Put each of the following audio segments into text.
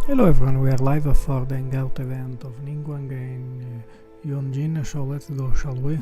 Hello everyone, we are live for the Hangout event of Ningguag and Yun Jin, so let's go, shall we?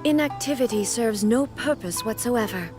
Inactivity serves no purpose whatsoever.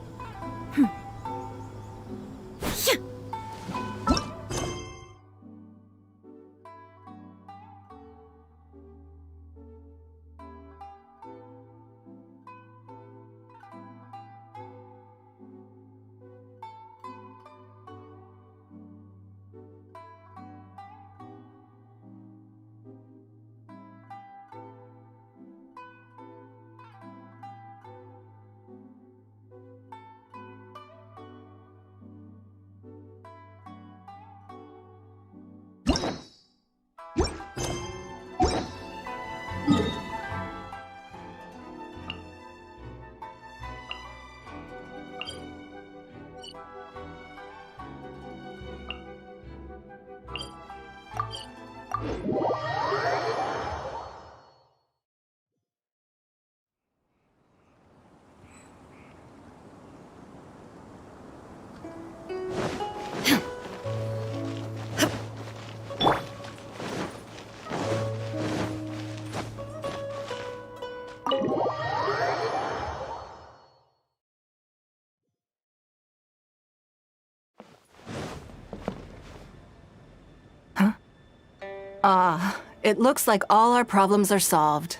It looks like all our problems are solved.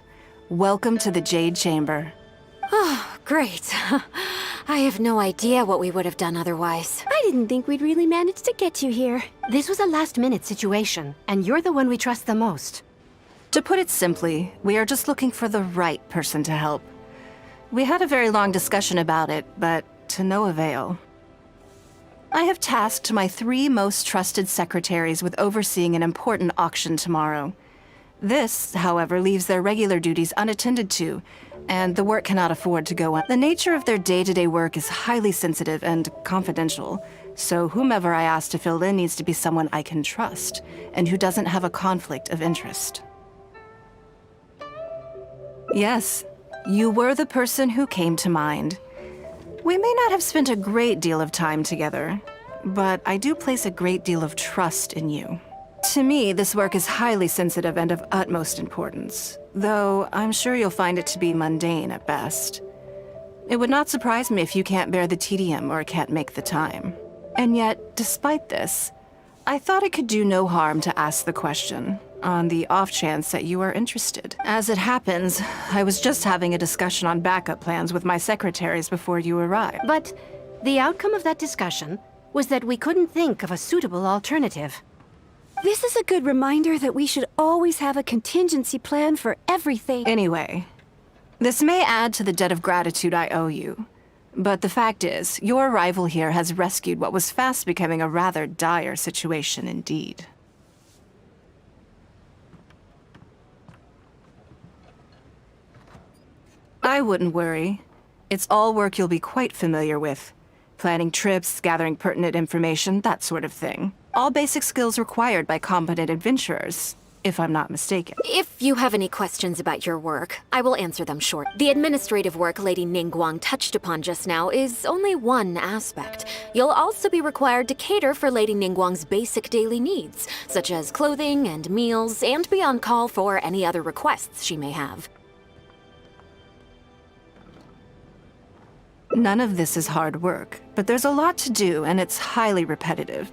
Welcome to the Jade Chamber. Oh, great. I have no idea what we would have done otherwise. I didn't think we'd really manage to get you here. This was a last-minute situation, and you're the one we trust the most. To put it simply, we are just looking for the right person to help. We had a very long discussion about it, but to no avail. I have tasked my 3 most trusted secretaries with overseeing an important auction tomorrow. This, however, leaves their regular duties unattended to, and the work cannot afford to go on. The nature of their day-to-day work is highly sensitive and confidential, so whomever I ask to fill in needs to be someone I can trust, and who doesn't have a conflict of interest. Yes, you were the person who came to mind. We may not have spent a great deal of time together, but I do place a great deal of trust in you. To me, this work is highly sensitive and of utmost importance, though I'm sure you'll find it to be mundane at best. It would not surprise me if you can't bear the tedium or can't make the time. And yet, despite this, I thought it could do no harm to ask the question, on the off chance that you are interested. As it happens, I was just having a discussion on backup plans with my secretaries before you arrived. But the outcome of that discussion was that we couldn't think of a suitable alternative. This is a good reminder that we should always have a contingency plan for everything. Anyway, this may add to the debt of gratitude I owe you, but the fact is, your arrival here has rescued what was fast becoming a rather dire situation indeed. I wouldn't worry. It's all work you'll be quite familiar with. Planning trips, gathering pertinent information, that sort of thing. All basic skills required by competent adventurers, if I'm not mistaken. If you have any questions about your work, I will answer them short. The administrative work Lady Ningguag touched upon just now is only one aspect. You'll also be required to cater for Lady Ningguag's basic daily needs, such as clothing and meals, and be on call for any other requests she may have. None of this is hard work, but there's a lot to do and it's highly repetitive.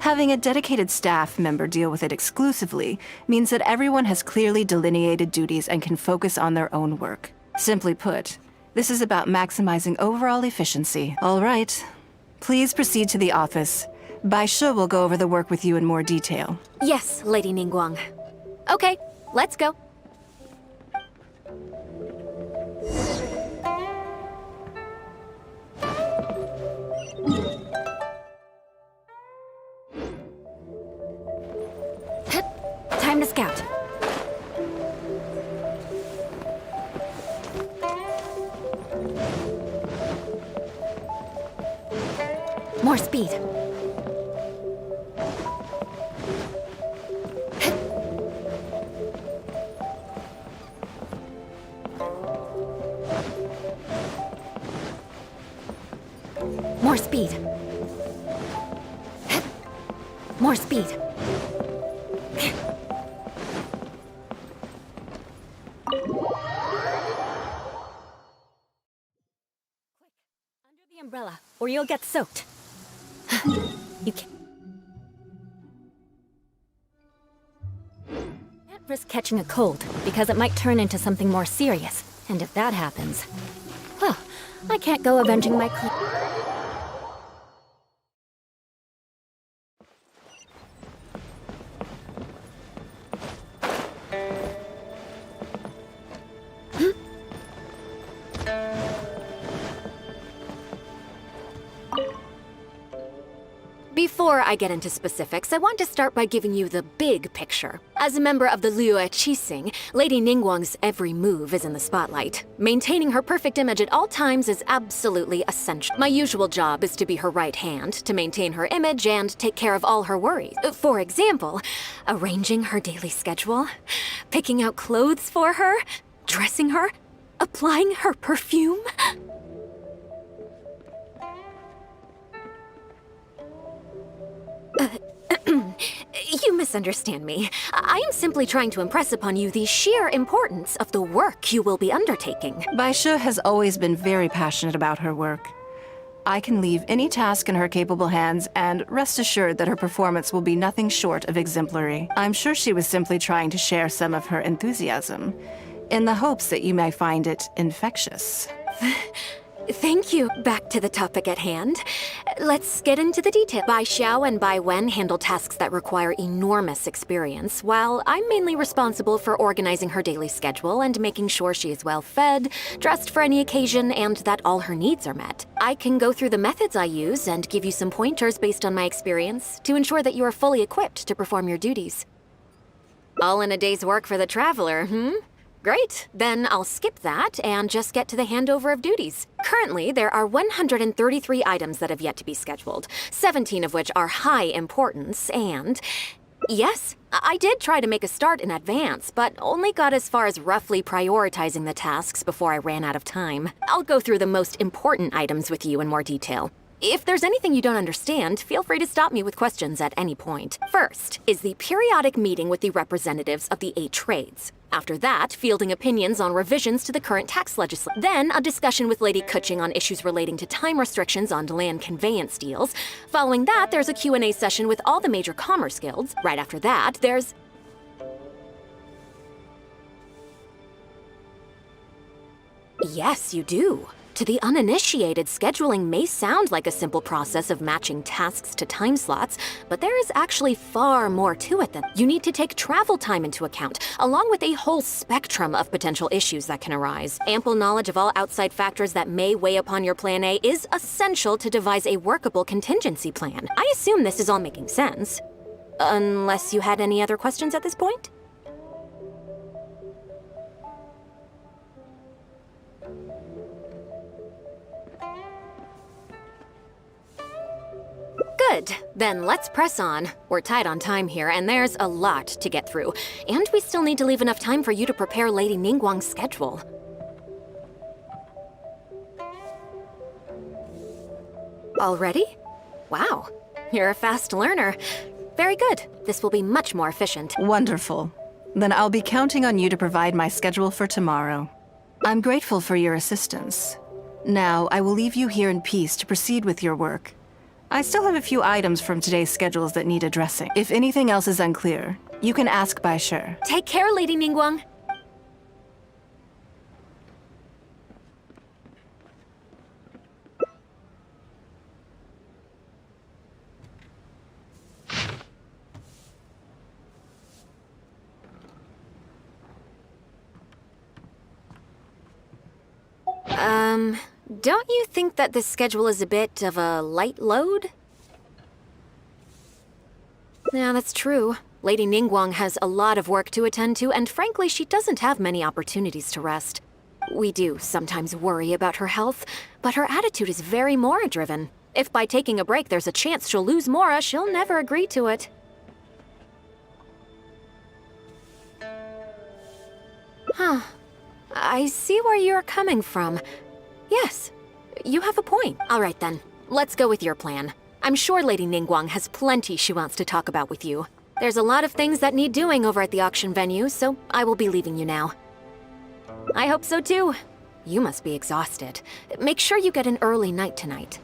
Having a dedicated staff member deal with it exclusively means that everyone has clearly delineated duties and can focus on their own work. Simply put, this is about maximizing overall efficiency. All right, please proceed to the office. Bai Shi will go over the work with you in more detail. Yes, Lady Ningguang. Okay, let's go. Time to scout. More speed. More speed. More speed. Under the umbrella, or you'll get soaked. You can't risk catching a cold, because it might turn into something more serious. And if that happens, well, I can't go avenging my Before I get into specifics, I want to start by giving you the big picture. As a member of the Liyue Qixing, Lady Ningguang's every move is in the spotlight. Maintaining her perfect image at all times is absolutely essential. My usual job is to be her right hand, to maintain her image and take care of all her worries. For example, arranging her daily schedule, picking out clothes for her, dressing her, applying her perfume. You misunderstand me. I am simply trying to impress upon you the sheer importance of the work you will be undertaking. Bai Shi has always been very passionate about her work. I can leave any task in her capable hands and rest assured that her performance will be nothing short of exemplary. I'm sure she was simply trying to share some of her enthusiasm, in the hopes that you may find it infectious. Thank you. Back to the topic at hand. Let's get into the detail. Bai Xiao and Bai Wen handle tasks that require enormous experience, while I'm mainly responsible for organizing her daily schedule and making sure she is well fed, dressed for any occasion, and that all her needs are met. I can go through the methods I use and give you some pointers based on my experience to ensure that you are fully equipped to perform your duties. All in a day's work for the traveler, Great, then I'll skip that and just get to the handover of duties. Currently, there are 133 items that have yet to be scheduled, 17 of which are high importance, and yes, I did try to make a start in advance, but only got as far as roughly prioritizing the tasks before I ran out of time. I'll go through the most important items with you in more detail. If there's anything you don't understand, feel free to stop me with questions at any point. First is the periodic meeting with the representatives of the 8 trades. After that, fielding opinions on revisions to the current tax legislation. Then, a discussion with Lady Kuching on issues relating to time restrictions on land conveyance deals. Following that, there's a Q&A session with all the major commerce guilds. Right after that, there's... Yes, you do. To the uninitiated, scheduling may sound like a simple process of matching tasks to time slots, but there is actually far more to it than you need to take travel time into account, along with a whole spectrum of potential issues that can arise. Ample knowledge of all outside factors that may weigh upon your Plan A is essential to devise a workable contingency plan. I assume this is all making sense. Unless you had any other questions at this point? Good. Then let's press on. We're tight on time here, and there's a lot to get through. And we still need to leave enough time for you to prepare Lady Ningguang's schedule. Already? Wow. You're a fast learner. Very good. This will be much more efficient. Wonderful. Then I'll be counting on you to provide my schedule for tomorrow. I'm grateful for your assistance. Now, I will leave you here in peace to proceed with your work. I still have a few items from today's schedules that need addressing. If anything else is unclear, you can ask Bai Shi. Take care, Lady Ningguang. Don't you think that this schedule is a bit of a light load? Yeah, that's true. Lady Ningguang has a lot of work to attend to, and frankly, she doesn't have many opportunities to rest. We do sometimes worry about her health, but her attitude is very Mora-driven. If by taking a break there's a chance she'll lose Mora, she'll never agree to it. Huh. I see where you're coming from. Yes, you have a point. All right then, let's go with your plan. I'm sure Lady Ningguang has plenty she wants to talk about with you. There's a lot of things that need doing over at the auction venue, so I will be leaving you now. I hope so too. You must be exhausted. Make sure you get an early night tonight.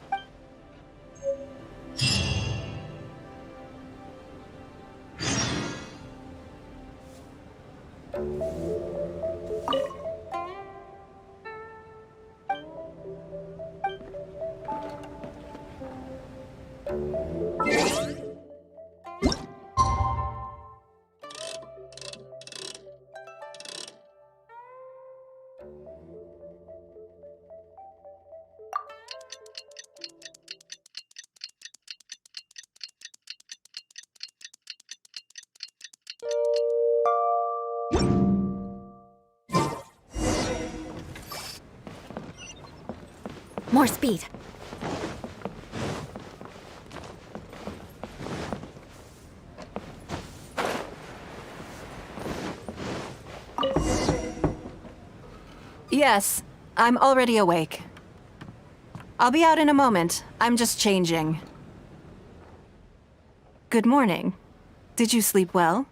More speed. Yes, I'm already awake. I'll be out in a moment. I'm just changing. Good morning. Did you sleep well?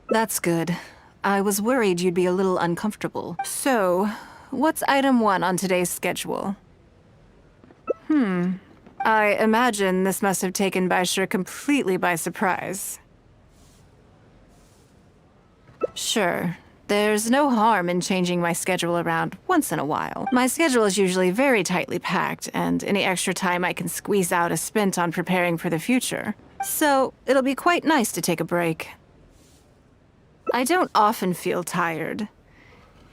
That's good. I was worried you'd be a little uncomfortable. So, what's item 1 on today's schedule? I imagine this must have taken Bai Shi completely by surprise. Sure. There's no harm in changing my schedule around once in a while. My schedule is usually very tightly packed, and any extra time I can squeeze out is spent on preparing for the future. So, it'll be quite nice to take a break. I don't often feel tired.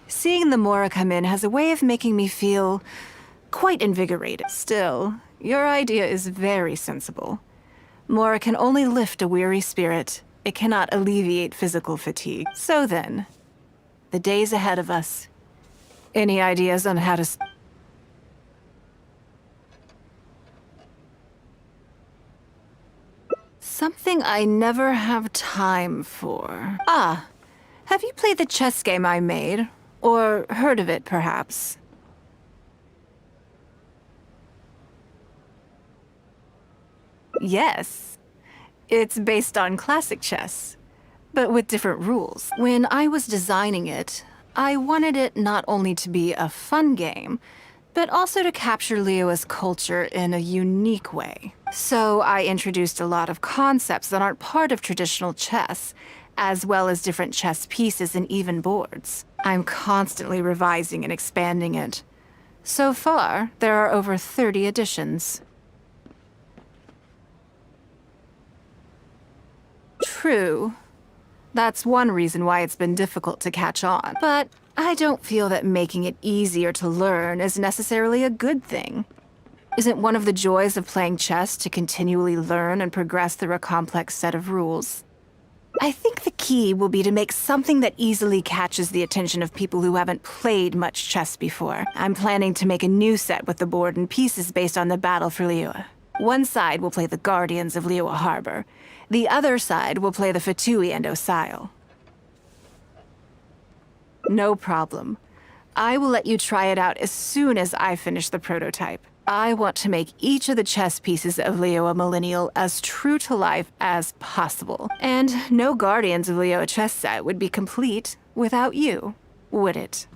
Seeing the Mora come in has a way of making me feel quite invigorated. Still, your idea is very sensible. Mora can only lift a weary spirit. It cannot alleviate physical fatigue. So then, the days ahead of us. Any ideas on how to... Something I never have time for. Ah, have you played the chess game I made? Or heard of it, perhaps? Yes. It's based on classic chess, but with different rules. When I was designing it, I wanted it not only to be a fun game, but also to capture Liyue's culture in a unique way. So I introduced a lot of concepts that aren't part of traditional chess, as well as different chess pieces and even boards. I'm constantly revising and expanding it. So far, there are over 30 editions. True. That's one reason why it's been difficult to catch on. But I don't feel that making it easier to learn is necessarily a good thing. Isn't one of the joys of playing chess to continually learn and progress through a complex set of rules? I think the key will be to make something that easily catches the attention of people who haven't played much chess before. I'm planning to make a new set with the board and pieces based on the battle for Liyue. One side will play the Guardians of Liyue Harbor. The other side will play the Fatui and Osile. No problem. I will let you try it out as soon as I finish the prototype. I want to make each of the chess pieces of Liyue Millennial as true to life as possible. And no Guardians of Liyue chess set would be complete without you. would it?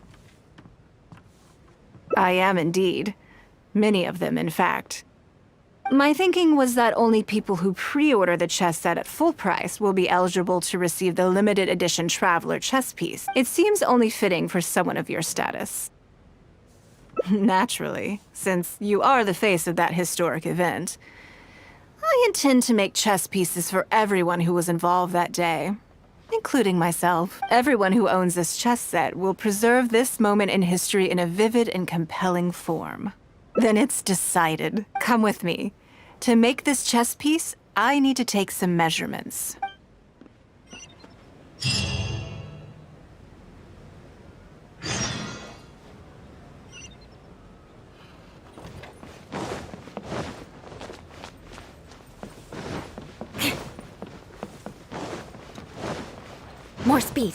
I am indeed. Many of them, in fact. My thinking was that only people who pre-order the chess set at full price will be eligible to receive the limited edition Traveler chess piece. It seems only fitting for someone of your status. Naturally, since you are the face of that historic event. I intend to make chess pieces for everyone who was involved that day, including myself. Everyone who owns this chess set will preserve this moment in history in a vivid and compelling form. Then it's decided. Come with me. To make this chess piece, I need to take some measurements. More speed.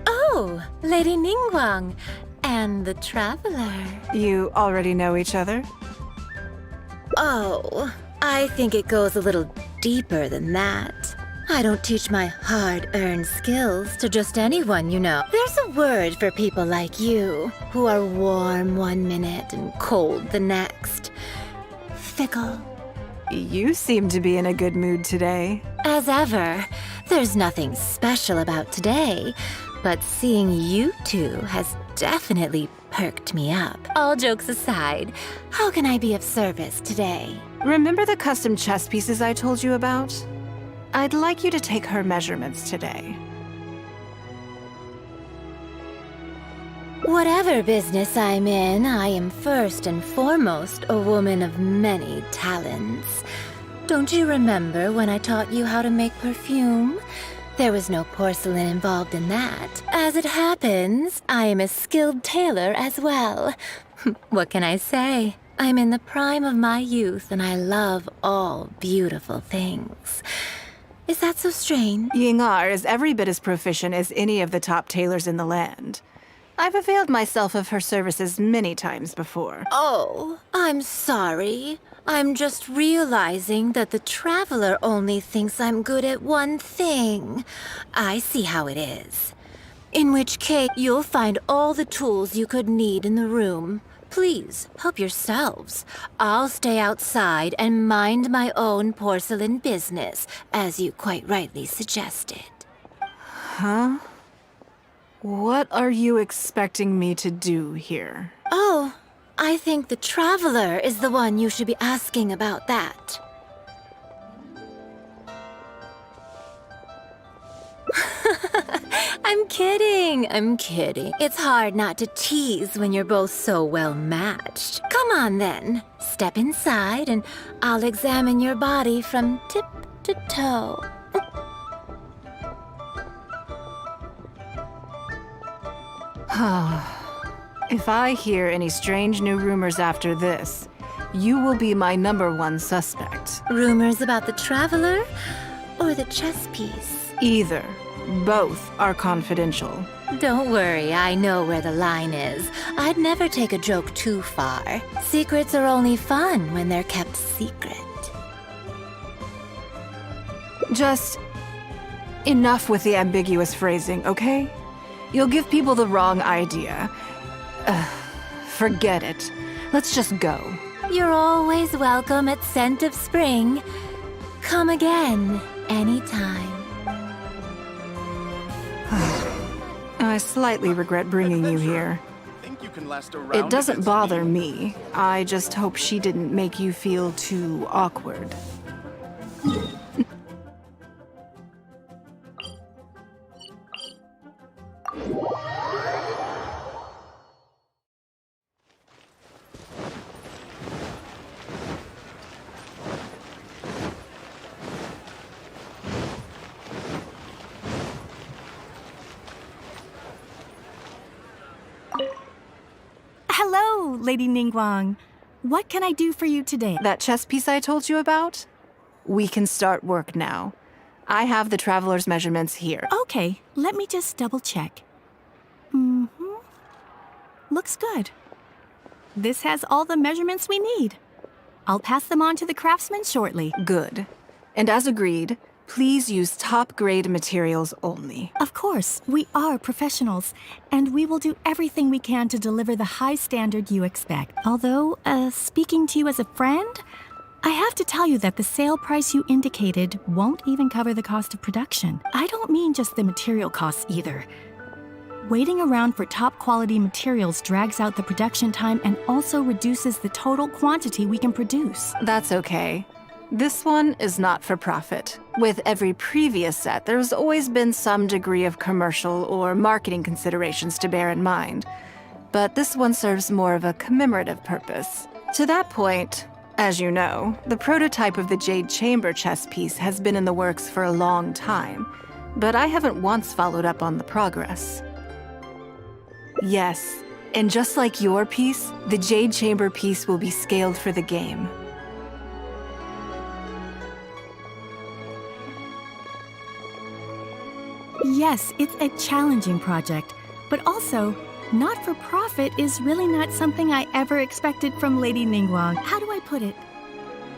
Oh, Lady Ningguag and the Traveler. You already know each other? Oh, I think it goes a little deeper than that. I don't teach my hard-earned skills to just anyone, you know. There's a word for people like you, who are warm one minute and cold the next. Fickle. You seem to be in a good mood today. As ever, there's nothing special about today, but seeing you two has definitely perked me up. All jokes aside, how can I be of service today? Remember the custom chess pieces I told you about? I'd like you to take her measurements today. Whatever business I'm in, I am first and foremost a woman of many talents. Don't you remember when I taught you how to make perfume? There was no porcelain involved in that. As it happens, I am a skilled tailor as well. What can I say? I'm in the prime of my youth and I love all beautiful things. Is that so strange? Yingar is every bit as proficient as any of the top tailors in the land. I've availed myself of her services many times before. Oh, I'm sorry. I'm just realizing that the Traveler only thinks I'm good at one thing. I see how it is. In which case, you'll find all the tools you could need in the room. Please, help yourselves. I'll stay outside and mind my own porcelain business, as you quite rightly suggested. Huh? What are you expecting me to do here? Oh, I think the Traveler is the one you should be asking about that. I'm kidding. It's hard not to tease when you're both so well matched. Come on then, step inside and I'll examine your body from tip to toe. If I hear any strange new rumors after this, you will be my #1 suspect. Rumors about the Traveler or the chess piece? Either. Both are confidential. Don't worry, I know where the line is. I'd never take a joke too far. Secrets are only fun when they're kept secret. Just enough with the ambiguous phrasing, okay? You'll give people the wrong idea. Forget it. Let's just go. You're always welcome at Scent of Spring. Come again, anytime. I slightly regret bringing you here. It doesn't bother me. I just hope she didn't make you feel too awkward. Lady Ningguang. What can I do for you today? That chess piece I told you about? We can start work now. I have the traveler's measurements here. Okay, let me just double check. Looks good. This has all the measurements we need. I'll pass them on to the craftsman shortly. Good. And as agreed, please use top-grade materials only. Of course, we are professionals, and we will do everything we can to deliver the high standard you expect. Although, speaking to you as a friend, I have to tell you that the sale price you indicated won't even cover the cost of production. I don't mean just the material costs either. Waiting around for top-quality materials drags out the production time and also reduces the total quantity we can produce. That's okay. This one is not for profit. With every previous set, there's always been some degree of commercial or marketing considerations to bear in mind. But this one serves more of a commemorative purpose. To that point, as you know, the prototype of the Jade Chamber chess piece has been in the works for a long time, but I haven't once followed up on the progress. Yes, and just like your piece, the Jade Chamber piece will be scaled for the game. Yes, it's a challenging project, but also, not-for-profit is really not something I ever expected from Lady Ningguag. How do I put it?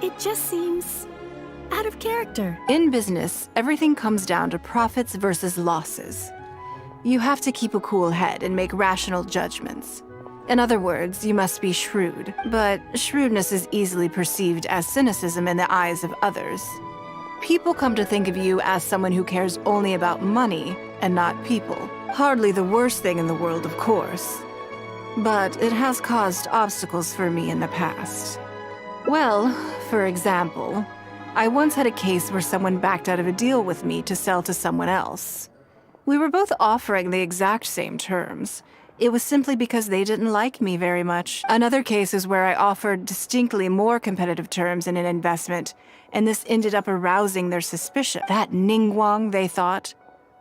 It just seems out of character. In business, everything comes down to profits versus losses. You have to keep a cool head and make rational judgments. In other words, you must be shrewd, but shrewdness is easily perceived as cynicism in the eyes of others. People come to think of you as someone who cares only about money and not people. Hardly the worst thing in the world, of course. But it has caused obstacles for me in the past. Well, for example, I once had a case where someone backed out of a deal with me to sell to someone else. We were both offering the exact same terms. It was simply because they didn't like me very much. Another case is where I offered distinctly more competitive terms in an investment, and this ended up arousing their suspicion. That Ningguang, they thought,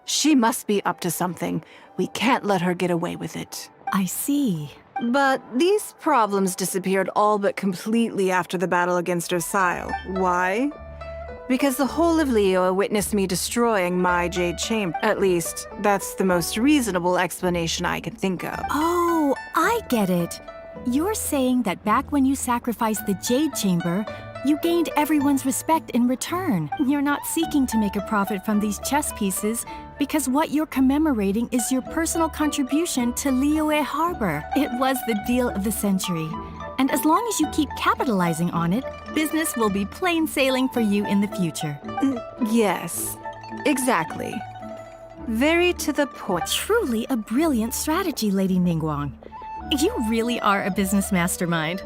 she must be up to something. We can't let her get away with it. I see. But these problems disappeared all but completely after the battle against Osile. Why? Because the whole of Liyue witnessed me destroying my Jade Chamber. At least, that's the most reasonable explanation I can think of. Oh, I get it. You're saying that back when you sacrificed the Jade Chamber, you gained everyone's respect in return. You're not seeking to make a profit from these chess pieces because what you're commemorating is your personal contribution to Liyue Harbor. It was the deal of the century. And as long as you keep capitalizing on it, business will be plain sailing for you in the future. Yes, exactly. Very to the point. Truly a brilliant strategy, Lady Ningguang. You really are a business mastermind.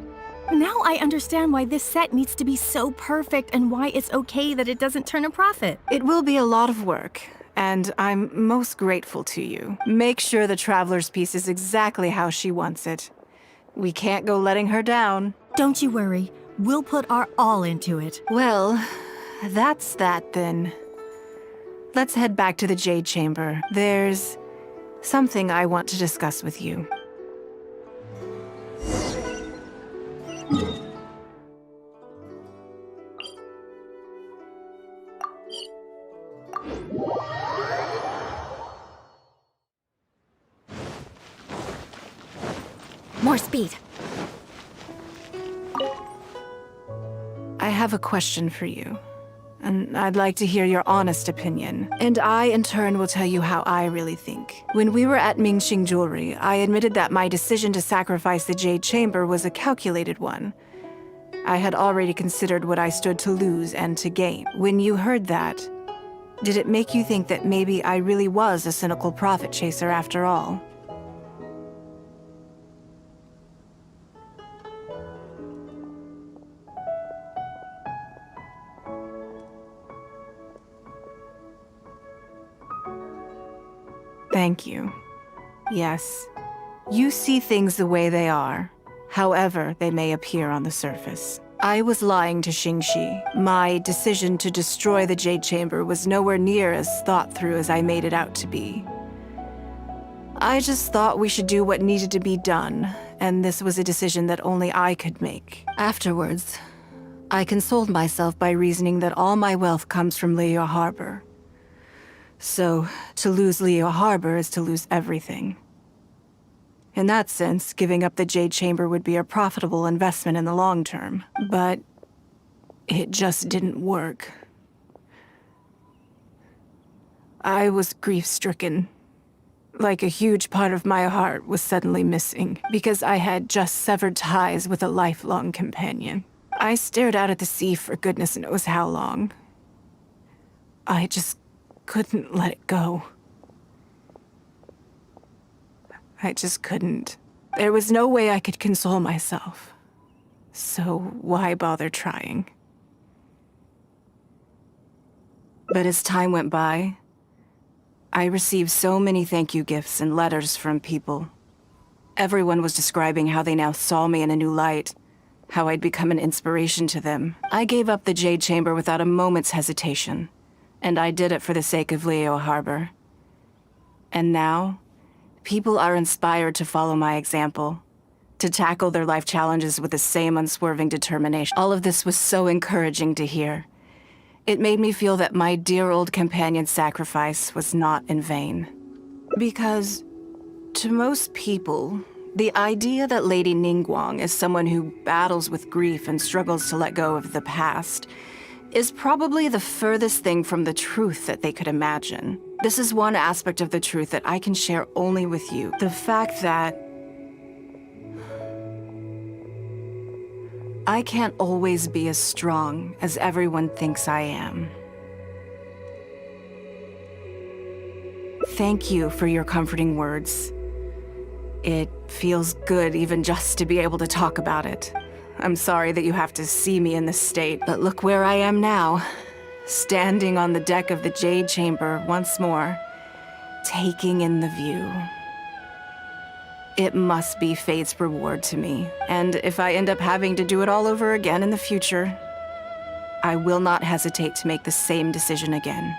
Now I understand why this set needs to be so perfect and why it's okay that it doesn't turn a profit. It will be a lot of work, and I'm most grateful to you. Make sure the Traveler's piece is exactly how she wants it. We can't go letting her down. Don't you worry. We'll put our all into it. Well, that's that then. Let's head back to the Jade Chamber. There's something I want to discuss with you. More speed. I have a question for you, and I'd like to hear your honest opinion. And I, in turn, will tell you how I really think. When we were at Mingxing Jewelry, I admitted that my decision to sacrifice the Jade Chamber was a calculated one. I had already considered what I stood to lose and to gain. When you heard that, did it make you think that maybe I really was a cynical profit chaser after all? Thank you. Yes, you see things the way they are, however they may appear on the surface. I was lying to Xingxi. My decision to destroy the Jade Chamber was nowhere near as thought through as I made it out to be. I just thought we should do what needed to be done, and this was a decision that only I could make. Afterwards, I consoled myself by reasoning that all my wealth comes from Leo Harbor. So, to lose Leo Harbor is to lose everything. In that sense, giving up the Jade Chamber would be a profitable investment in the long term. But it just didn't work. I was grief-stricken. Like a huge part of my heart was suddenly missing, because I had just severed ties with a lifelong companion. I stared out at the sea for goodness knows how long. I just couldn't let it go. I just couldn't. There was no way I could console myself. So why bother trying? But as time went by, I received so many thank you gifts and letters from people. Everyone was describing how they now saw me in a new light, how I'd become an inspiration to them. I gave up the Jade Chamber without a moment's hesitation, and I did it for the sake of Leo Harbor. And now, people are inspired to follow my example, to tackle their life challenges with the same unswerving determination. All of this was so encouraging to hear. It made me feel that my dear old companion's sacrifice was not in vain. Because, to most people, the idea that Lady Ningguang is someone who battles with grief and struggles to let go of the past is probably the furthest thing from the truth that they could imagine. This is one aspect of the truth that I can share only with you. The fact that I can't always be as strong as everyone thinks I am. Thank you for your comforting words. It feels good even just to be able to talk about it. I'm sorry that you have to see me in this state, but look where I am now, standing on the deck of the Jade Chamber once more, taking in the view. It must be fate's reward to me, and if I end up having to do it all over again in the future, I will not hesitate to make the same decision again.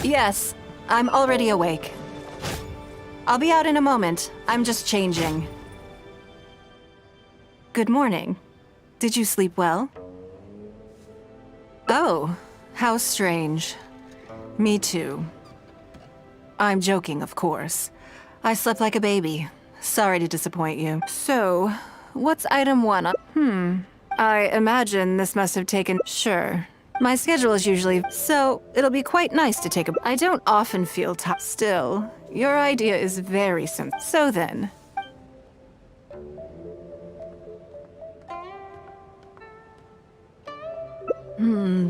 Yes, I'm already awake. I'll be out in a moment. I'm just changing. Good morning. Did you sleep well? Oh, how strange. Me too. I'm joking, of course. I slept like a baby. Sorry to disappoint you. So, what's item 1 on? I imagine this must have taken... Sure. My schedule is usually... So, it'll be quite nice to take a... I don't often feel tired. Still, your idea is very simple. So then...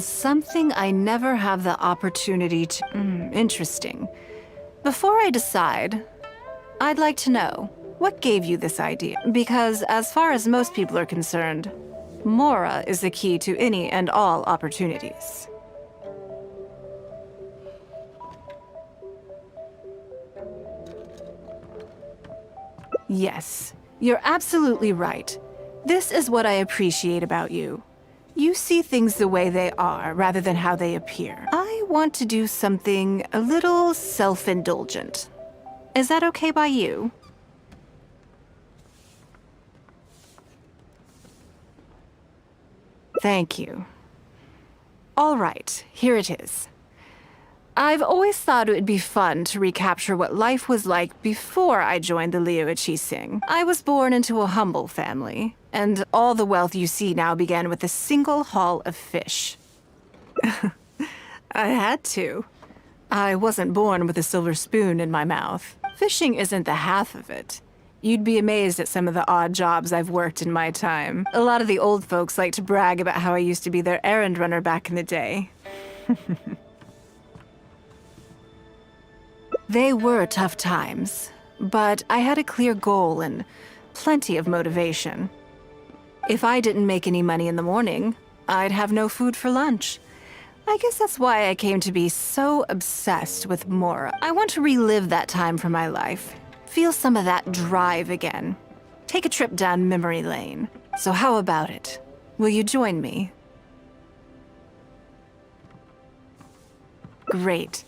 something I never have the opportunity to... interesting. Before I decide, I'd like to know, what gave you this idea? Because as far as most people are concerned, Mora is the key to any and all opportunities. Yes, you're absolutely right. This is what I appreciate about you. You see things the way they are, rather than how they appear. I want to do something a little self-indulgent. Is that okay by you? Thank you. All right, here it is. I've always thought it would be fun to recapture what life was like before I joined the Liuqi. I was born into a humble family, and all the wealth you see now began with a single haul of fish. I had to. I wasn't born with a silver spoon in my mouth. Fishing isn't the half of it. You'd be amazed at some of the odd jobs I've worked in my time. A lot of the old folks like to brag about how I used to be their errand runner back in the day. They were tough times, but I had a clear goal and plenty of motivation. If I didn't make any money in the morning, I'd have no food for lunch. I guess that's why I came to be so obsessed with Mora. I want to relive that time from my life. Feel some of that drive again. Take a trip down memory lane. So how about it? Will you join me? Great.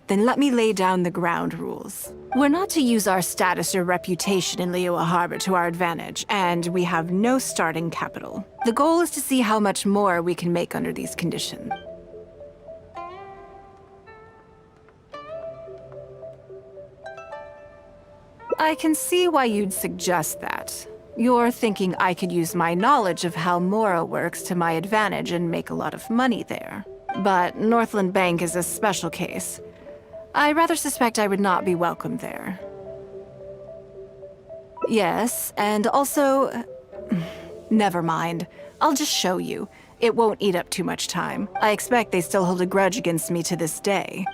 Then let me lay down the ground rules. We're not to use our status or reputation in Liyue Harbor to our advantage, and we have no starting capital. The goal is to see how much more we can make under these conditions. I can see why you'd suggest that. You're thinking I could use my knowledge of how Mora works to my advantage and make a lot of money there. But Northland Bank is a special case. I rather suspect I would not be welcome there. Yes, and also... Never mind. I'll just show you. It won't eat up too much time. I expect they still hold a grudge against me to this day.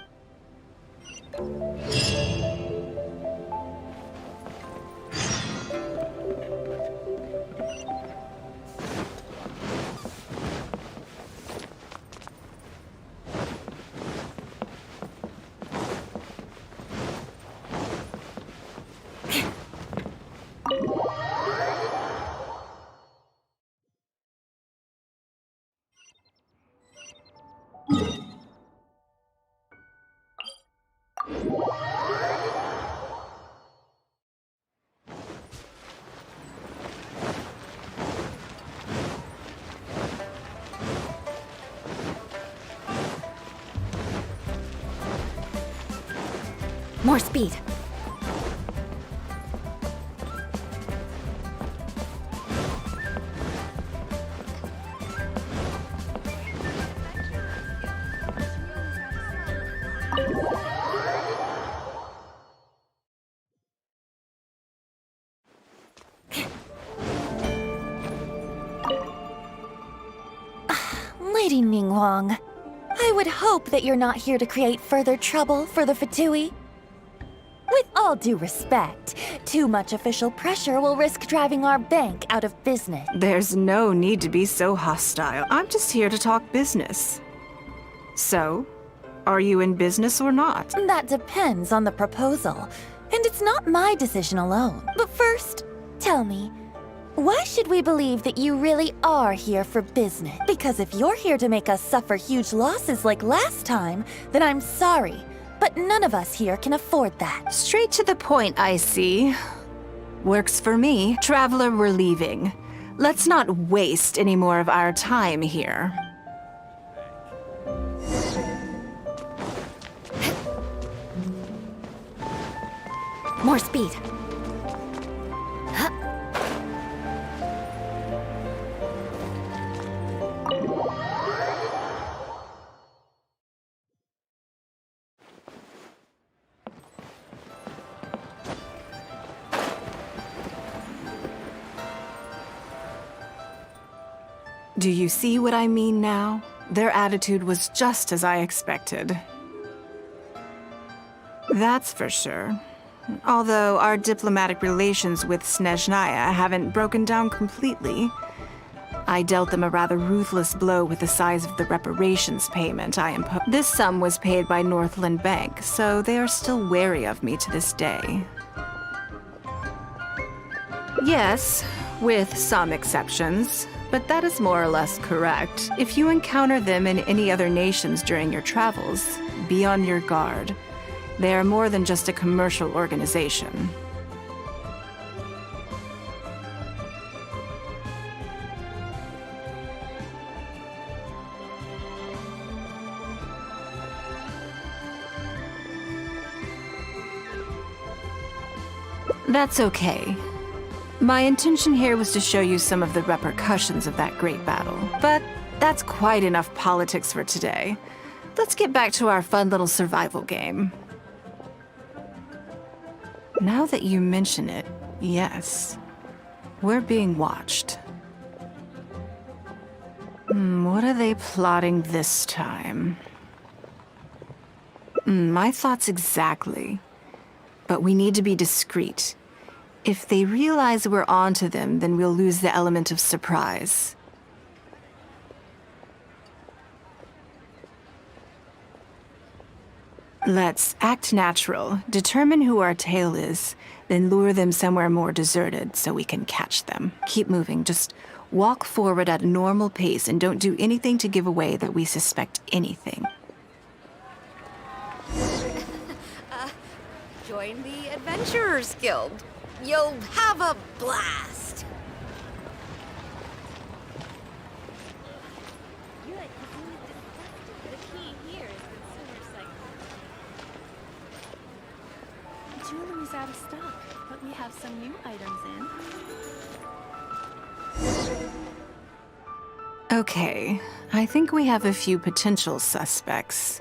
More speed. Lady Ningguang, I would hope that you're not here to create further trouble for the Fatui. With all due respect, too much official pressure will risk driving our bank out of business. There's no need to be so hostile. I'm just here to talk business. So, are you in business or not? That depends on the proposal, and it's not my decision alone. But first, tell me, why should we believe that you really are here for business? Because if you're here to make us suffer huge losses like last time, then I'm sorry, but none of us here can afford that. Straight to the point, I see. Works for me. Traveler, we're leaving. Let's not waste any more of our time here. More speed. Do you see what I mean now? Their attitude was just as I expected. That's for sure. Although our diplomatic relations with Snezhnaya haven't broken down completely. I dealt them a rather ruthless blow with the size of the reparations payment I imposed. This sum was paid by Northland Bank, so they are still wary of me to this day. Yes, with some exceptions. But that is more or less correct. If you encounter them in any other nations during your travels, be on your guard. They are more than just a commercial organization. That's okay. My intention here was to show you some of the repercussions of that great battle. But that's quite enough politics for today. Let's get back to our fun little survival game. Now that you mention it, yes. We're being watched. What are they plotting this time? My thoughts exactly. But we need to be discreet. If they realize we're onto them, then we'll lose the element of surprise. Let's act natural, determine who our tail is, then lure them somewhere more deserted so we can catch them. Keep moving, just walk forward at a normal pace and don't do anything to give away that we suspect anything. Join the Adventurers Guild. You'll have a blast. Jewelry's out of stock, but we have some new items in. Okay, I think we have a few potential suspects.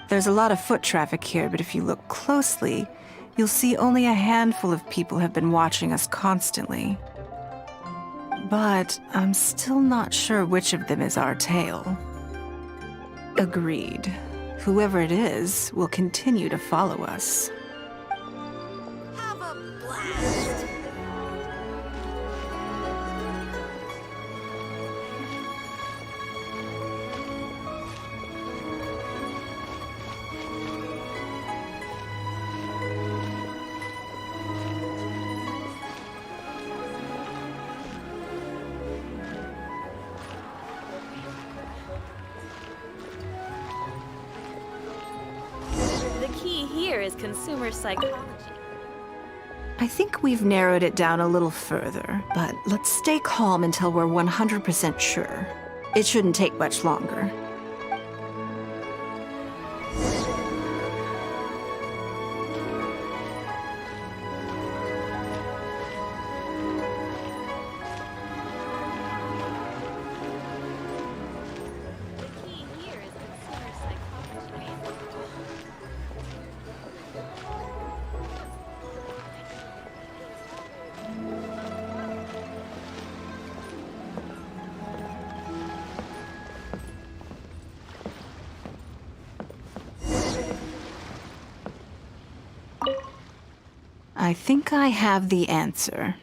There's a lot of foot traffic here, but if you look closely, you'll see only a handful of people have been watching us constantly. But I'm still not sure which of them is our tail. Agreed. Whoever it is will continue to follow us. Have a blast. Is consumer psychology. I think we've narrowed it down a little further, but let's stay calm until we're 100% sure. It shouldn't take much longer. I think I have the answer.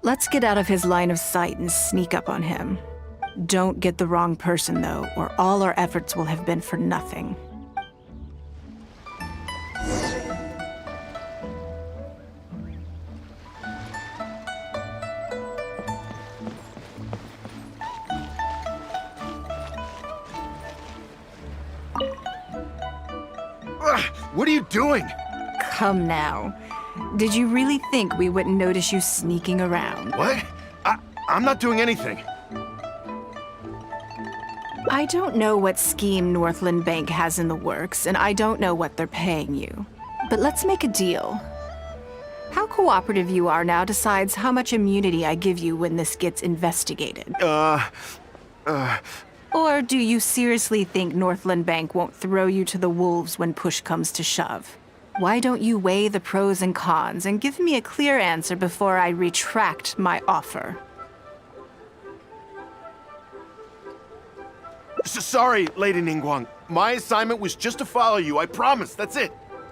Let's get out of his line of sight and sneak up on him. Don't get the wrong person, though, or all our efforts will have been for nothing. What are you doing? Come now. Did you really think we wouldn't notice you sneaking around? What? I'm not doing anything. I don't know what scheme Northland Bank has in the works, and I don't know what they're paying you. But let's make a deal. How cooperative you are now decides how much immunity I give you when this gets investigated. Or do you seriously think Northland Bank won't throw you to the wolves when push comes to shove? Why don't you weigh the pros and cons and give me a clear answer before I retract my offer? Sorry, Lady Ningguag. My assignment was just to follow you, I promise, that's it.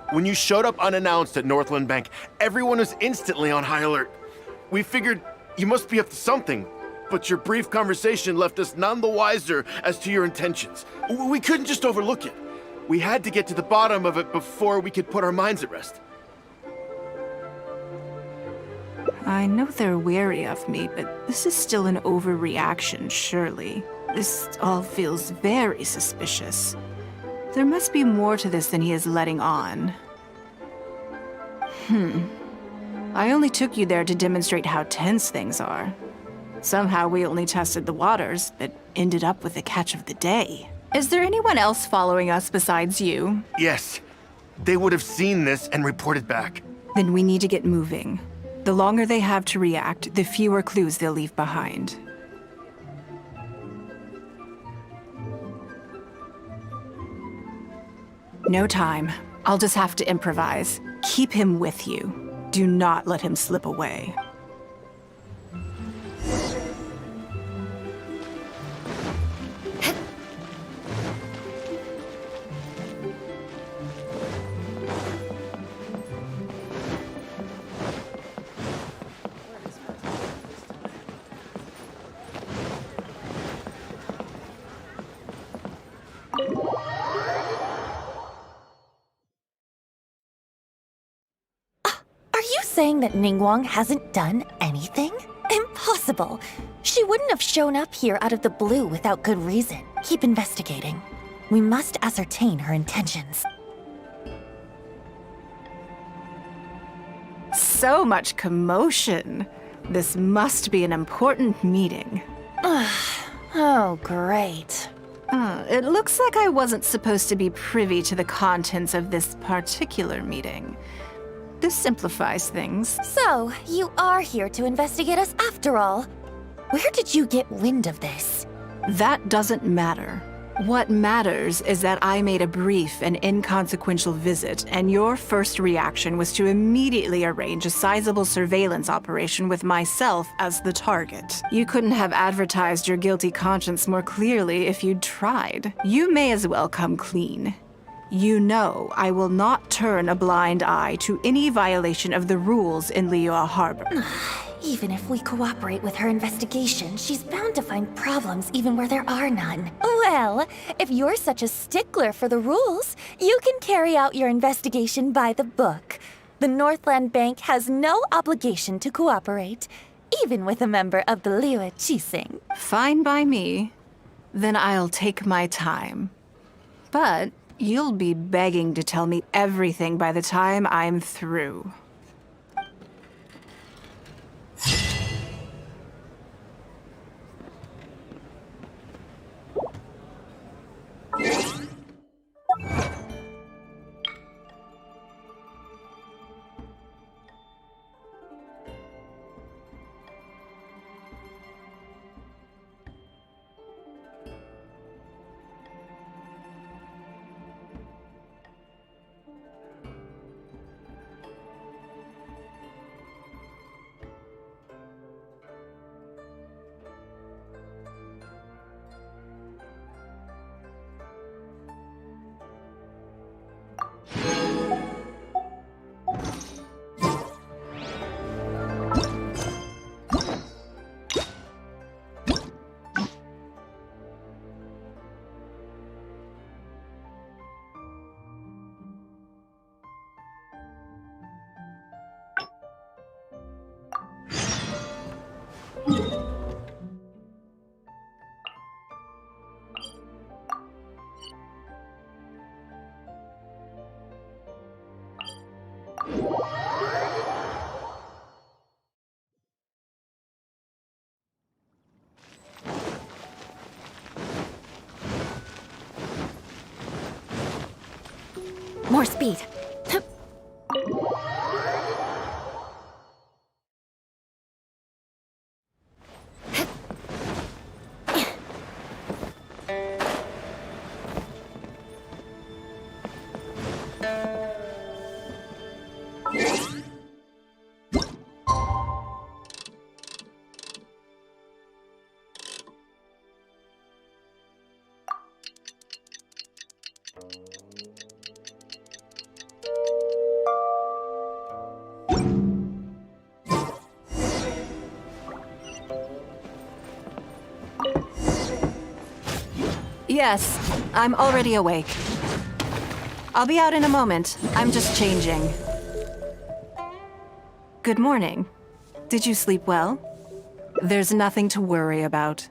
When you showed up unannounced at Northland Bank, everyone was instantly on high alert. We figured You must be up to something, but your brief conversation left us none the wiser as to your intentions. We couldn't just overlook it. We had to get to the bottom of it before we could put our minds at rest. I know they're wary of me, but this is still an overreaction, surely. This all feels very suspicious. There must be more to this than he is letting on. I only took you there to demonstrate how tense things are. Somehow we only tested the waters, but ended up with the catch of the day. Is there anyone else following us besides you? Yes. They would have seen this and reported back. Then we need to get moving. The longer they have to react, the fewer clues they'll leave behind. No time. I'll just have to improvise. Keep him with you. Do not let him slip away. Saying that Ningguang hasn't done anything? Impossible! She wouldn't have shown up here out of the blue without good reason. Keep investigating. We must ascertain her intentions. So much commotion. This must be an important meeting. Oh, great. It looks like I wasn't supposed to be privy to the contents of this particular meeting. This simplifies things. So, you are here to investigate us after all. Where did you get wind of this? That doesn't matter. What matters is that I made a brief and inconsequential visit, and your first reaction was to immediately arrange a sizable surveillance operation with myself as the target. You couldn't have advertised your guilty conscience more clearly if you'd tried. You may as well come clean. You know I will not turn a blind eye to any violation of the rules in Liyue Harbor. Even if we cooperate with her investigation, she's bound to find problems even where there are none. Well, if you're such a stickler for the rules, you can carry out your investigation by the book. The Northland Bank has no obligation to cooperate, even with a member of the Liyue Chising. Fine by me. Then I'll take my time. But you'll be begging to tell me everything by the time I'm through. More speed. Yes, I'm already awake. I'll be out in a moment. I'm just changing. Good morning. Did you sleep well? There's nothing to worry about.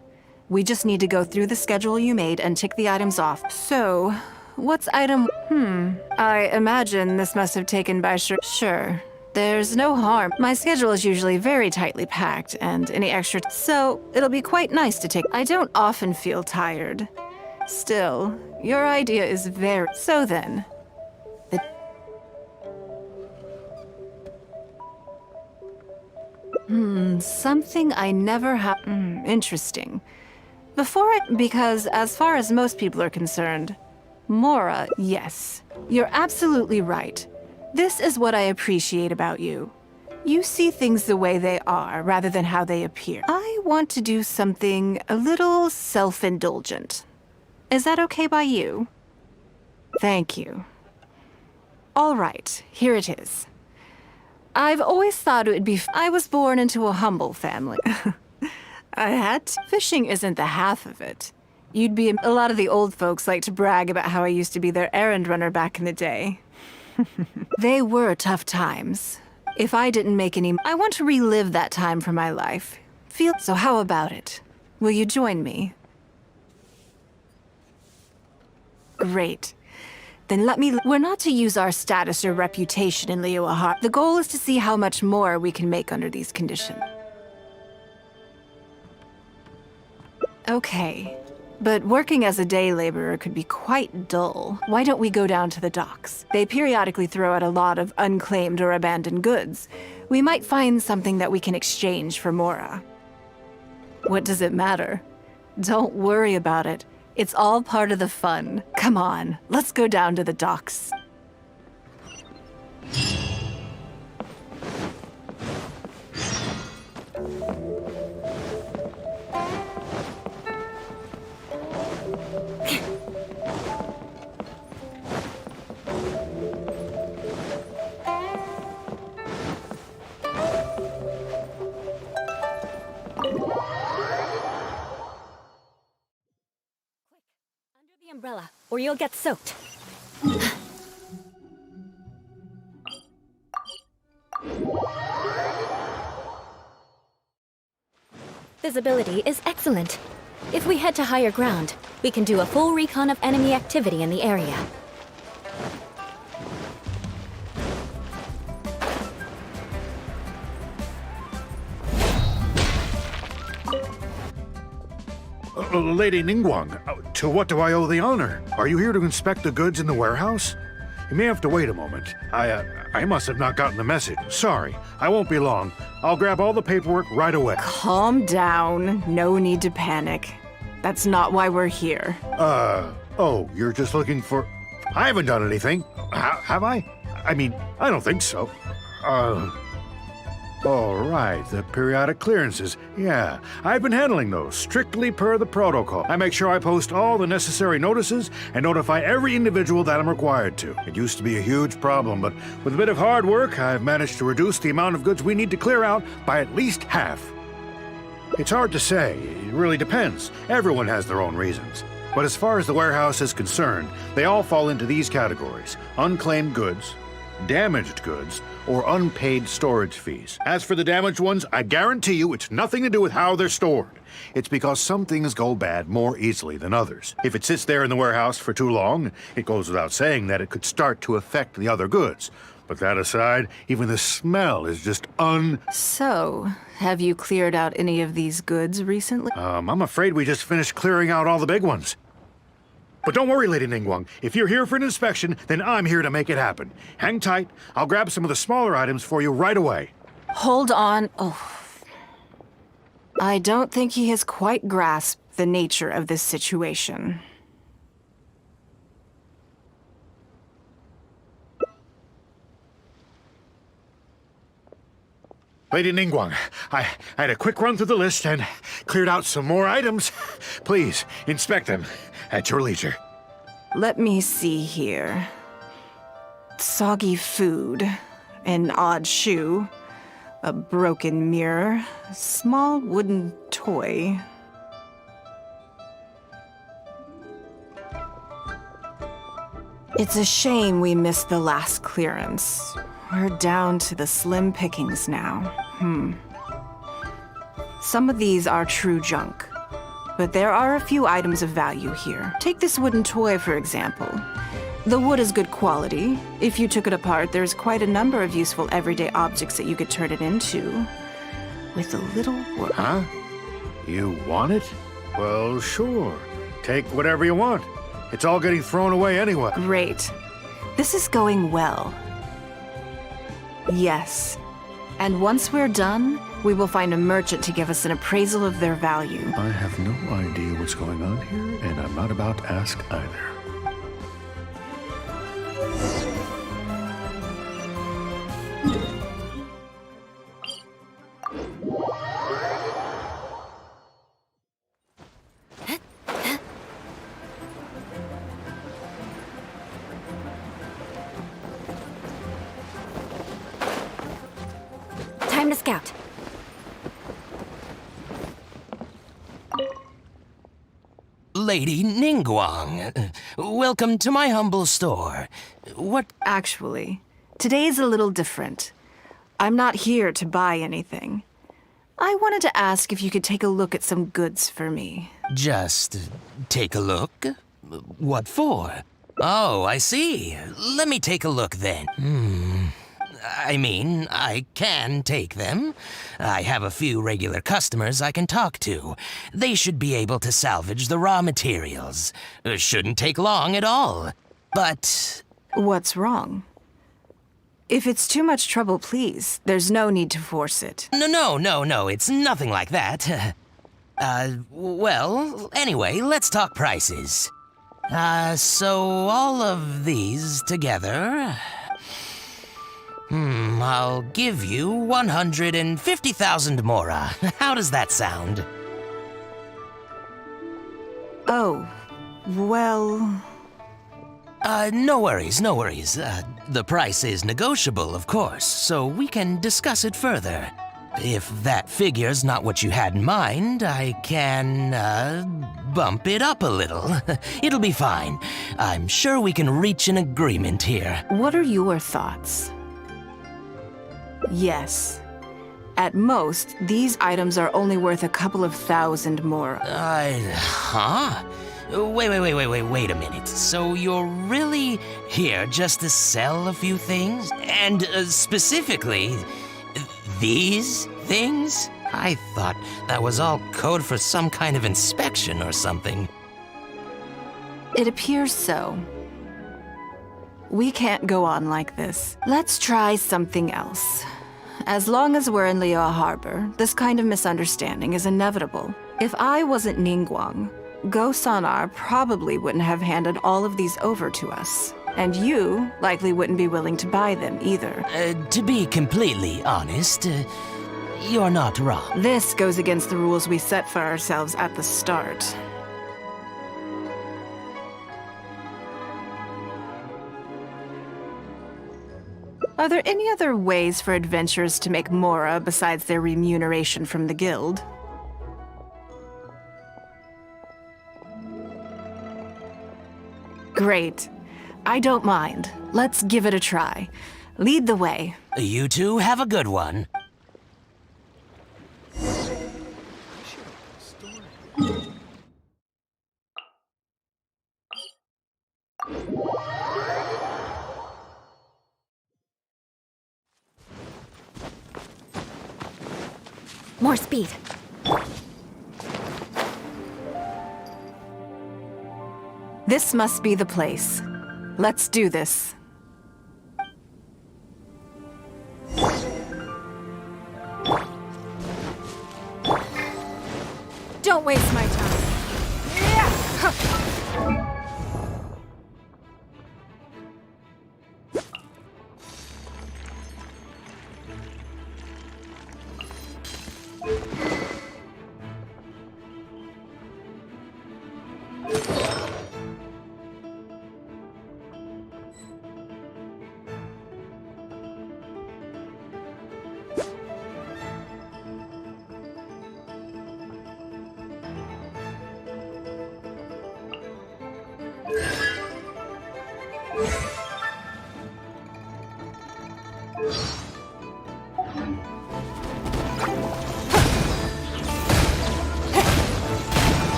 We just need to go through the schedule you made and tick the items off. So, what's item... I imagine this must have taken by Sure. There's no harm. My schedule is usually very tightly packed, and any extra... So, it'll be quite nice to take... I don't often feel tired. Still, your idea is very... So then... Something I never have... interesting. Because as far as most people are concerned, Mora, yes. You're absolutely right. This is what I appreciate about you. You see things the way they are, rather than how they appear. I want to do something a little self-indulgent. Is that okay by you? Thank you. All right, here it is. I've always thought it would be... I was born into a humble family. I had to. Fishing isn't the half of it. You'd be... A lot of the old folks like to brag about how I used to be their errand runner back in the day. They were tough times. If I didn't make any... I want to relive that time for my life. So how about it? Will you join me? Great. Then let me... We're not to use our status or reputation in Liyue. The goal is to see how much more we can make under these conditions. Okay. But working as a day laborer could be quite dull. Why don't we go down to the docks? They periodically throw out a lot of unclaimed or abandoned goods. We might find something that we can exchange for Mora. What does it matter? Don't worry about it. It's all part of the fun. Come on, let's go down to the docks. Umbrella, or you'll get soaked. Visibility is excellent. If we head to higher ground, we can do a full recon of enemy activity in the area. Lady Ningguag, to what do I owe the honor? Are you here to inspect the goods in the warehouse? You may have to wait a moment. I must have not gotten the message. Sorry, I won't be long. I'll grab all the paperwork right away. Calm down. No need to panic. That's not why we're here. Oh, you're just looking for... I haven't done anything. Have I? I mean, I don't think so. All right, the periodic clearances. Yeah, I've been handling those, strictly per the protocol. I make sure I post all the necessary notices and notify every individual that I'm required to. It used to be a huge problem, but with a bit of hard work, I've managed to reduce the amount of goods we need to clear out by at least half. It's hard to say. It really depends. Everyone has their own reasons. But as far as the warehouse is concerned, they all fall into these categories: unclaimed goods, damaged goods, or unpaid storage fees. As for the damaged ones, I guarantee you it's nothing to do with how they're stored. It's because some things go bad more easily than others. If it sits there in the warehouse for too long, it goes without saying that it could start to affect the other goods. But that aside, even the smell is just So, have you cleared out any of these goods recently? I'm afraid we just finished clearing out all the big ones. But don't worry, Lady Ningguag. If you're here for an inspection, then I'm here to make it happen. Hang tight. I'll grab some of the smaller items for you right away. Hold on. Oh. I don't think he has quite grasped the nature of this situation. Lady Ningguag, I had a quick run through the list and cleared out some more items. Please, inspect them at your leisure. Let me see here. Soggy food, an odd shoe, a broken mirror, a small wooden toy. It's a shame we missed the last clearance. We're down to the slim pickings now. Some of these are true junk, but there are a few items of value here. Take this wooden toy, for example. The wood is good quality. If you took it apart, there's quite a number of useful everyday objects that you could turn it into. With a little work. Huh? You want it? Well, sure. Take whatever you want. It's all getting thrown away anyway. Great. This is going well. Yes. And once we're done, we will find a merchant to give us an appraisal of their value. I have no idea what's going on here, and I'm not about to ask either. Time to scout. Lady Ningguag, welcome to my humble store. What? Actually, today's a little different. I'm not here to buy anything. I wanted to ask if you could take a look at some goods for me. Just take a look? What for? Oh, I see. Let me take a look then. I mean, I can take them. I have a few regular customers I can talk to. They should be able to salvage the raw materials. Shouldn't take long at all. But... What's wrong? If it's too much trouble, please. There's no need to force it. No, it's nothing like that. Well, anyway, let's talk prices. So all of these together... I'll give you 150,000 mora. How does that sound? Oh, well... No worries. The price is negotiable, of course, so we can discuss it further. If that figure's not what you had in mind, I can, bump it up a little. It'll be fine. I'm sure we can reach an agreement here. What are your thoughts? Yes. At most, these items are only worth a couple of thousand more. Huh? Wait a minute. So you're really here just to sell a few things? And specifically, these things? I thought that was all code for some kind of inspection or something. It appears so. We can't go on like this. Let's try something else. As long as we're in Liyue Harbor, this kind of misunderstanding is inevitable. If I wasn't Ningguag, Go-Sanar probably wouldn't have handed all of these over to us. And you likely wouldn't be willing to buy them either. To be completely honest, you're not wrong. This goes against the rules we set for ourselves at the start. Are there any other ways for adventurers to make mora besides their remuneration from the guild? Great. I don't mind. Let's give it a try. Lead the way. You two have a good one. More speed. This must be the place. Let's do this. Don't waste my time.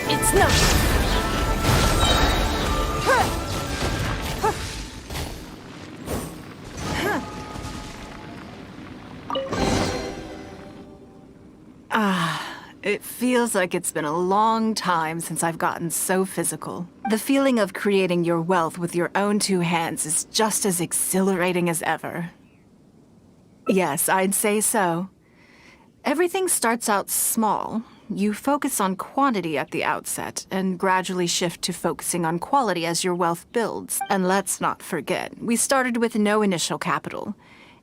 It's no. It feels like it's been a long time since I've gotten so physical. The feeling of creating your wealth with your own two hands is just as exhilarating as ever. Yes, I'd say so. Everything starts out small. You focus on quantity at the outset, and gradually shift to focusing on quality as your wealth builds. And let's not forget, we started with no initial capital.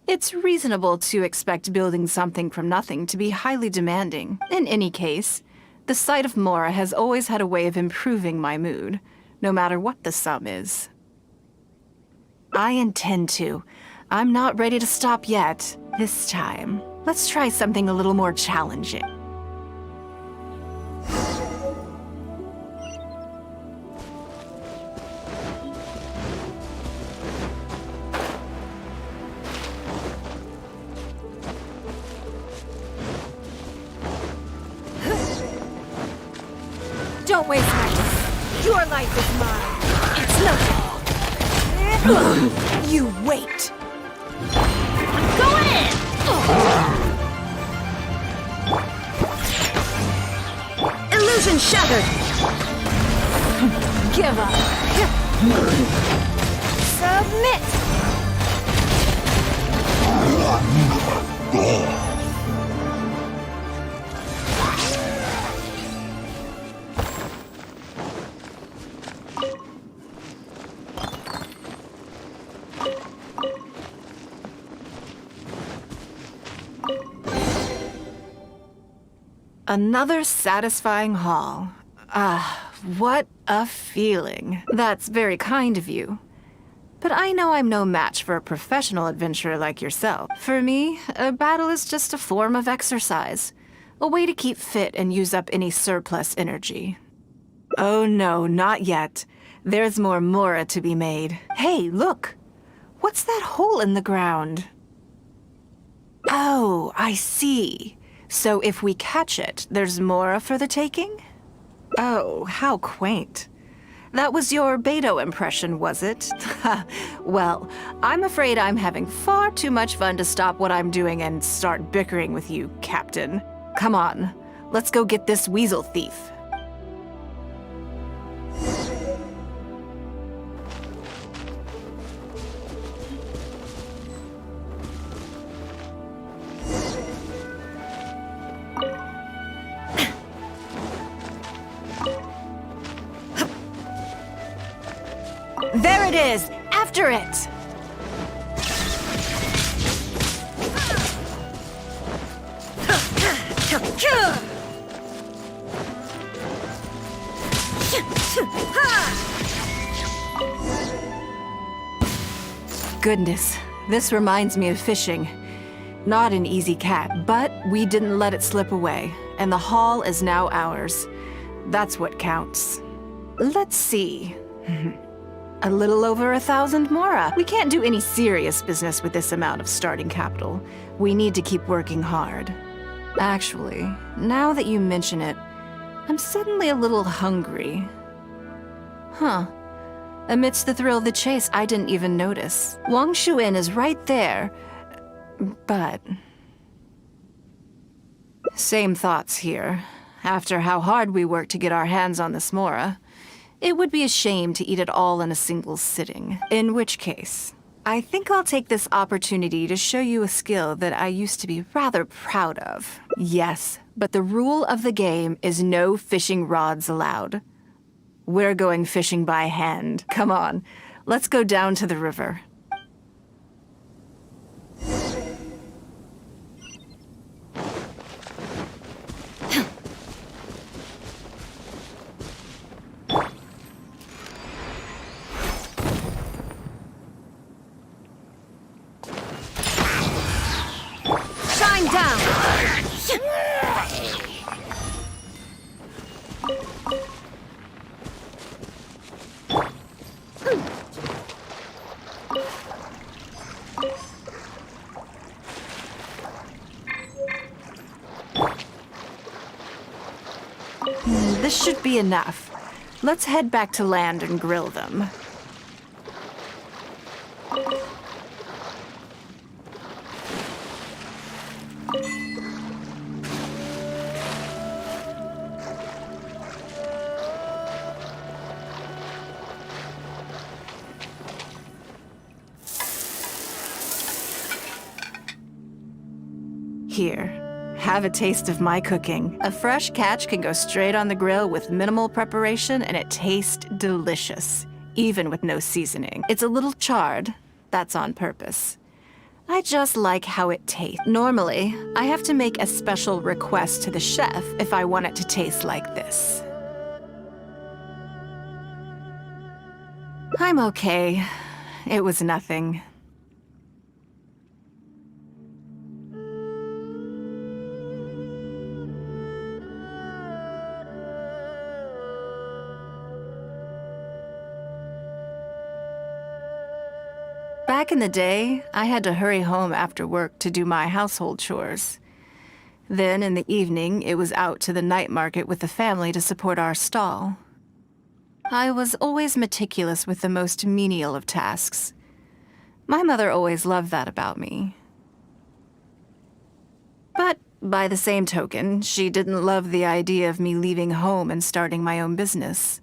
It's reasonable to expect building something from nothing to be highly demanding. In any case, the sight of Mora has always had a way of improving my mood, no matter what the sum is. I intend to. I'm not ready to stop yet. This time, let's try something a little more challenging. Don't waste my time. Your life is mine. It's nothing. You wait. Go in! Illusion shattered. Give up. Submit. Another satisfying haul. What a feeling. That's very kind of you. But I know I'm no match for a professional adventurer like yourself. For me, a battle is just a form of exercise, a way to keep fit and use up any surplus energy. Oh no, not yet. There's more Mora to be made. Hey, look! What's that hole in the ground? Oh, I see. So if we catch it, there's Mora for the taking? Oh, how quaint. That was your Beto impression, was it? Well, I'm afraid I'm having far too much fun to stop what I'm doing and start bickering with you, Captain. Come on, let's go get this weasel thief. There it is! After it! Goodness, this reminds me of fishing. Not an easy cat, but we didn't let it slip away, and the haul is now ours. That's what counts. Let's see. A little over 1,000 Mora. We can't do any serious business with this amount of starting capital. We need to keep working hard. Actually, now that you mention it, I'm suddenly a little hungry. Huh. Amidst the thrill of the chase, I didn't even notice. Wangshu Inn is right there, but... Same thoughts here. After how hard we worked to get our hands on this Mora, it would be a shame to eat it all in a single sitting. In which case, I think I'll take this opportunity to show you a skill that I used to be rather proud of. Yes, but the rule of the game is no fishing rods allowed. We're going fishing by hand. Come on, let's go down to the river. Shine down! This should be enough. Let's head back to land and grill them. Here, have a taste of my cooking. A fresh catch can go straight on the grill with minimal preparation and it tastes delicious, even with no seasoning. It's a little charred. That's on purpose. I just like how it tastes. Normally, I have to make a special request to the chef if I want it to taste like this. I'm okay. It was nothing. Back in the day, I had to hurry home after work to do my household chores. Then, in the evening, it was out to the night market with the family to support our stall. I was always meticulous with the most menial of tasks. My mother always loved that about me. But, by the same token, she didn't love the idea of me leaving home and starting my own business.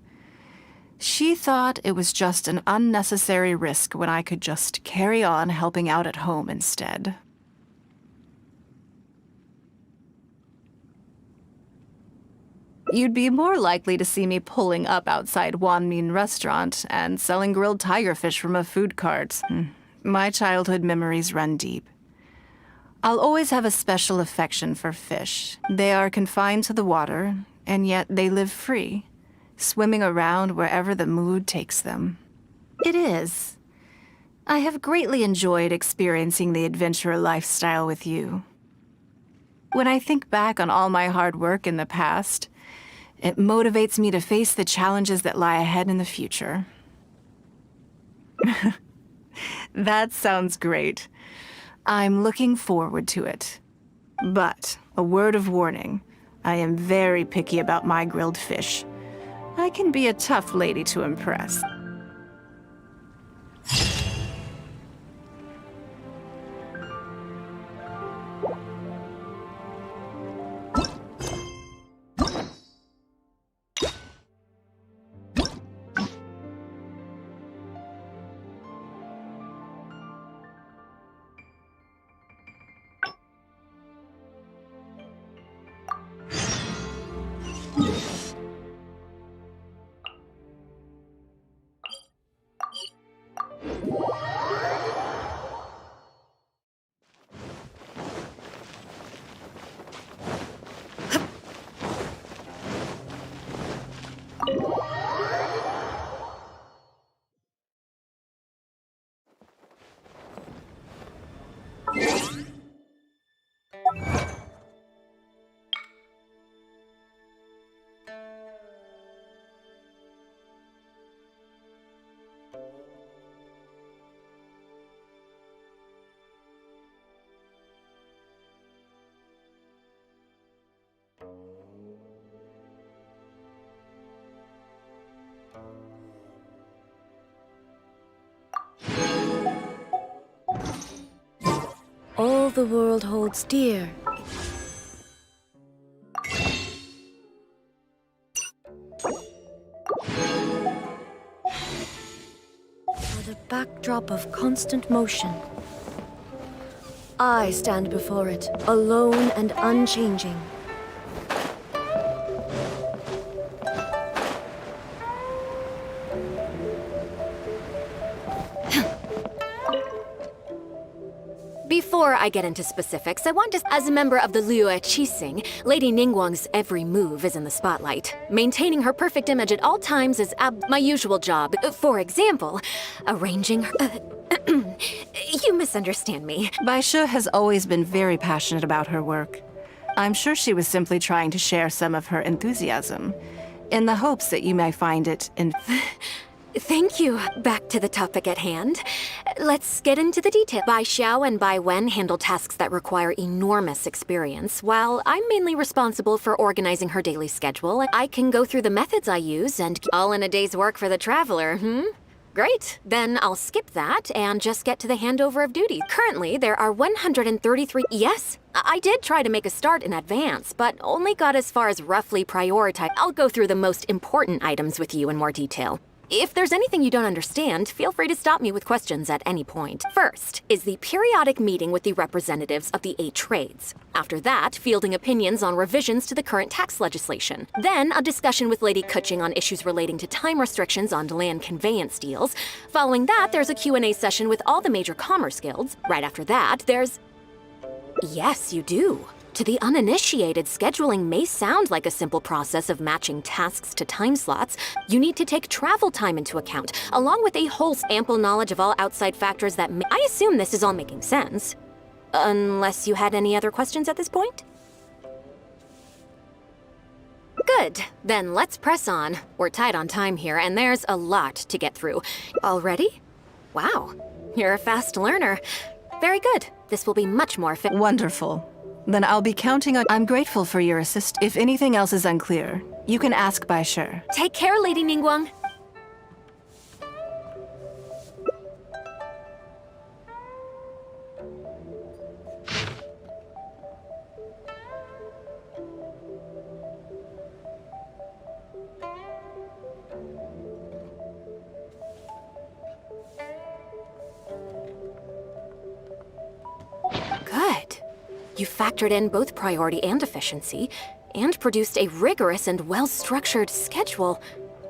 She thought it was just an unnecessary risk when I could just carry on helping out at home instead. You'd be more likely to see me pulling up outside Wanmin restaurant and selling grilled tigerfish from a food cart. My childhood memories run deep. I'll always have a special affection for fish. They are confined to the water, and yet they live free, swimming around wherever the mood takes them. It is. I have greatly enjoyed experiencing the adventurer lifestyle with you. When I think back on all my hard work in the past, it motivates me to face the challenges that lie ahead in the future. That sounds great. I'm looking forward to it. But, a word of warning, I am very picky about my grilled fish. I can be a tough lady to impress. All the world holds dear. Are the backdrop of constant motion. I stand before it, alone and unchanging. Before I get into specifics, I want to... As a member of the Liyue Qixing, Lady Ningguang's every move is in the spotlight. Maintaining her perfect image at all times is my usual job. For example, arranging her... You misunderstand me. Baisha has always been very passionate about her work. I'm sure she was simply trying to share some of her enthusiasm, in the hopes that you may find it Thank you. Back to the topic at hand. Let's get into the detail. Bai Xiao and Bai Wen handle tasks that require enormous experience, while I'm mainly responsible for organizing her daily schedule. I can go through the methods I use and all in a day's work for the traveler, Great. Then I'll skip that and just get to the handover of duties. Currently, there are 133... Yes, I did try to make a start in advance, but only got as far as roughly prioritize. I'll go through the most important items with you in more detail. If there's anything you don't understand, feel free to stop me with questions at any point. First is the periodic meeting with the representatives of the 8 trades. After that, fielding opinions on revisions to the current tax legislation. Then, a discussion with Lady Kuching on issues relating to time restrictions on land conveyance deals. Following that, there's a Q&A session with all the major commerce guilds. Right after that, there's... Yes, you do. To the uninitiated, scheduling may sound like a simple process of matching tasks to time slots. You need to take travel time into account, along with a whole ample knowledge of all outside factors that may... I assume this is all making sense. Unless you had any other questions at this point? Good. Then let's press on. We're tight on time here, and there's a lot to get through. Already? Wow. You're a fast learner. Very good. This will be much more efficient. Wonderful. Then I'll be counting on... I'm grateful for your assist. If anything else is unclear, you can ask Bai Shi. Take care, Lady Ningguang. Good. You factored in both priority and efficiency, and produced a rigorous and well-structured schedule.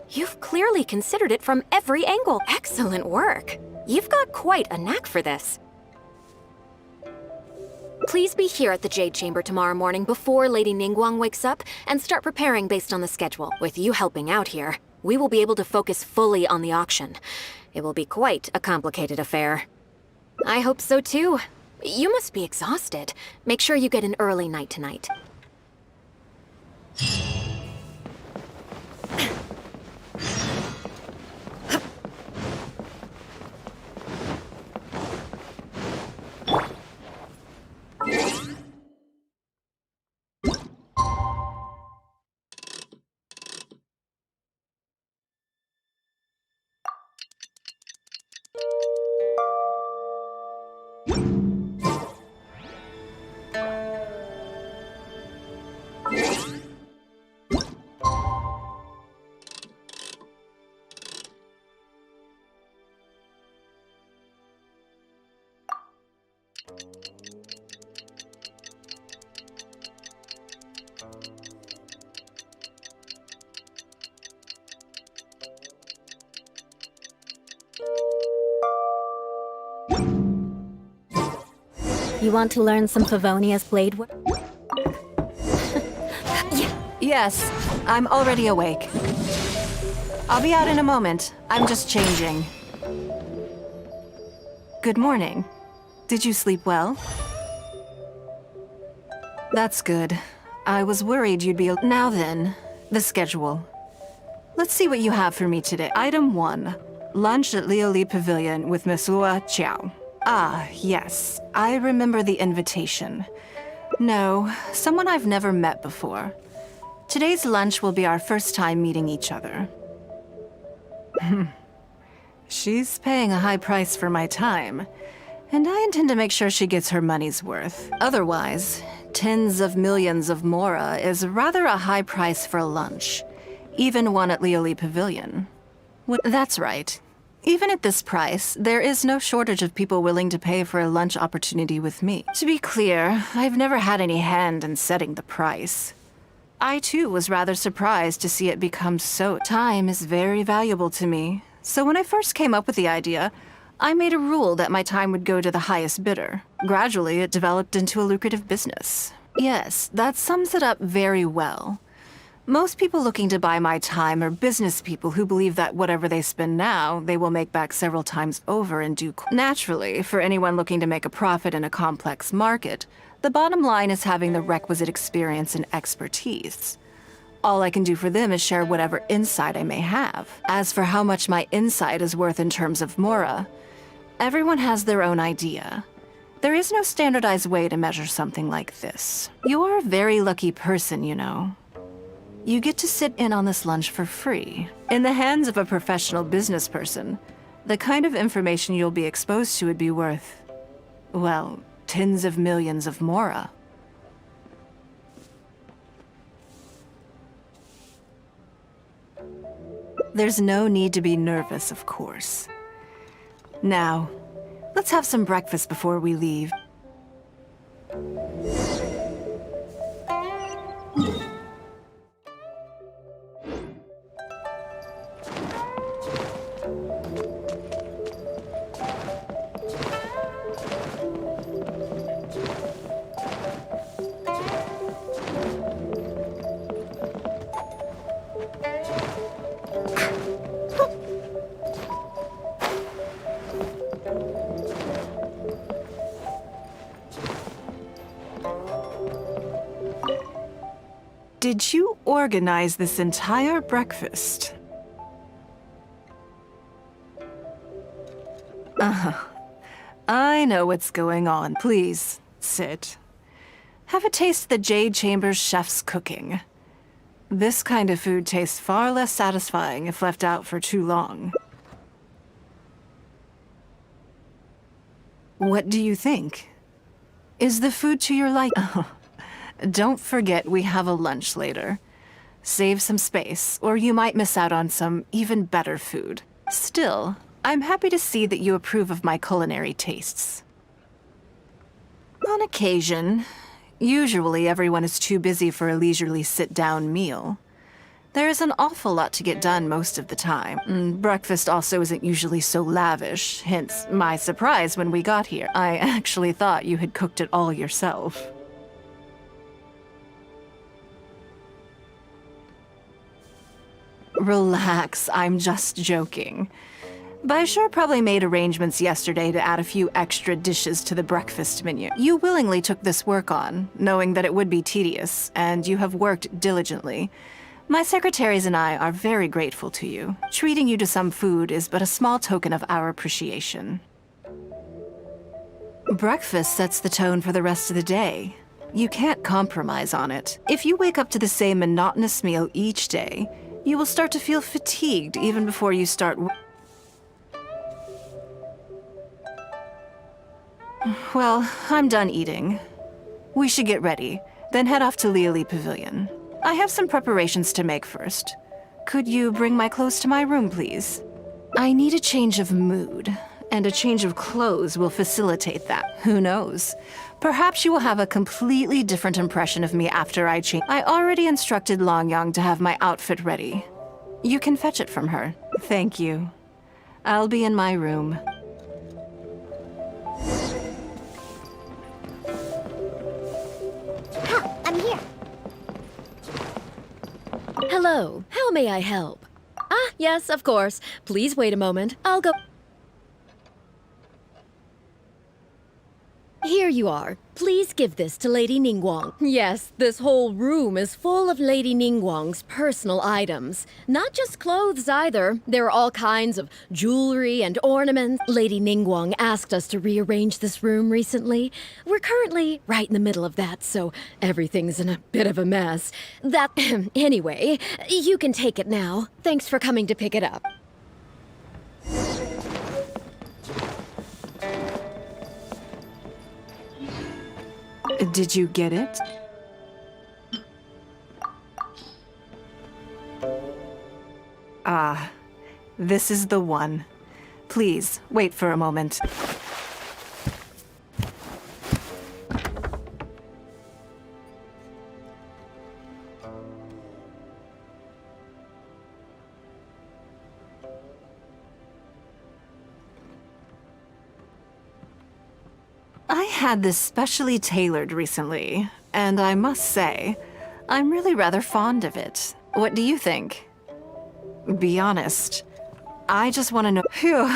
You've clearly considered it from every angle. Excellent work. You've got quite a knack for this. Please be here at the Jade Chamber tomorrow morning before Lady Ningguang wakes up, and start preparing based on the schedule. With you helping out here, we will be able to focus fully on the auction. It will be quite a complicated affair. I hope so too. You must be exhausted. Make sure you get an early night tonight. You want to learn some Favonia's blade work? Yes, I'm already awake. I'll be out in a moment. I'm just changing. Good morning. Did you sleep well? That's good. I was worried you'd be... Now then, the schedule. Let's see what you have for me today. Item 1. Lunch at Lioli Pavilion with Miss Lua Chiao. Ah, yes. I remember the invitation. No, someone I've never met before. Today's lunch will be our first time meeting each other. She's paying a high price for my time, and I intend to make sure she gets her money's worth. Otherwise, tens of millions of mora is rather a high price for lunch, even one at Lioli Pavilion. That's right. Even at this price, there is no shortage of people willing to pay for a lunch opportunity with me. To be clear, I've never had any hand in setting the price. I too was rather surprised to see it become so. Time is very valuable to me, so when I first came up with the idea, I made a rule that my time would go to the highest bidder. Gradually, it developed into a lucrative business. Yes, that sums it up very well. Most people looking to buy my time are business people who believe that whatever they spend now, they will make back several times over in due course. Naturally, for anyone looking to make a profit in a complex market, the bottom line is having the requisite experience and expertise. All I can do for them is share whatever insight I may have. As for how much my insight is worth in terms of Mora, everyone has their own idea. There is no standardized way to measure something like this. You're a very lucky person, you know. You get to sit in on this lunch for free. In the hands of a professional business person, the kind of information you'll be exposed to would be worth, well, tens of millions of Mora. There's no need to be nervous, of course. Now, let's have some breakfast before we leave. Did you organize this entire breakfast? I know what's going on. Please, sit. Have a taste of the Jade Chamber's chef's cooking. This kind of food tastes far less satisfying if left out for too long. What do you think? Is the food to your liking? Don't forget we have a lunch later. Save some space, or you might miss out on some even better food. Still, I'm happy to see that you approve of my culinary tastes. On occasion, usually everyone is too busy for a leisurely sit-down meal. There's an awful lot to get done most of the time. Breakfast also isn't usually so lavish, hence my surprise when we got here. I actually thought you had cooked it all yourself. Relax, I'm just joking. Baishar probably made arrangements yesterday to add a few extra dishes to the breakfast menu. You willingly took this work on, knowing that it would be tedious, and you have worked diligently. My secretaries and I are very grateful to you. Treating you to some food is but a small token of our appreciation. Breakfast sets the tone for the rest of the day. You can't compromise on it. If you wake up to the same monotonous meal each day, you will start to feel fatigued even before you start. Well, I'm done eating. We should get ready, then head off to Liali Pavilion. I have some preparations to make first. Could you bring my clothes to my room, please? I need a change of mood, and a change of clothes will facilitate that. Who knows? Perhaps you will have a completely different impression of me after I change. I already instructed Longyang to have my outfit ready. You can fetch it from her. Thank you. I'll be in my room. I'm here. Hello. How may I help? Ah, yes, of course. Please wait a moment. I'll go. Here you are. Please give this to Lady Ningguang. Yes, this whole room is full of Lady Ningguang's personal items. Not just clothes either. There are all kinds of jewelry and ornaments. Lady Ningguang asked us to rearrange this room recently. We're currently right in the middle of that, so everything's in a bit of a mess. Anyway, you can take it now. Thanks for coming to pick it up. Did you get it? Ah, this is the one. Please, wait for a moment. I had this specially tailored recently, and I must say, I'm really rather fond of it. What do you think? Be honest. I just want to know. Phew.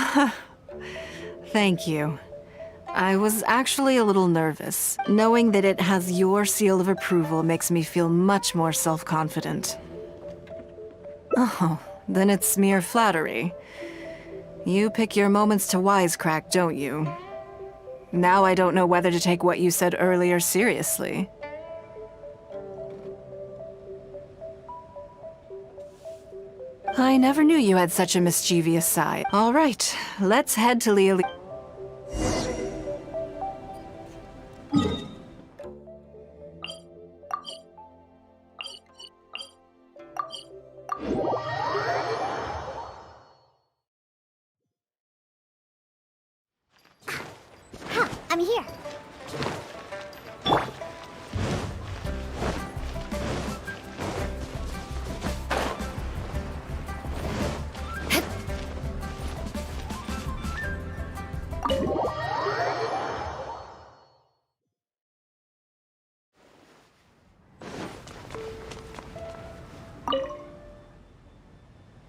Thank you. I was actually a little nervous. Knowing that it has your seal of approval makes me feel much more self-confident. Oh, then it's mere flattery. You pick your moments to wisecrack, don't you? Now I don't know whether to take what you said earlier seriously. I never knew you had such a mischievous side. All right, let's head to Leo. I'm here.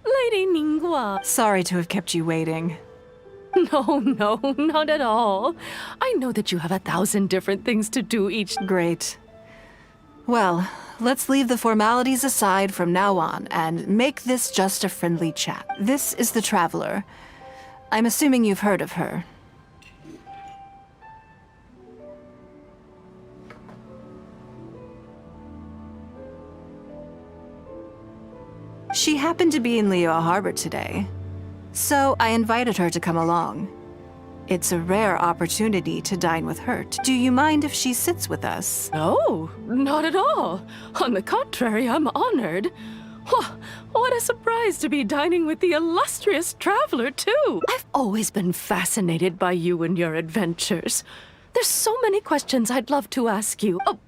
Lady Ningguag. Sorry to have kept you waiting. No, not at all. I know that you have 1,000 different things to do each... Great. Well, let's leave the formalities aside from now on and make this just a friendly chat. This is the Traveler. I'm assuming you've heard of her. She happened to be in Liyue Harbor today, so I invited her to come along. It's a rare opportunity to dine with her. Do you mind if she sits with us? No, not at all. On the contrary, I'm honored. What a surprise to be dining with the illustrious Traveler, too. I've always been fascinated by you and your adventures. There's so many questions I'd love to ask you. Oh,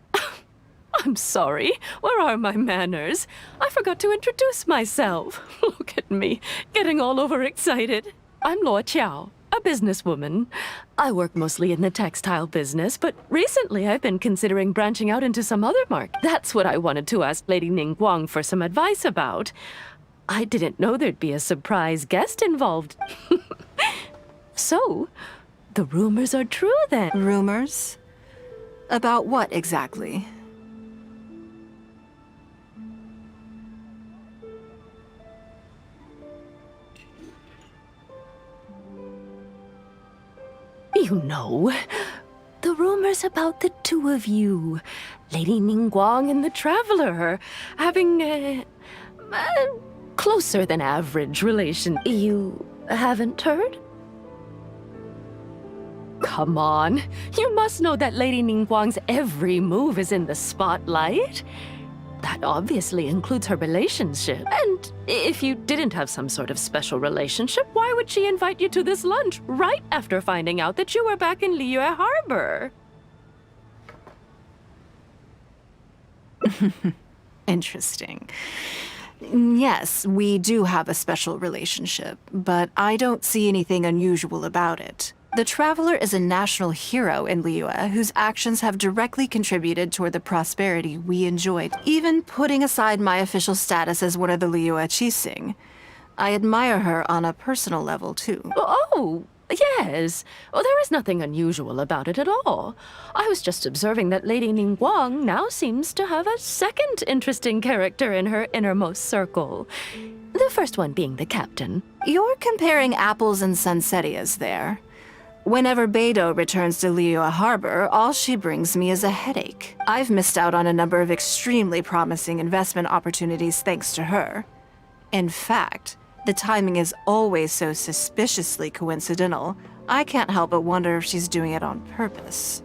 I'm sorry. Where are my manners? I forgot to introduce myself. Look at me, getting all overexcited. I'm Luo Qiao, a businesswoman. I work mostly in the textile business, but recently I've been considering branching out into some other market. That's what I wanted to ask Lady Ningguang for some advice about. I didn't know there'd be a surprise guest involved. So, the rumors are true then? Rumors? About what exactly? You know, the rumors about the two of you, Lady Ningguang and the Traveler, having a closer than average relation. You haven't heard? Come on, you must know that Lady Ningguang's every move is in the spotlight. That obviously includes her relationship. And if you didn't have some sort of special relationship, why would she invite you to this lunch right after finding out that you were back in Liyue Harbor? Interesting. Yes, we do have a special relationship, but I don't see anything unusual about it. The Traveler is a national hero in Liyue whose actions have directly contributed toward the prosperity we enjoyed, even putting aside my official status as one of the Liyue Qixing. I admire her on a personal level, too. Oh, yes. Well, there is nothing unusual about it at all. I was just observing that Lady Ningguang now seems to have a second interesting character in her innermost circle. The first one being the captain. You're comparing apples and sunsettias there. Whenever Beidou returns to Liyue Harbor, all she brings me is a headache. I've missed out on a number of extremely promising investment opportunities thanks to her. In fact, the timing is always so suspiciously coincidental, I can't help but wonder if she's doing it on purpose.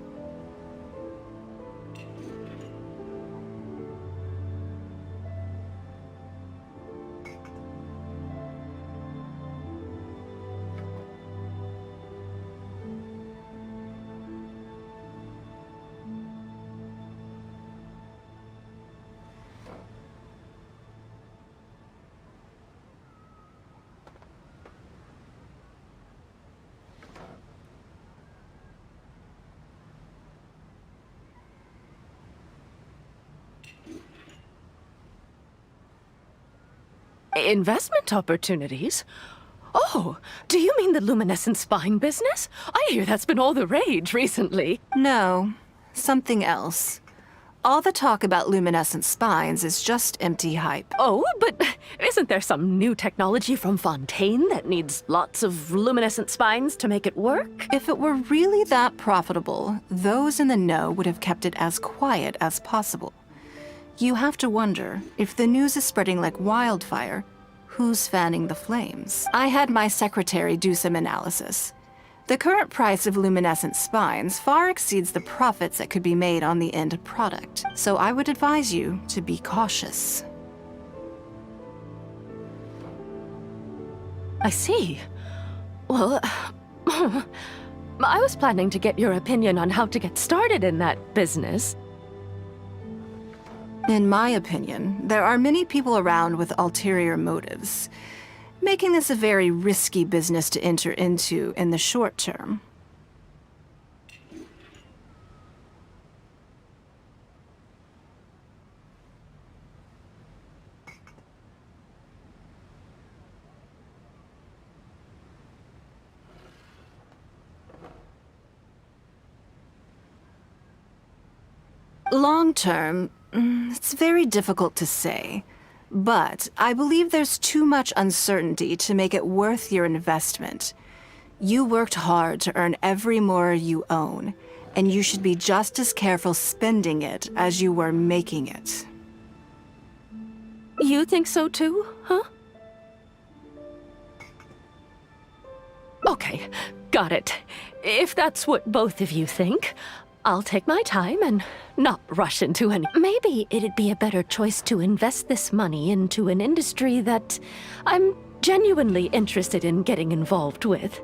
Investment opportunities? Oh, do you mean the luminescent spine business? I hear that's been all the rage recently. No, something else. All the talk about luminescent spines is just empty hype. Oh, but isn't there some new technology from Fontaine that needs lots of luminescent spines to make it work? If it were really that profitable, those in the know would have kept it as quiet as possible. You have to wonder, if the news is spreading like wildfire, who's fanning the flames? I had my secretary do some analysis. The current price of luminescent spines far exceeds the profits that could be made on the end product, so I would advise you to be cautious. I see. Well, I was planning to get your opinion on how to get started in that business. In my opinion, there are many people around with ulterior motives, making this a very risky business to enter into in the short term. Long term, it's very difficult to say. But I believe there's too much uncertainty to make it worth your investment. You worked hard to earn every mora you own, and you should be just as careful spending it as you were making it. You think so too, huh? Okay, got it. If that's what both of you think, I'll take my time and not rush into any. Maybe it'd be a better choice to invest this money into an industry that I'm genuinely interested in getting involved with.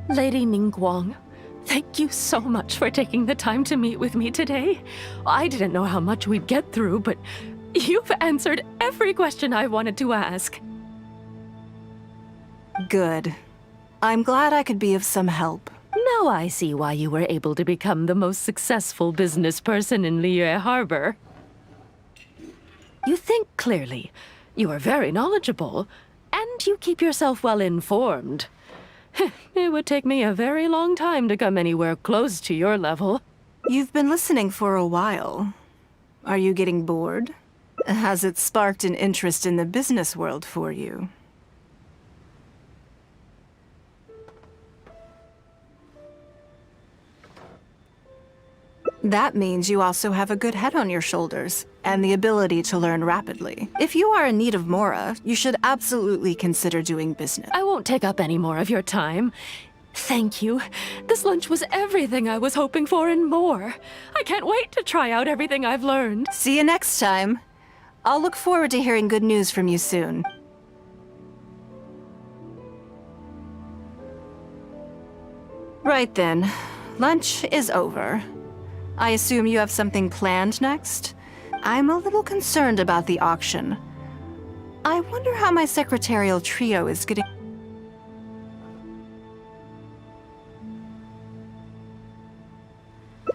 Lady Ningguang, thank you so much for taking the time to meet with me today. I didn't know how much we'd get through, but you've answered every question I wanted to ask. Good. I'm glad I could be of some help. Now I see why you were able to become the most successful business person in Liyue Harbor. You think clearly, you are very knowledgeable, and you keep yourself well informed. It would take me a very long time to come anywhere close to your level. You've been listening for a while. Are you getting bored? Has it sparked an interest in the business world for you? That means you also have a good head on your shoulders, and the ability to learn rapidly. If you are in need of mora, you should absolutely consider doing business. I won't take up any more of your time. Thank you. This lunch was everything I was hoping for and more. I can't wait to try out everything I've learned. See you next time. I'll look forward to hearing good news from you soon. Right then. Lunch is over. I assume you have something planned next? I'm a little concerned about the auction. I wonder how my secretarial trio is getting...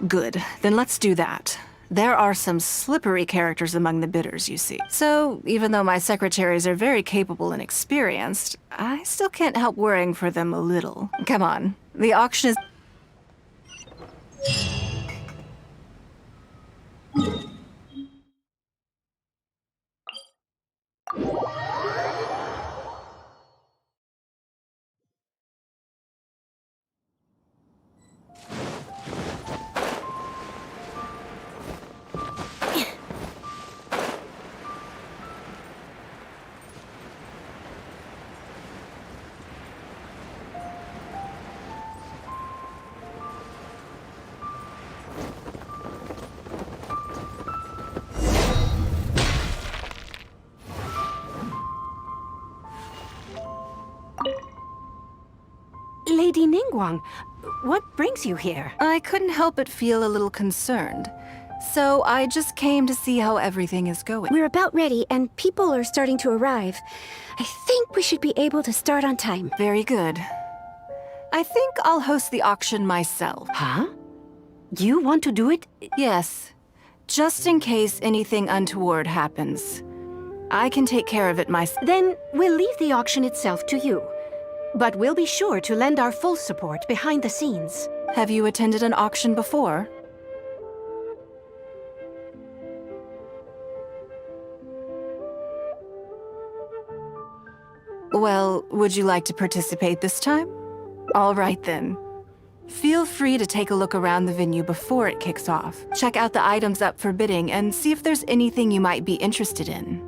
Good, then let's do that. There are some slippery characters among the bidders, you see. So, even though my secretaries are very capable and experienced, I still can't help worrying for them a little. Come on, the auction is... Lady Ningguang, what brings you here? I couldn't help but feel a little concerned. So I just came to see how everything is going. We're about ready, and people are starting to arrive. I think we should be able to start on time. Very good. I think I'll host the auction myself. Huh? You want to do it? Yes. Just in case anything untoward happens. I can take care of it myself. Then we'll leave the auction itself to you. But we'll be sure to lend our full support behind the scenes. Have you attended an auction before? Well, would you like to participate this time? All right then. Feel free to take a look around the venue before it kicks off. Check out the items up for bidding and see if there's anything you might be interested in.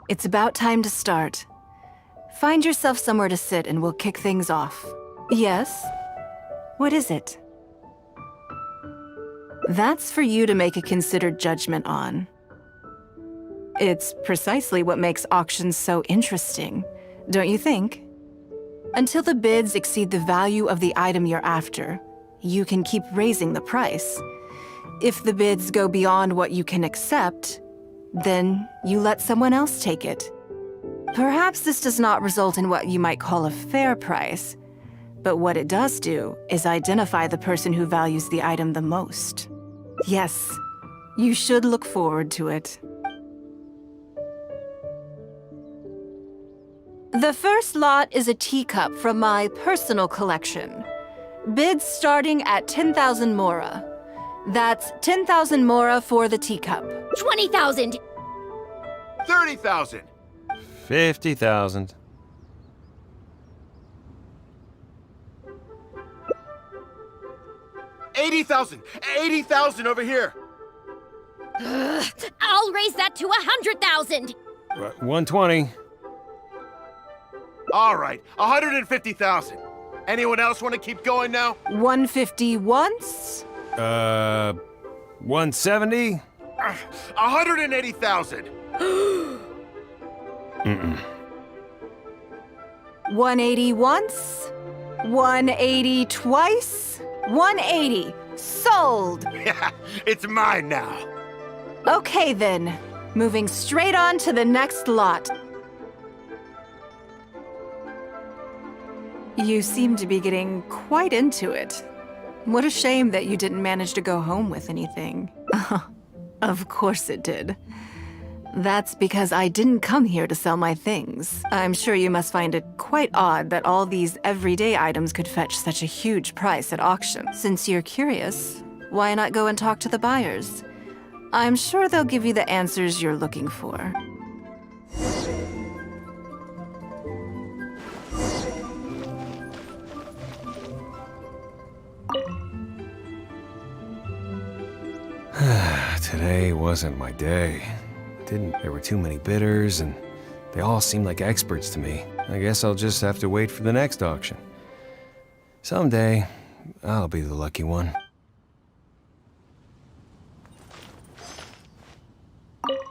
It's about time to start. Find yourself somewhere to sit and we'll kick things off. Yes? What is it? That's for you to make a considered judgment on. It's precisely what makes auctions so interesting, don't you think? Until the bids exceed the value of the item you're after, you can keep raising the price. If the bids go beyond what you can accept, then you let someone else take it. Perhaps this does not result in what you might call a fair price, but what it does do is identify the person who values the item the most. Yes, you should look forward to it. The first lot is a teacup from my personal collection. Bids starting at 10,000 mora. That's 10,000 mora for the teacup. 20,000! 30,000! 50,000. 80,000! 80,000 over here! I'll raise that to 100,000! 120. All right, 150,000. Anyone else want to keep going now? 150 once? 170? 180,000. 180 once? 180 twice? 180. Sold! Yeah, it's mine now. Okay then. Moving straight on to the next lot. You seem to be getting quite into it. What a shame that you didn't manage to go home with anything. Of course it did. That's because I didn't come here to sell my things. I'm sure you must find it quite odd that all these everyday items could fetch such a huge price at auction. Since you're curious, why not go and talk to the buyers? I'm sure they'll give you the answers you're looking for. Today wasn't my day. There were too many bidders, and they all seemed like experts to me. I guess I'll just have to wait for the next auction. Someday, I'll be the lucky one.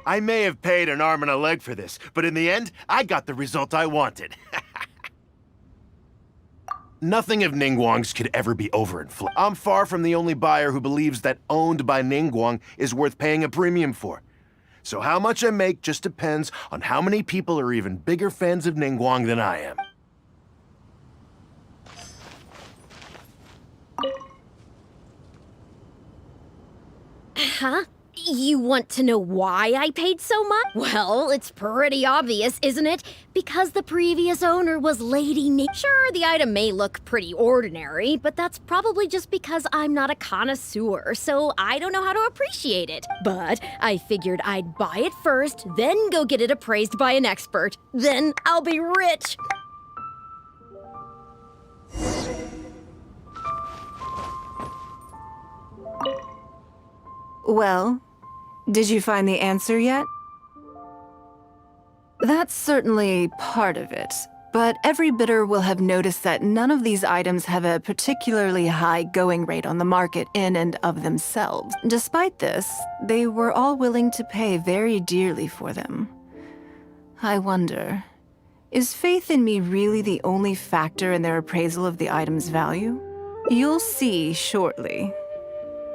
I may have paid an arm and a leg for this, but in the end, I got the result I wanted. Nothing of Ningguang's could ever be overinflated. I'm far from the only buyer who believes that owned by Ningguang is worth paying a premium for. So how much I make just depends on how many people are even bigger fans of Ningguang than I am. Huh? You want to know why I paid so much? Well, it's pretty obvious, isn't it? Because the previous owner was Lady Nick. Sure, the item may look pretty ordinary, but that's probably just because I'm not a connoisseur, so I don't know how to appreciate it. But I figured I'd buy it first, then go get it appraised by an expert. Then I'll be rich. Well, did you find the answer yet? That's certainly part of it, but every bidder will have noticed that none of these items have a particularly high going rate on the market in and of themselves. Despite this, they were all willing to pay very dearly for them. I wonder, is faith in me really the only factor in their appraisal of the item's value? You'll see shortly.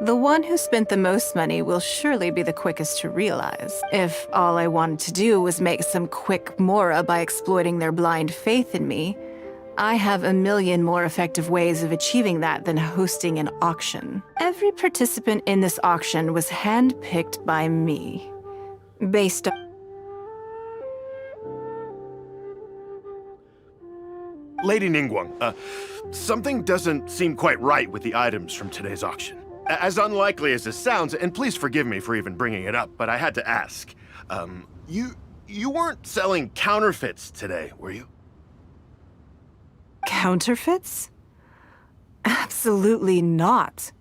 The one who spent the most money will surely be the quickest to realize. If all I wanted to do was make some quick mora by exploiting their blind faith in me, I have a million more effective ways of achieving that than hosting an auction. Every participant in this auction was handpicked by me, based on... Lady Ningguang, something doesn't seem quite right with the items from today's auction. As unlikely as this sounds, and please forgive me for even bringing it up, but I had to ask. You weren't selling counterfeits today, were you? Counterfeits? Absolutely not.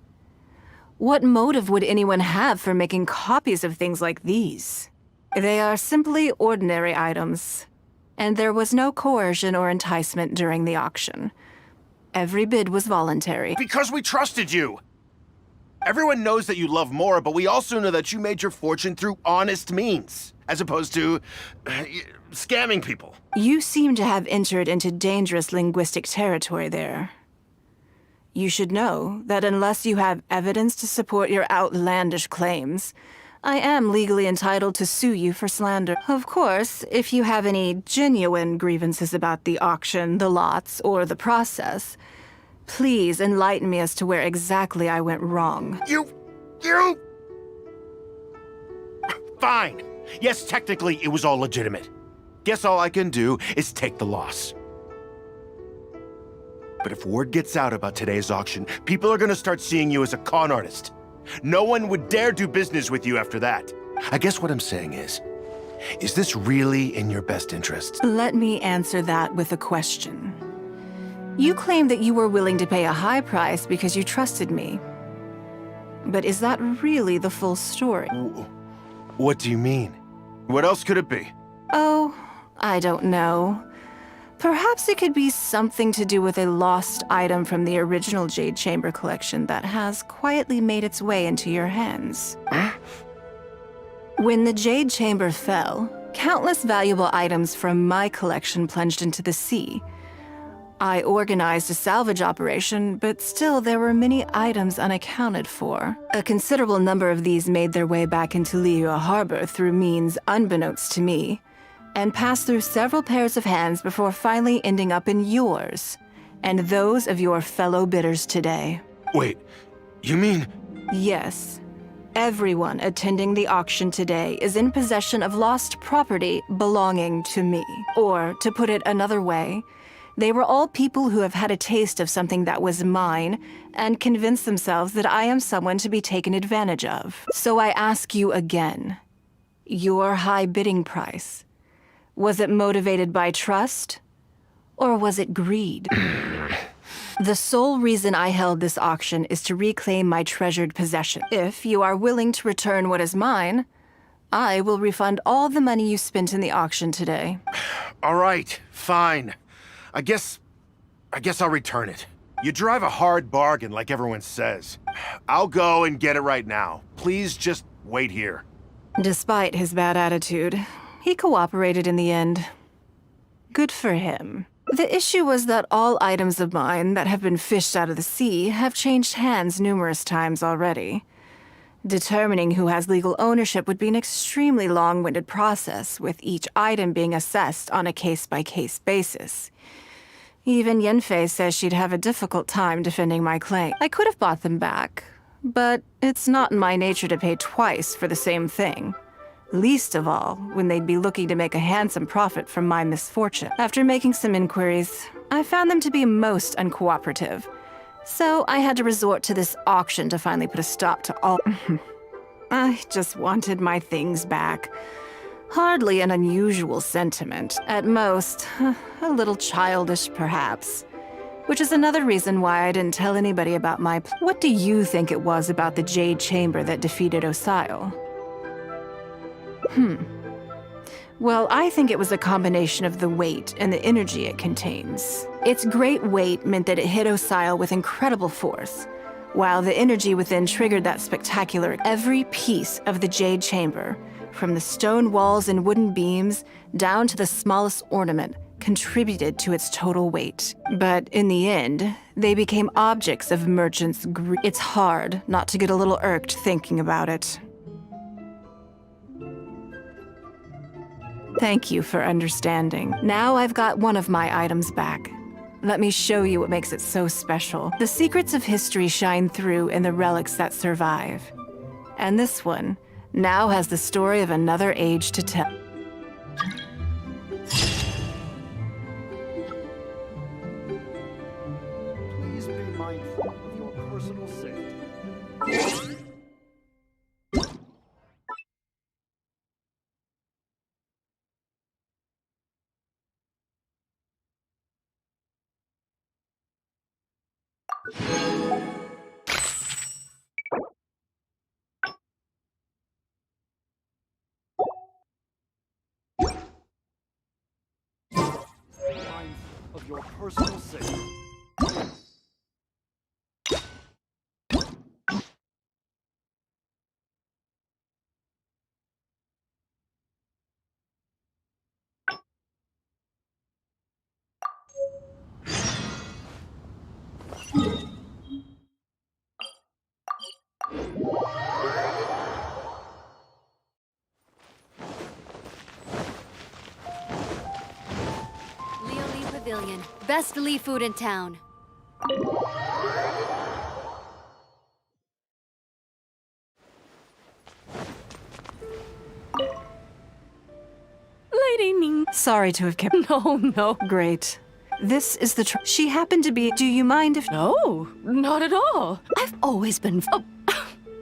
What motive would anyone have for making copies of things like these? They are simply ordinary items, and there was no coercion or enticement during the auction. Every bid was voluntary. Because we trusted you! Everyone knows that you love Mora, but we also know that you made your fortune through honest means, as opposed to scamming people. You seem to have entered into dangerous linguistic territory there. You should know that unless you have evidence to support your outlandish claims, I am legally entitled to sue you for slander. Of course, if you have any genuine grievances about the auction, the lots, or the process, please enlighten me as to where exactly I went wrong. You... Fine. Yes, technically, it was all legitimate. Guess all I can do is take the loss. But if word gets out about today's auction, people are gonna start seeing you as a con artist. No one would dare do business with you after that. I guess what I'm saying is this really in your best interest? Let me answer that with a question. You claim that you were willing to pay a high price because you trusted me. But is that really the full story? What do you mean? What else could it be? Oh, I don't know. Perhaps it could be something to do with a lost item from the original Jade Chamber collection that has quietly made its way into your hands. When the Jade Chamber fell, countless valuable items from my collection plunged into the sea. I organized a salvage operation, but still there were many items unaccounted for. A considerable number of these made their way back into Liyue Harbor through means unbeknownst to me, and passed through several pairs of hands before finally ending up in yours, and those of your fellow bidders today. Wait, you mean... Yes. Everyone attending the auction today is in possession of lost property belonging to me. Or, to put it another way, they were all people who have had a taste of something that was mine and convinced themselves that I am someone to be taken advantage of. So I ask you again, your high bidding price, was it motivated by trust, or was it greed? The sole reason I held this auction is to reclaim my treasured possession. If you are willing to return what is mine, I will refund all the money you spent in the auction today. All right, fine. I guess I'll return it. You drive a hard bargain, like everyone says. I'll go and get it right now. Please just wait here. Despite his bad attitude, he cooperated in the end. Good for him. The issue was that all items of mine that have been fished out of the sea have changed hands numerous times already. Determining who has legal ownership would be an extremely long-winded process, with each item being assessed on a case-by-case basis. Even Yenfei says she'd have a difficult time defending my claim. I could have bought them back, but it's not in my nature to pay twice for the same thing. Least of all, when they'd be looking to make a handsome profit from my misfortune. After making some inquiries, I found them to be most uncooperative. So I had to resort to this auction to finally put a stop to all. I just wanted my things back. Hardly an unusual sentiment. At most, a little childish, perhaps. Which is another reason why I didn't tell anybody about my. What do you think it was about the Jade Chamber that defeated Osile? Well, I think it was a combination of the weight and the energy it contains. Its great weight meant that it hit Osile with incredible force, while the energy within triggered that spectacular. Every piece of the Jade Chamber, from the stone walls and wooden beams down to the smallest ornament, contributed to its total weight. But in the end, they became objects of merchants' greed. It's hard not to get a little irked thinking about it. Thank you for understanding. Now I've got one of my items back. Let me show you what makes it so special. The secrets of history shine through in the relics that survive. And this one now has the story of another age to tell. Please be mindful of your personal safety. Mindful of your personal safety. Pavilion. Best Lee food in town. Lady Ning. Sorry to have kept. No. Great. This is the. She happened to be. Do you mind if. No, not at all. I've always been. Oh,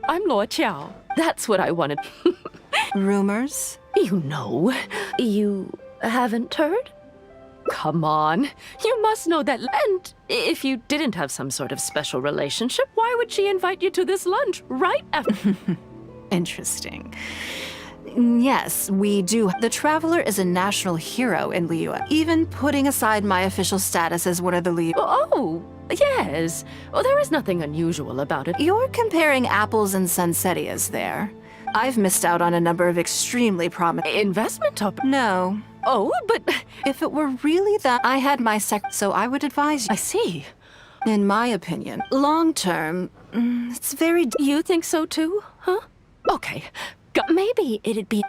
I'm Luo Qiao. That's what I wanted. Rumors? You know. You haven't heard? Come on. You must know that. And if you didn't have some sort of special relationship, why would she invite you to this lunch right after? Interesting. Yes, we do. The Traveler is a national hero in Liyue, even putting aside my official status as one of the Liyue. Oh, yes. Well, there is nothing unusual about it. You're comparing apples and sunsettias there. I've missed out on a number of extremely prominent investment No. Oh, but if it were really that, I had my so I would advise you. I see. In my opinion, long term, it's very. You think so too, huh? Okay. Maybe it'd be.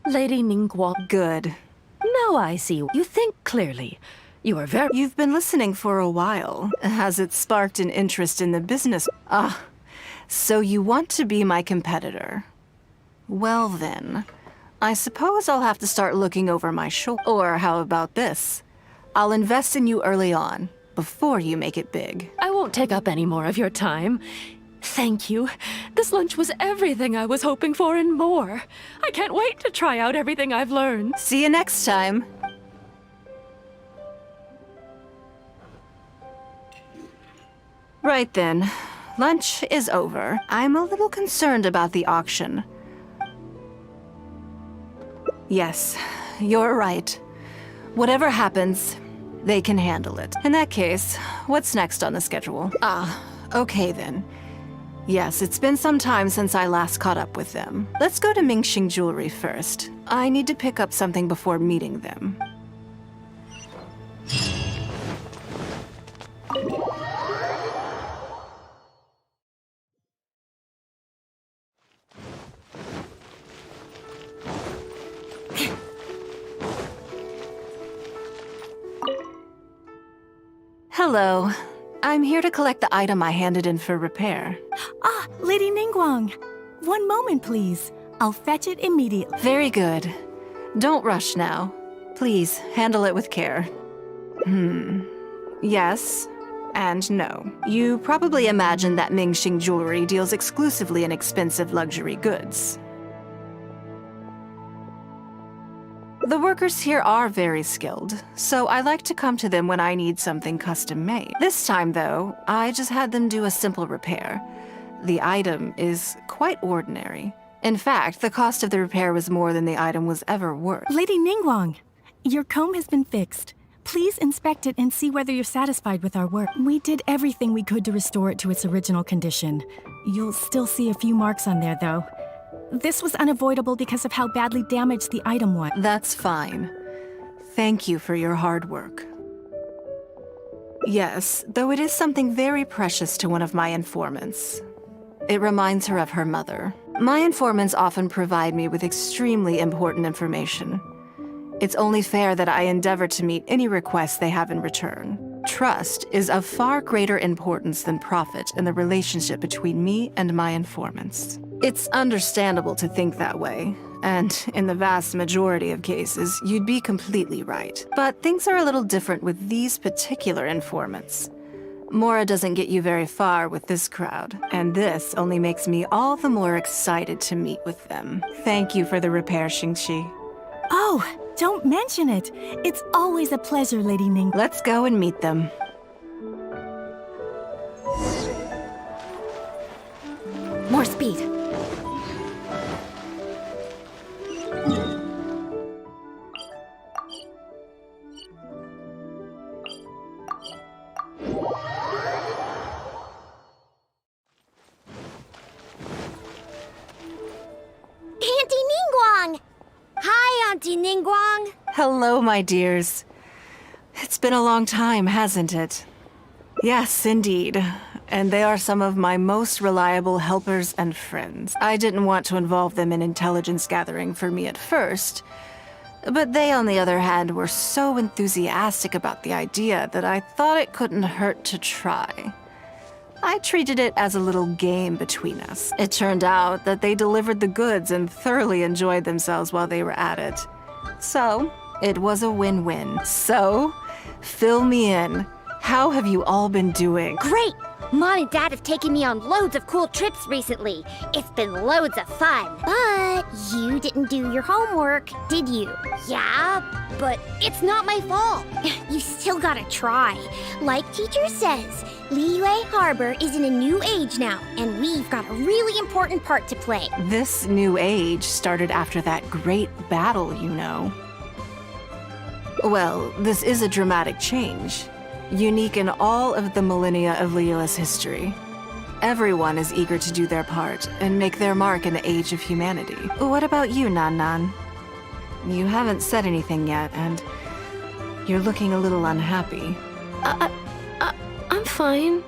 Lady Ningguag. Good. Now I see. You think clearly. You are very. You've been listening for a while. Has it sparked an interest in the business? So you want to be my competitor? Well then, I suppose I'll have to start looking over my shoulder. Or how about this? I'll invest in you early on, before you make it big. I won't take up any more of your time. Thank you. This lunch was everything I was hoping for and more. I can't wait to try out everything I've learned. See you next time. Right then. Lunch is over. I'm a little concerned about the auction. Yes, you're right. Whatever happens, they can handle it. In that case, what's next on the schedule? Okay then. Yes, it's been some time since I last caught up with them. Let's go to Mingxing Jewelry first. I need to pick up something before meeting them. Hello. I'm here to collect the item I handed in for repair. Ah, Lady Ningguang. One moment, please. I'll fetch it immediately. Very good. Don't rush now. Please, handle it with care. Yes and no. You probably imagine that Mingxing Jewelry deals exclusively in expensive luxury goods. The workers here are very skilled, so I like to come to them when I need something custom-made. This time, though, I just had them do a simple repair. The item is quite ordinary. In fact, the cost of the repair was more than the item was ever worth. Lady Ningguang, your comb has been fixed. Please inspect it and see whether you're satisfied with our work. We did everything we could to restore it to its original condition. You'll still see a few marks on there, though. This was unavoidable because of how badly damaged the item was. That's fine. Thank you for your hard work. Yes, though it is something very precious to one of my informants. It reminds her of her mother. My informants often provide me with extremely important information. It's only fair that I endeavor to meet any requests they have in return. Trust is of far greater importance than profit in the relationship between me and my informants. It's understandable to think that way, and in the vast majority of cases, you'd be completely right. But things are a little different with these particular informants. Mora doesn't get you very far with this crowd, and this only makes me all the more excited to meet with them. Thank you for the repair, Xingqi. Oh, don't mention it. It's always a pleasure, Lady Ning. Let's go and meet them. More speed. Auntie Ningguang! Hi, Auntie Ningguang! Hello, my dears. It's been a long time, hasn't it? Yes, indeed. And they are some of my most reliable helpers and friends. I didn't want to involve them in intelligence gathering for me at first, but they, on the other hand, were so enthusiastic about the idea that I thought it couldn't hurt to try. I treated it as a little game between us. It turned out that they delivered the goods and thoroughly enjoyed themselves while they were at it. So, it was a win-win. So, fill me in. How have you all been doing? Great! Mom and Dad have taken me on loads of cool trips recently. It's been loads of fun. But you didn't do your homework, did you? Yeah, but it's not my fault. You still gotta try. Like teacher says, Liyue Harbor is in a new age now, and we've got a really important part to play. This new age started after that great battle, you know. Well, this is a dramatic change. Unique in all of the millennia of Liyue's history. Everyone is eager to do their part and make their mark in the age of humanity. What about you, Nan? You haven't said anything yet, and you're looking a little unhappy. I'm fine.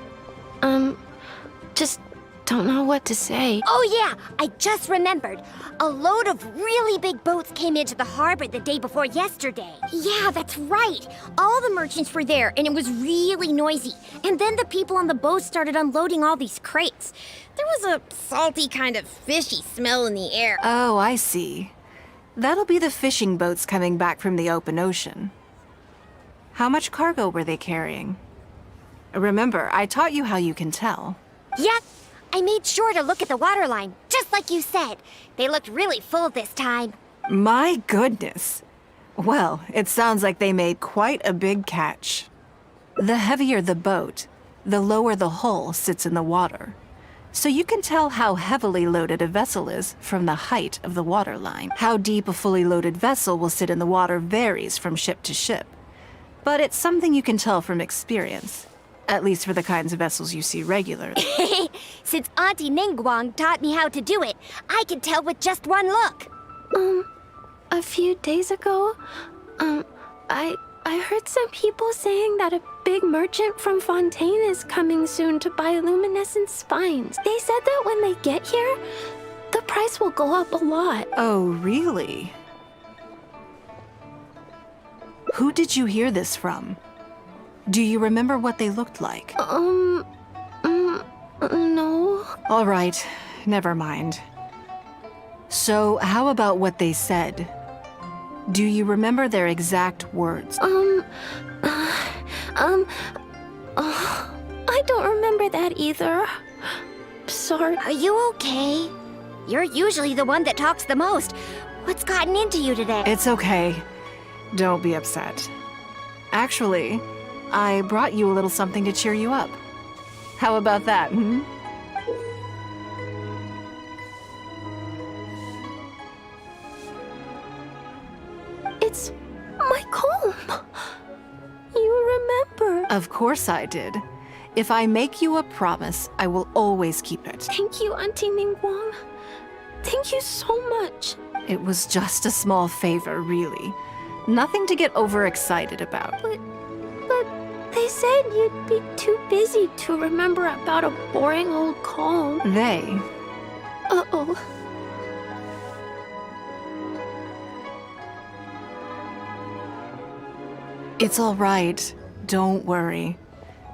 Just don't know what to say. Oh yeah, I just remembered. A load of really big boats came into the harbor the day before yesterday. Yeah, that's right. All the merchants were there, and it was really noisy. And then the people on the boat started unloading all these crates. There was a salty kind of fishy smell in the air. Oh, I see. That'll be the fishing boats coming back from the open ocean. How much cargo were they carrying? Remember, I taught you how you can tell. Yep. I made sure to look at the waterline, just like you said. They looked really full this time. My goodness. Well, it sounds like they made quite a big catch. The heavier the boat, the lower the hull sits in the water. So you can tell how heavily loaded a vessel is from the height of the waterline. How deep a fully loaded vessel will sit in the water varies from ship to ship. But it's something you can tell from experience. At least for the kinds of vessels you see regularly. Since Auntie Ningguang taught me how to do it, I can tell with just one look. A few days ago, I heard some people saying that a big merchant from Fontaine is coming soon to buy luminescent spines. They said that when they get here, the price will go up a lot. Oh, really? Who did you hear this from? Do you remember what they looked like? No. All right, never mind. So, how about what they said? Do you remember their exact words? I don't remember that either. Sorry. Are you okay? You're usually the one that talks the most. What's gotten into you today? It's okay. Don't be upset. Actually, I brought you a little something to cheer you up. How about that, hmm? It's my comb. You remember. Of course I did. If I make you a promise, I will always keep it. Thank you, Auntie Ningguang. Thank you so much. It was just a small favor, really. Nothing to get overexcited about. But they said you'd be too busy to remember about a boring old comb. They? Uh-oh. It's all right. Don't worry.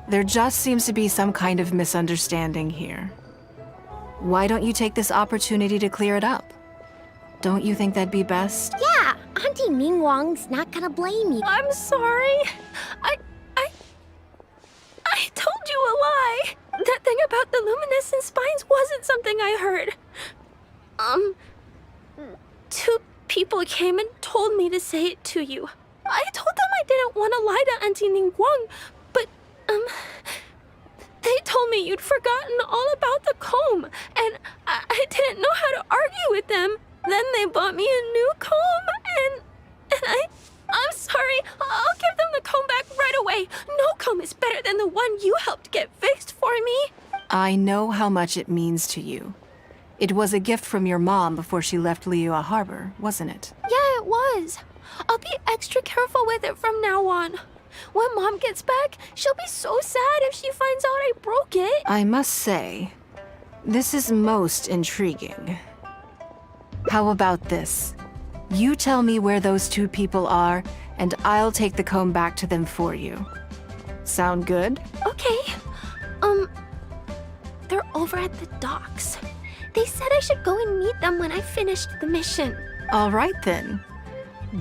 There just seems to be some kind of misunderstanding here. Why don't you take this opportunity to clear it up? Don't you think that'd be best? Yeah, Auntie Ningguang's not gonna blame you. I'm sorry. I told you a lie. That thing about the luminescent spines wasn't something I heard. Two people came and told me to say it to you. I told them I didn't want to lie to Auntie Ningguang, but, they told me you'd forgotten all about the comb, and I didn't know how to argue with them. Then they bought me a new comb, and I'm sorry. I'll give them the comb back right away. No comb is better than the one you helped get fixed for me. I know how much it means to you. It was a gift from your mom before she left Liyue Harbor, wasn't it? Yeah, it was. I'll be extra careful with it from now on. When Mom gets back, she'll be so sad if she finds out I broke it. I must say, this is most intriguing. How about this? You tell me where those two people are, and I'll take the comb back to them for you. Sound good? Okay. They're over at the docks. They said I should go and meet them when I finished the mission. All right then.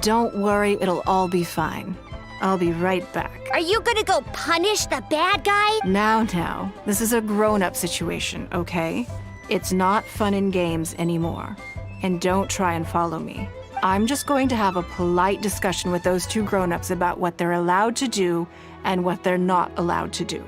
Don't worry, it'll all be fine. I'll be right back. Are you gonna go punish the bad guy? Now, this is a grown-up situation, okay? It's not fun and games anymore. And don't try and follow me. I'm just going to have a polite discussion with those two grown-ups about what they're allowed to do and what they're not allowed to do.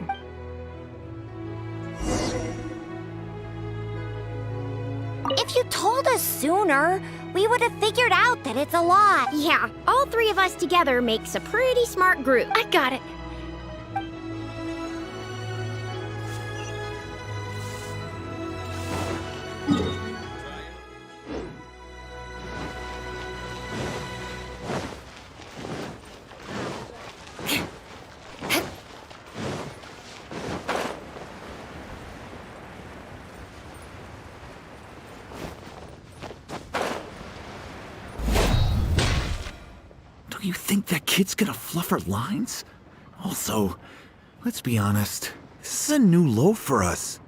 If you told us sooner, we would have figured out that it's a lie. Yeah, all three of us together makes a pretty smart group. I got it. You think that kid's gonna fluff her lines? Also, let's be honest, this is a new low for us.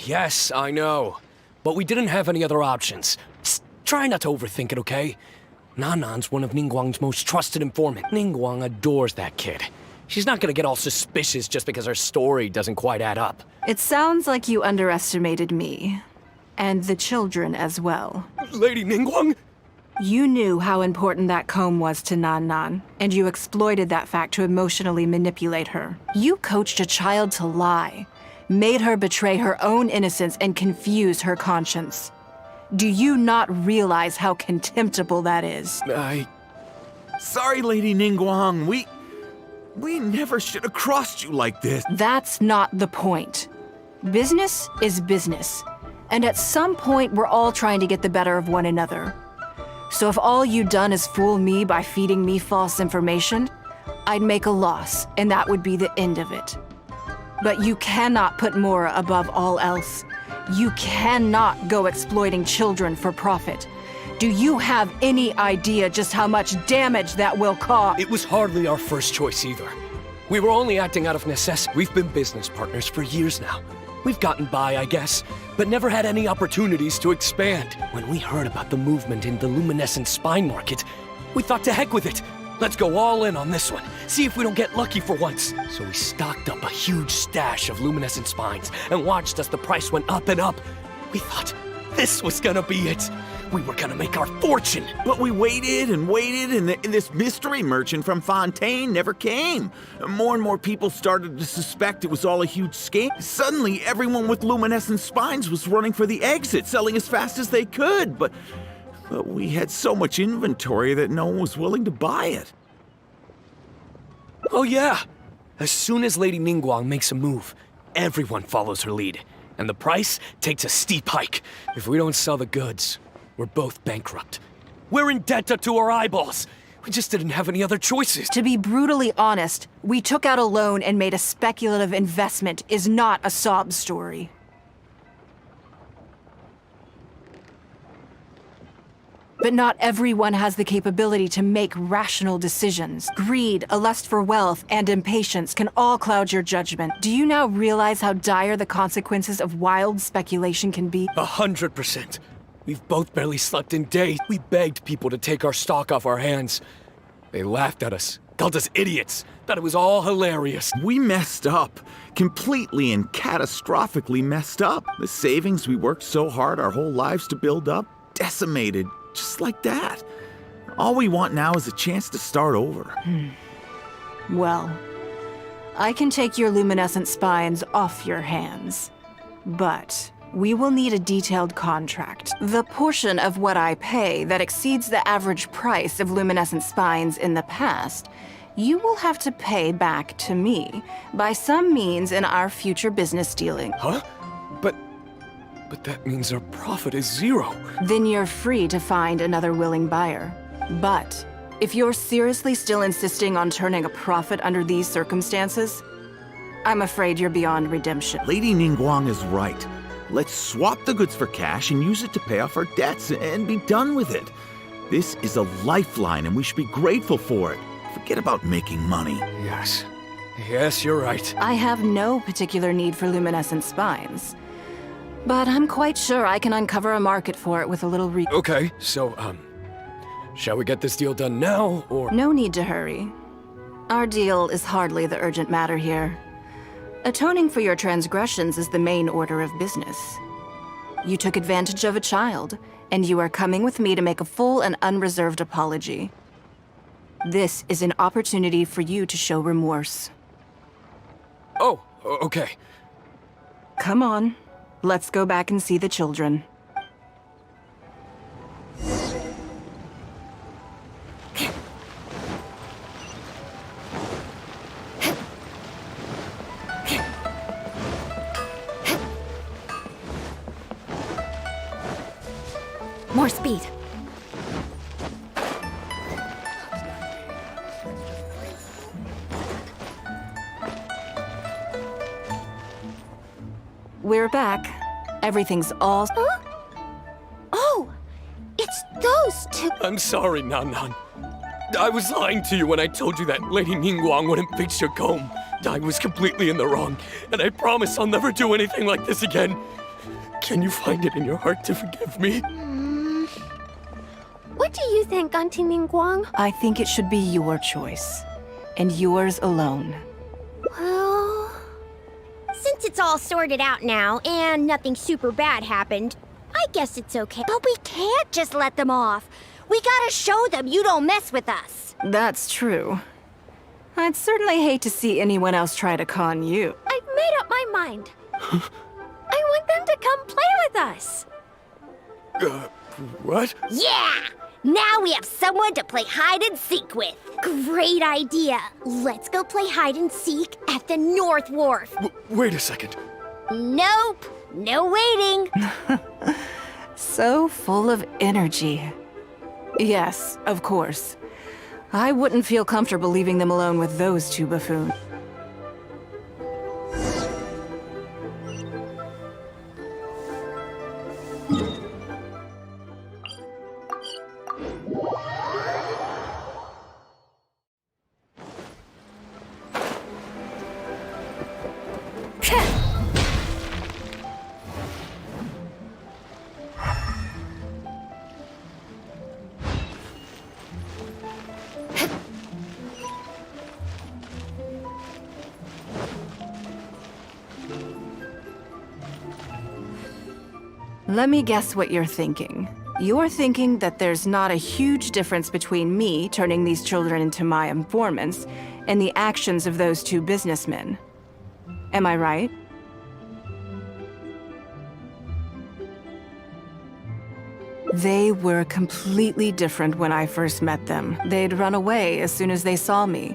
Yes, I know. But we didn't have any other options. Just try not to overthink it, okay? Nanan's one of Ningguang's most trusted informants. Ningguang adores that kid. She's not gonna get all suspicious just because her story doesn't quite add up. It sounds like you underestimated me. And the children as well. Lady Ningguang? You knew how important that comb was to Nan, and you exploited that fact to emotionally manipulate her. You coached a child to lie, made her betray her own innocence and confuse her conscience. Do you not realize how contemptible that is? Sorry, Lady Ningguang, we never should have crossed you like this. That's not the point. Business is business, and at some point we're all trying to get the better of one another. So if all you'd done is fool me by feeding me false information, I'd make a loss, and that would be the end of it. But you cannot put Mora above all else. You cannot go exploiting children for profit. Do you have any idea just how much damage that will cause? It was hardly our first choice either. We were only acting out of necessity. We've been business partners for years now. We've gotten by, I guess, but never had any opportunities to expand. When we heard about the movement in the luminescent spine market, we thought to heck with it. Let's go all in on this one. See if we don't get lucky for once. So we stocked up a huge stash of luminescent spines and watched as the price went up and up. We thought this was gonna be it. We were gonna make our fortune. But we waited and waited, and this mystery merchant from Fontaine never came. More and more people started to suspect it was all a huge scam. Suddenly, everyone with luminescent spines was running for the exit, selling as fast as they could. But we had so much inventory that no one was willing to buy it. Oh yeah! As soon as Lady Ningguang makes a move, everyone follows her lead. And the price takes a steep hike. If we don't sell the goods, we're both bankrupt. We're in debt up to our eyeballs. We just didn't have any other choices. To be brutally honest, we took out a loan and made a speculative investment is not a sob story. But not everyone has the capability to make rational decisions. Greed, a lust for wealth, and impatience can all cloud your judgment. Do you now realize how dire the consequences of wild speculation can be? 100%. We've both barely slept in days. We begged people to take our stock off our hands. They laughed at us, called us idiots, thought it was all hilarious. We messed up. Completely and catastrophically messed up. The savings we worked so hard our whole lives to build up, decimated. Just like that. All we want now is a chance to start over. Well, I can take your luminescent spines off your hands. But we will need a detailed contract. The portion of what I pay that exceeds the average price of luminescent spines in the past, you will have to pay back to me by some means in our future business dealing. Huh? But that means our profit is zero. Then you're free to find another willing buyer. But if you're seriously still insisting on turning a profit under these circumstances, I'm afraid you're beyond redemption. Lady Ningguang is right. Let's swap the goods for cash and use it to pay off our debts and be done with it. This is a lifeline and we should be grateful for it. Forget about making money. Yes. Yes, you're right. I have no particular need for luminescent spines. But I'm quite sure I can uncover a market for it with a little Okay, so, shall we get this deal done now, or? No need to hurry. Our deal is hardly the urgent matter here. Atoning for your transgressions is the main order of business. You took advantage of a child, and you are coming with me to make a full and unreserved apology. This is an opportunity for you to show remorse. Oh, okay. Come on. Let's go back and see the children. More speed. We're back. Everything's all... Huh? Oh, it's those two. I'm sorry, Nan Nan. I was lying to you when I told you that Lady Ningguang wouldn't fix your comb. I was completely in the wrong, and I promise I'll never do anything like this again. Can you find it in your heart to forgive me? What do you think, Auntie Ningguang? I think it should be your choice, and yours alone. Well, since it's all sorted out now and nothing super bad happened, I guess it's okay. But we can't just let them off. We gotta show them you don't mess with us. That's true. I'd certainly hate to see anyone else try to con you. I've made up my mind. I want them to come play with us. What? Yeah! Now we have someone to play hide and seek with. Great idea. Let's go play hide and seek at the North Wharf. Wait a second. Nope. No waiting. So full of energy. Yes, of course. I wouldn't feel comfortable leaving them alone with those two buffoons. Let me guess what you're thinking. You're thinking that there's not a huge difference between me turning these children into my informants and the actions of those two businessmen. Am I right? They were completely different when I first met them. They'd run away as soon as they saw me,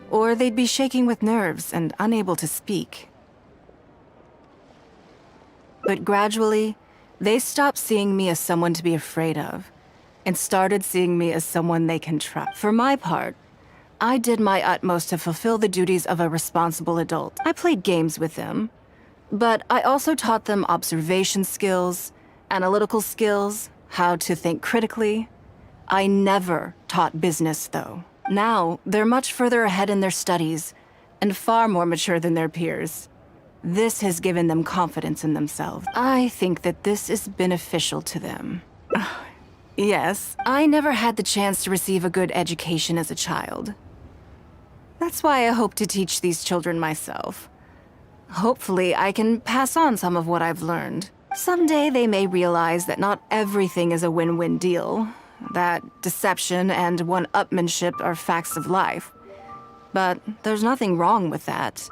or they'd be shaking with nerves and unable to speak. But gradually, they stopped seeing me as someone to be afraid of, and started seeing me as someone they can trust. For my part, I did my utmost to fulfill the duties of a responsible adult. I played games with them, but I also taught them observation skills, analytical skills, how to think critically. I never taught business, though. Now, they're much further ahead in their studies, and far more mature than their peers. This has given them confidence in themselves. I think that this is beneficial to them. Yes, I never had the chance to receive a good education as a child. That's why I hope to teach these children myself. Hopefully, I can pass on some of what I've learned. Someday they may realize that not everything is a win-win deal, that deception and one-upmanship are facts of life. But there's nothing wrong with that.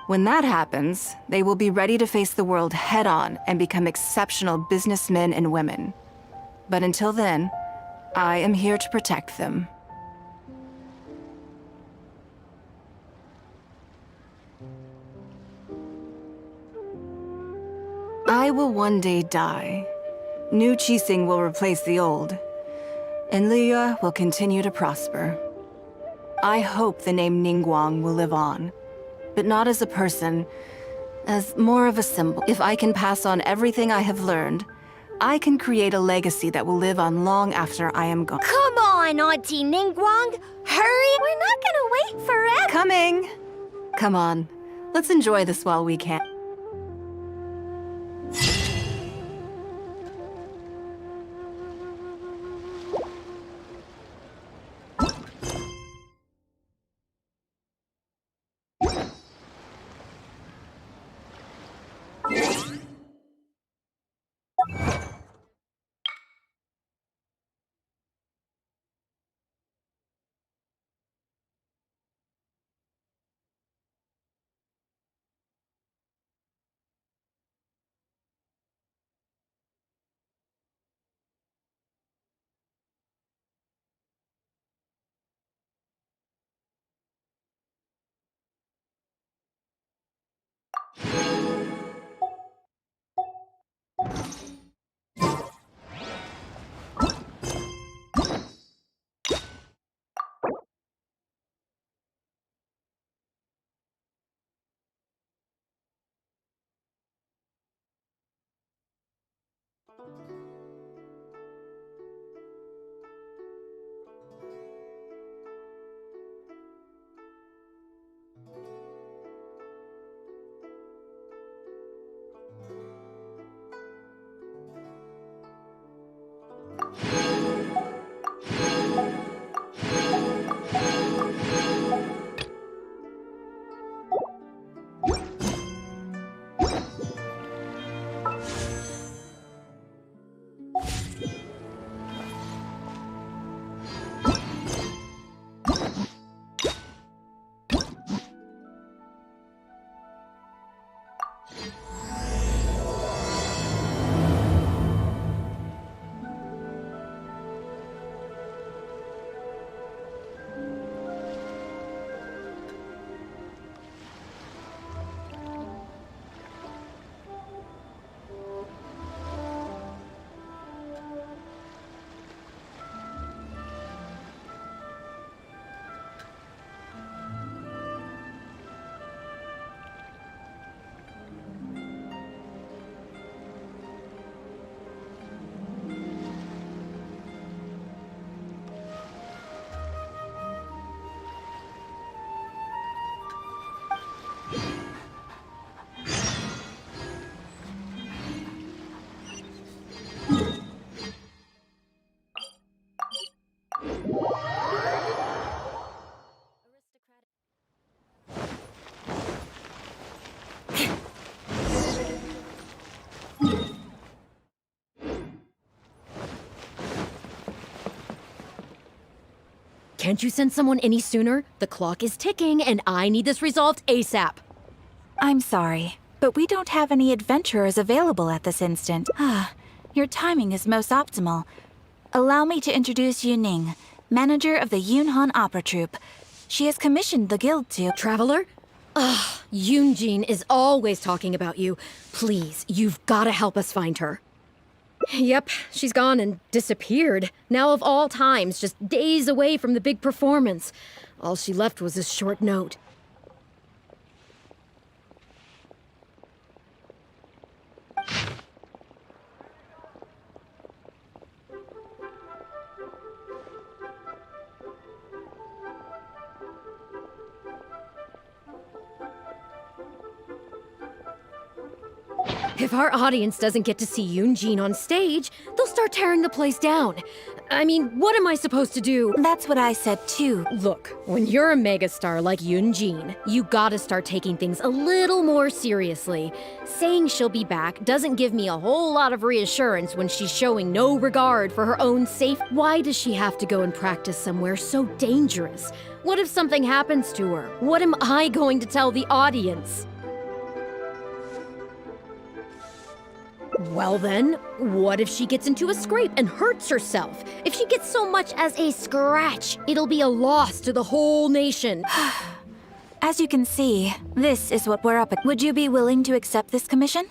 When that happens, they will be ready to face the world head-on and become exceptional businessmen and women. But until then, I am here to protect them. I will one day die. New Qixing will replace the old, and Liyue will continue to prosper. I hope the name Ningguang will live on, but not as a person, as more of a symbol. If I can pass on everything I have learned, I can create a legacy that will live on long after I am gone. Come on, Auntie Ningguang! Hurry! We're not gonna wait forever! Coming! Come on, let's enjoy this while we can. Can't you send someone any sooner? The clock is ticking, and I need this resolved ASAP. I'm sorry, but we don't have any adventurers available at this instant. Your timing is most optimal. Allow me to introduce Yu Ning, manager of the Yunhan Opera Troupe. She has commissioned the guild to... Traveler? Ugh, Yun Jin is always talking about you. Please, you've gotta help us find her. Yep, she's gone and disappeared. Now of all times, just days away from the big performance. All she left was this short note. If our audience doesn't get to see Yun Jin on stage, they'll start tearing the place down. I mean, what am I supposed to do? That's what I said too. Look, when you're a megastar like Yun Jin, you gotta start taking things a little more seriously. Saying she'll be back doesn't give me a whole lot of reassurance when she's showing no regard for her own safety. Why does she have to go and practice somewhere so dangerous? What if something happens to her? What am I going to tell the audience? Well then, what if she gets into a scrape and hurts herself? If she gets so much as a scratch, it'll be a loss to the whole nation. As you can see, this is what we're up against. Would you be willing to accept this commission?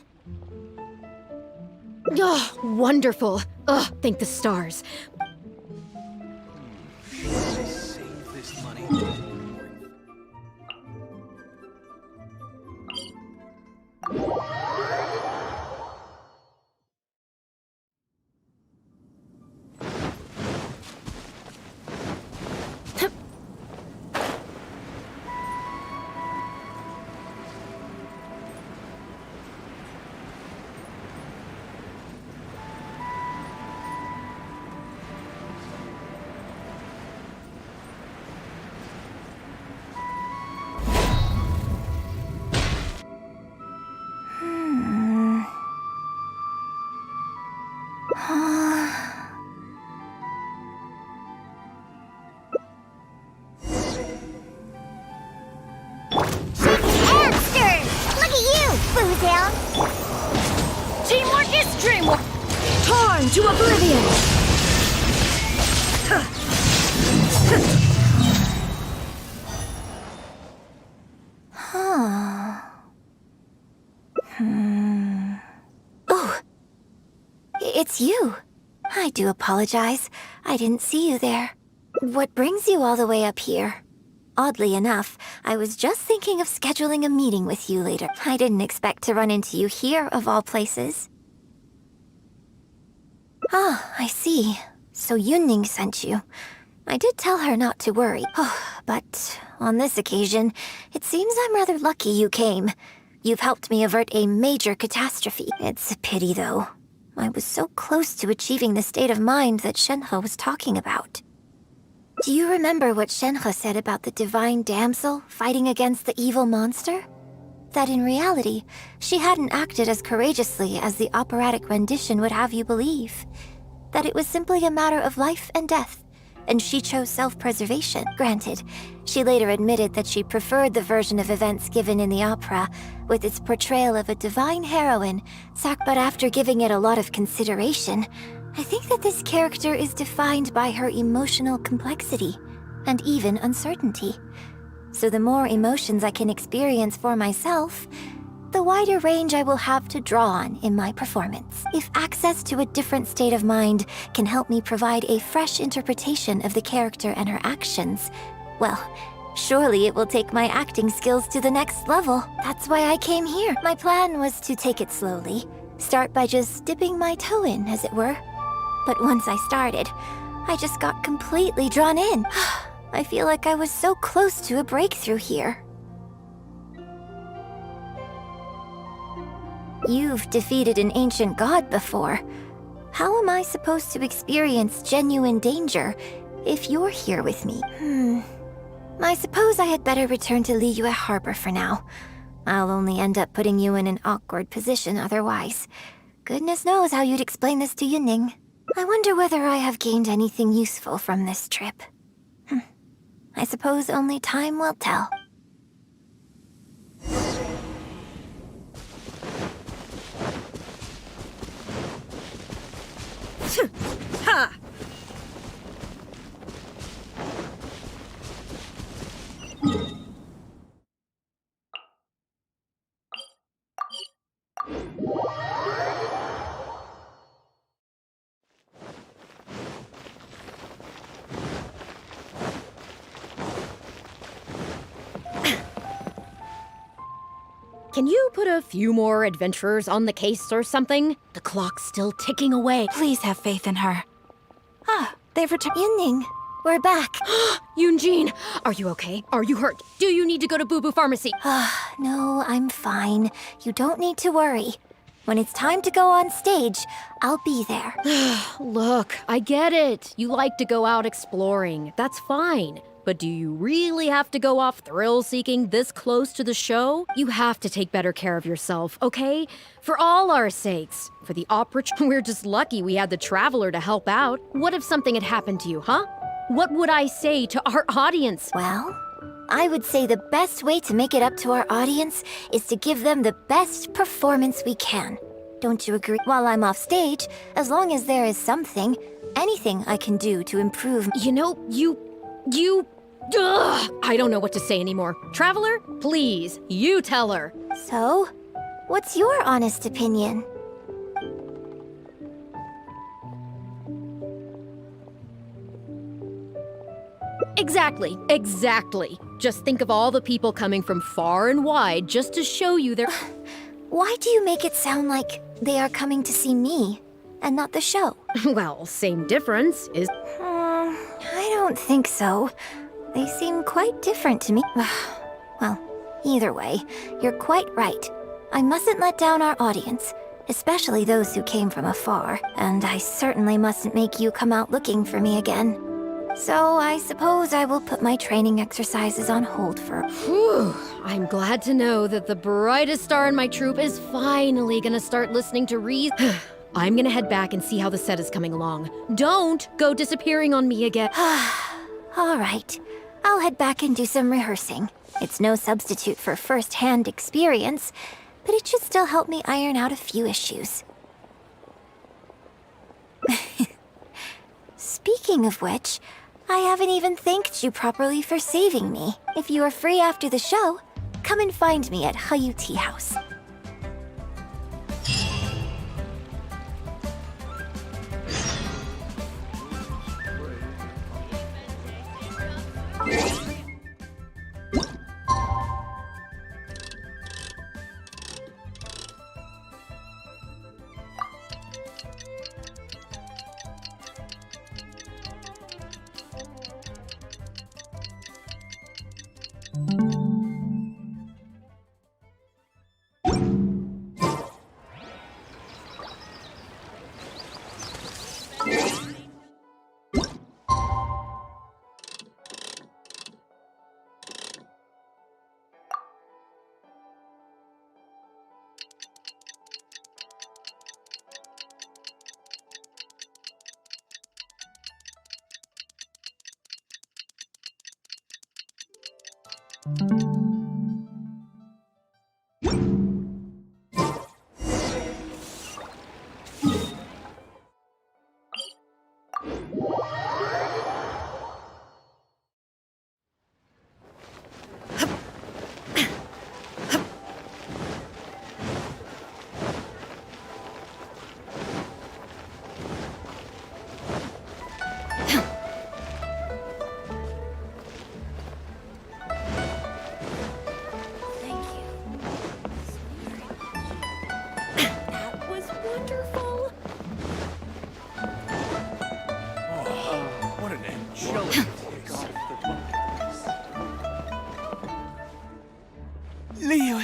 Oh, wonderful. Ugh, thank the stars. Save this money. Teamwork is dreamwork! Time to oblivion! Oh, it's you. I do apologize. I didn't see you there. What brings you all the way up here? Oddly enough, I was just thinking of scheduling a meeting with you later. I didn't expect to run into you here, of all places. Ah, I see. So Yun Ning sent you. I did tell her not to worry. But on this occasion, it seems I'm rather lucky you came. You've helped me avert a major catastrophe. It's a pity, though. I was so close to achieving the state of mind that Shenhe was talking about. Do you remember what Shenhe said about the divine damsel fighting against the evil monster? That in reality, she hadn't acted as courageously as the operatic rendition would have you believe. That it was simply a matter of life and death, and she chose self-preservation. Granted, she later admitted that she preferred the version of events given in the opera, with its portrayal of a divine heroine, but after giving it a lot of consideration, I think that this character is defined by her emotional complexity, and even uncertainty. So the more emotions I can experience for myself, the wider range I will have to draw on in my performance. If access to a different state of mind can help me provide a fresh interpretation of the character and her actions, well, surely it will take my acting skills to the next level. That's why I came here. My plan was to take it slowly, start by just dipping my toe in, as it were. But once I started, I just got completely drawn in. I feel like I was so close to a breakthrough here. You've defeated an ancient god before. How am I supposed to experience genuine danger if you're here with me? I suppose I had better return to Liyue Harbor for now. I'll only end up putting you in an awkward position otherwise. Goodness knows how you'd explain this to Yun Ning. I wonder whether I have gained anything useful from this trip. I suppose only time will tell. Ha! Can you put a few more adventurers on the case or something? The clock's still ticking away. Please have faith in her. Ah, they've returned. Yunning, we're back. Yun Jin, are you okay? Are you hurt? Do you need to go to Boo Boo Pharmacy? No, I'm fine. You don't need to worry. When it's time to go on stage, I'll be there. Look, I get it. You like to go out exploring. That's fine. But do you really have to go off thrill-seeking this close to the show? You have to take better care of yourself, okay? For all our sakes. For the opera, we're just lucky we had the Traveler to help out. What if something had happened to you, huh? What would I say to our audience? Well, I would say the best way to make it up to our audience is to give them the best performance we can. Don't you agree? While I'm off stage, as long as there is something, anything I can do to improve. You know, Ugh, I don't know what to say anymore. Traveler, please, you tell her. So, what's your honest opinion? Exactly. Just think of all the people coming from far and wide just to show you their... Why do you make it sound like they are coming to see me and not the show? Well, same difference is... I don't think so. They seem quite different to me. Well, either way, you're quite right. I mustn't let down our audience, especially those who came from afar, and I certainly mustn't make you come out looking for me again. So I suppose I will put my training exercises on hold for... Whew, I'm glad to know that the brightest star in my troupe is finally gonna start listening to I'm gonna head back and see how the set is coming along. Don't go disappearing on me again. All right. I'll head back and do some rehearsing. It's no substitute for first-hand experience, but it should still help me iron out a few issues. Speaking of which, I haven't even thanked you properly for saving me. If you are free after the show, come and find me at Hayu Tea House.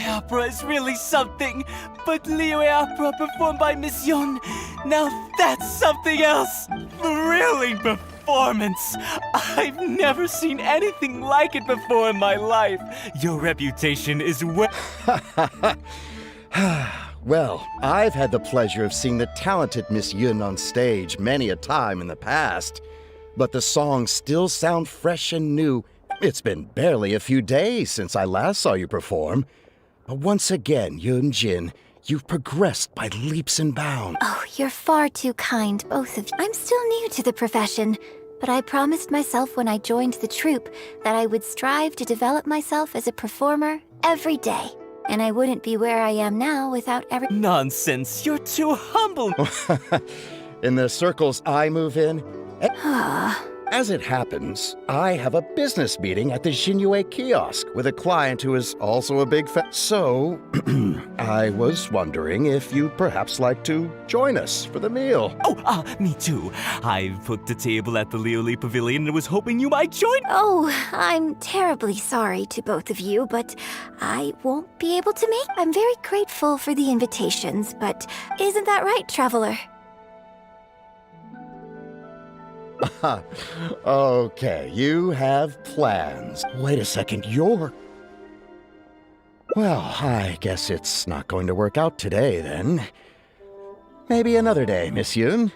Opera is really something, but Hereafter performed by Miss Yun, now that's something else. Thrilling performance. I've never seen anything like it before in my life. Your reputation is well... Well, I've had the pleasure of seeing the talented Miss Yun on stage many a time in the past, but the songs still sound fresh and new It's been barely a few days since I last saw you perform. But once again, Yun Jin, you've progressed by leaps and bounds. Oh, you're far too kind, both of you. I'm still new to the profession, but I promised myself when I joined the troupe that I would strive to develop myself as a performer every day. And I wouldn't be where I am now without every— Nonsense, you're too humble. In the circles I move in, as it happens, I have a business meeting at the Xinyu kiosk with a client who is also a big fan. So, I was wondering if you'd perhaps like to join us for the meal. Oh, me too. I've booked a table at the Liuli Pavilion and was hoping you might join. Oh, I'm terribly sorry to both of you, but I won't be able to make— I'm very grateful for the invitations, but isn't that right, Traveler? Okay, you have plans. Wait a second, you're... Well, I guess it's not going to work out today, then. Maybe another day, Miss Yun.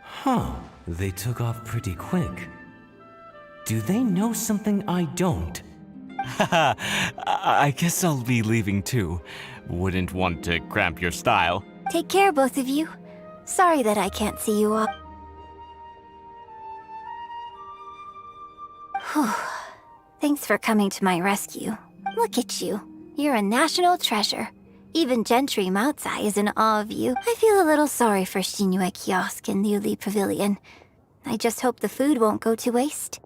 Huh, they took off pretty quick. Do they know something I don't? Haha, I guess I'll be leaving too. Wouldn't want to cramp your style. Take care, both of you. Sorry that I can't see you all. Whew. Thanks for coming to my rescue. Look at you. You're a national treasure. Even Gentry Maotsai is in awe of you. I feel a little sorry for Xinyu Kiosk and Liuli Pavilion. I just hope the food won't go to waste.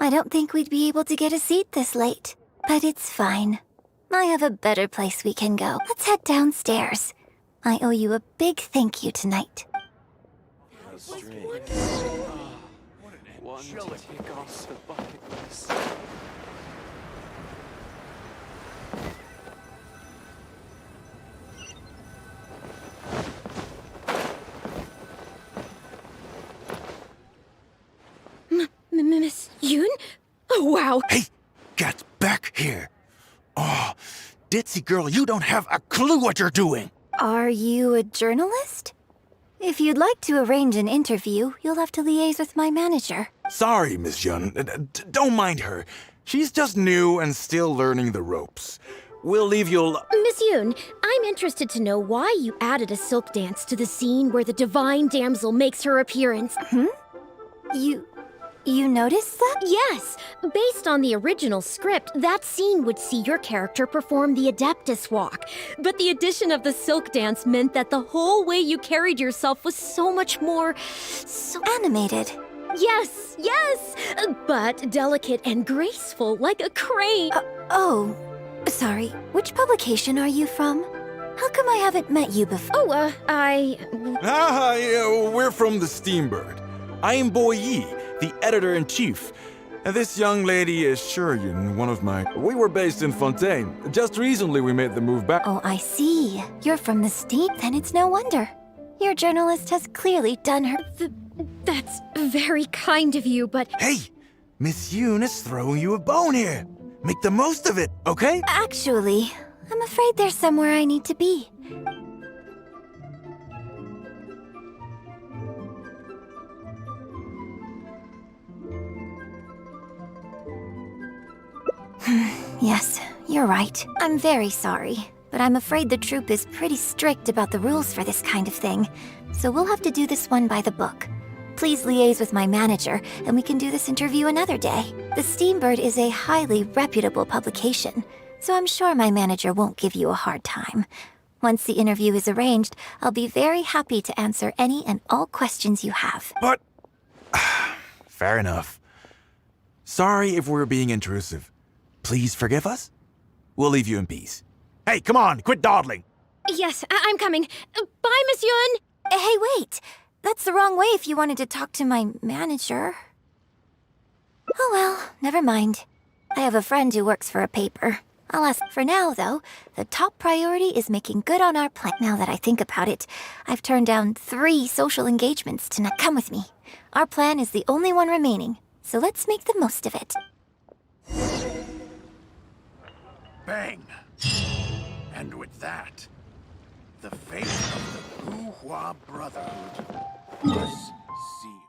I don't think we'd be able to get a seat this late, but it's fine. I have a better place we can go. Let's head downstairs. I owe you a big thank you tonight. Miss Yun? Oh, wow. Hey, get back here. Oh, ditzy girl, you don't have a clue what you're doing. Are you a journalist? If you'd like to arrange an interview, you'll have to liaise with my manager. Sorry, Miss Yun. Don't mind her. She's just new and still learning the ropes. We'll leave you Miss Yun, I'm interested to know why you added a silk dance to the scene where the divine damsel makes her appearance. You noticed that? Yes. Based on the original script, that scene would see your character perform the Adeptus Walk. But the addition of the silk dance meant that the whole way you carried yourself was so much more... so animated. Yes, but delicate and graceful, like a crane. Oh, sorry. Which publication are you from? How come I haven't met you before? We're from the Steambird. I am Bo Yi, the editor-in-chief. And this young lady is Shuryun, one of my... We were based in Fontaine. Just recently we made the move back. Oh, I see. You're from the Steam? Then it's no wonder. Your journalist has clearly done her... That's very kind of you, but... Hey! Miss Yun is throwing you a bone here. Make the most of it, okay? Actually, I'm afraid there's somewhere I need to be. Yes, you're right. I'm very sorry, but I'm afraid the troupe is pretty strict about the rules for this kind of thing, so we'll have to do this one by the book. Please liaise with my manager, and we can do this interview another day. The Steambird is a highly reputable publication, so I'm sure my manager won't give you a hard time. Once the interview is arranged, I'll be very happy to answer any and all questions you have. But... fair enough. Sorry if we're being intrusive. Please forgive us? We'll leave you in peace. Hey, come on, quit dawdling! Yes, I'm coming. Bye, Miss Yun! Hey, wait! That's the wrong way if you wanted to talk to my manager. Oh well, never mind. I have a friend who works for a paper. I'll ask. For now, though, the top priority is making good on our plan. Now that I think about it, I've turned down 3 social engagements tonight. Come with me. Our plan is the only one remaining, so let's make the most of it. Bang! And with that, the fate of the Yuhua Brotherhood. Let's see.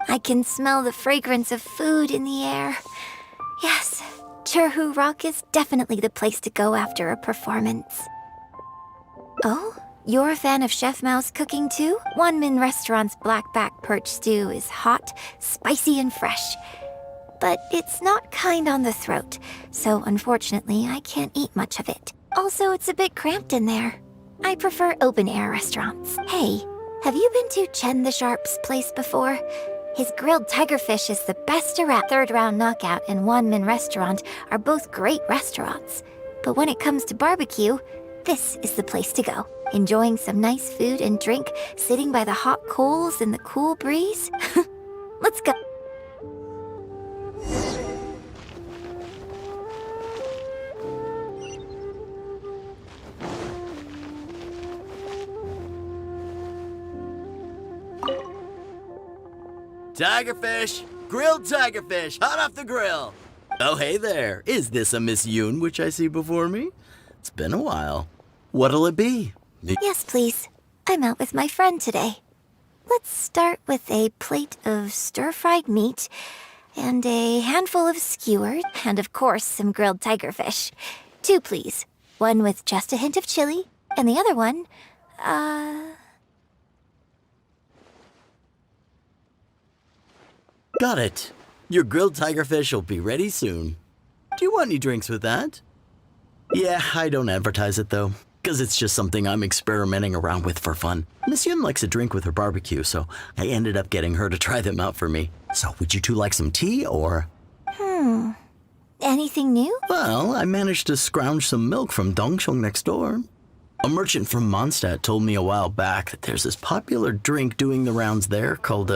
I can smell the fragrance of food in the air. Yes, Churhu Rock is definitely the place to go after a performance. Oh? You're a fan of Chef Mao's cooking too? Wanmin Restaurant's blackback perch stew is hot, spicy, and fresh. But it's not kind on the throat, so unfortunately I can't eat much of it. Also, it's a bit cramped in there. I prefer open-air restaurants. Hey, have you been to Chen the Sharp's place before? His grilled tigerfish is the best around. Third Round Knockout and Wanmin Restaurant are both great restaurants. But when it comes to barbecue, this is the place to go. Enjoying some nice food and drink, sitting by the hot coals in the cool breeze. Let's go. Tigerfish! Grilled tigerfish, hot off the grill! Oh, hey there. Is this a Miss Yun which I see before me? It's been a while. What'll it be? Yes, please. I'm out with my friend today. Let's start with a plate of stir-fried meat, and a handful of skewered, and of course some grilled tigerfish. 2, please. One with just a hint of chili, and the other one, Got it. Your grilled tigerfish will be ready soon. Do you want any drinks with that? Yeah, I don't advertise it though, because it's just something I'm experimenting around with for fun. Miss Yun likes a drink with her barbecue, so I ended up getting her to try them out for me. So would you two like some tea, or? Anything new? Well, I managed to scrounge some milk from Dongsheng next door. A merchant from Mondstadt told me a while back that there's this popular drink doing the rounds there called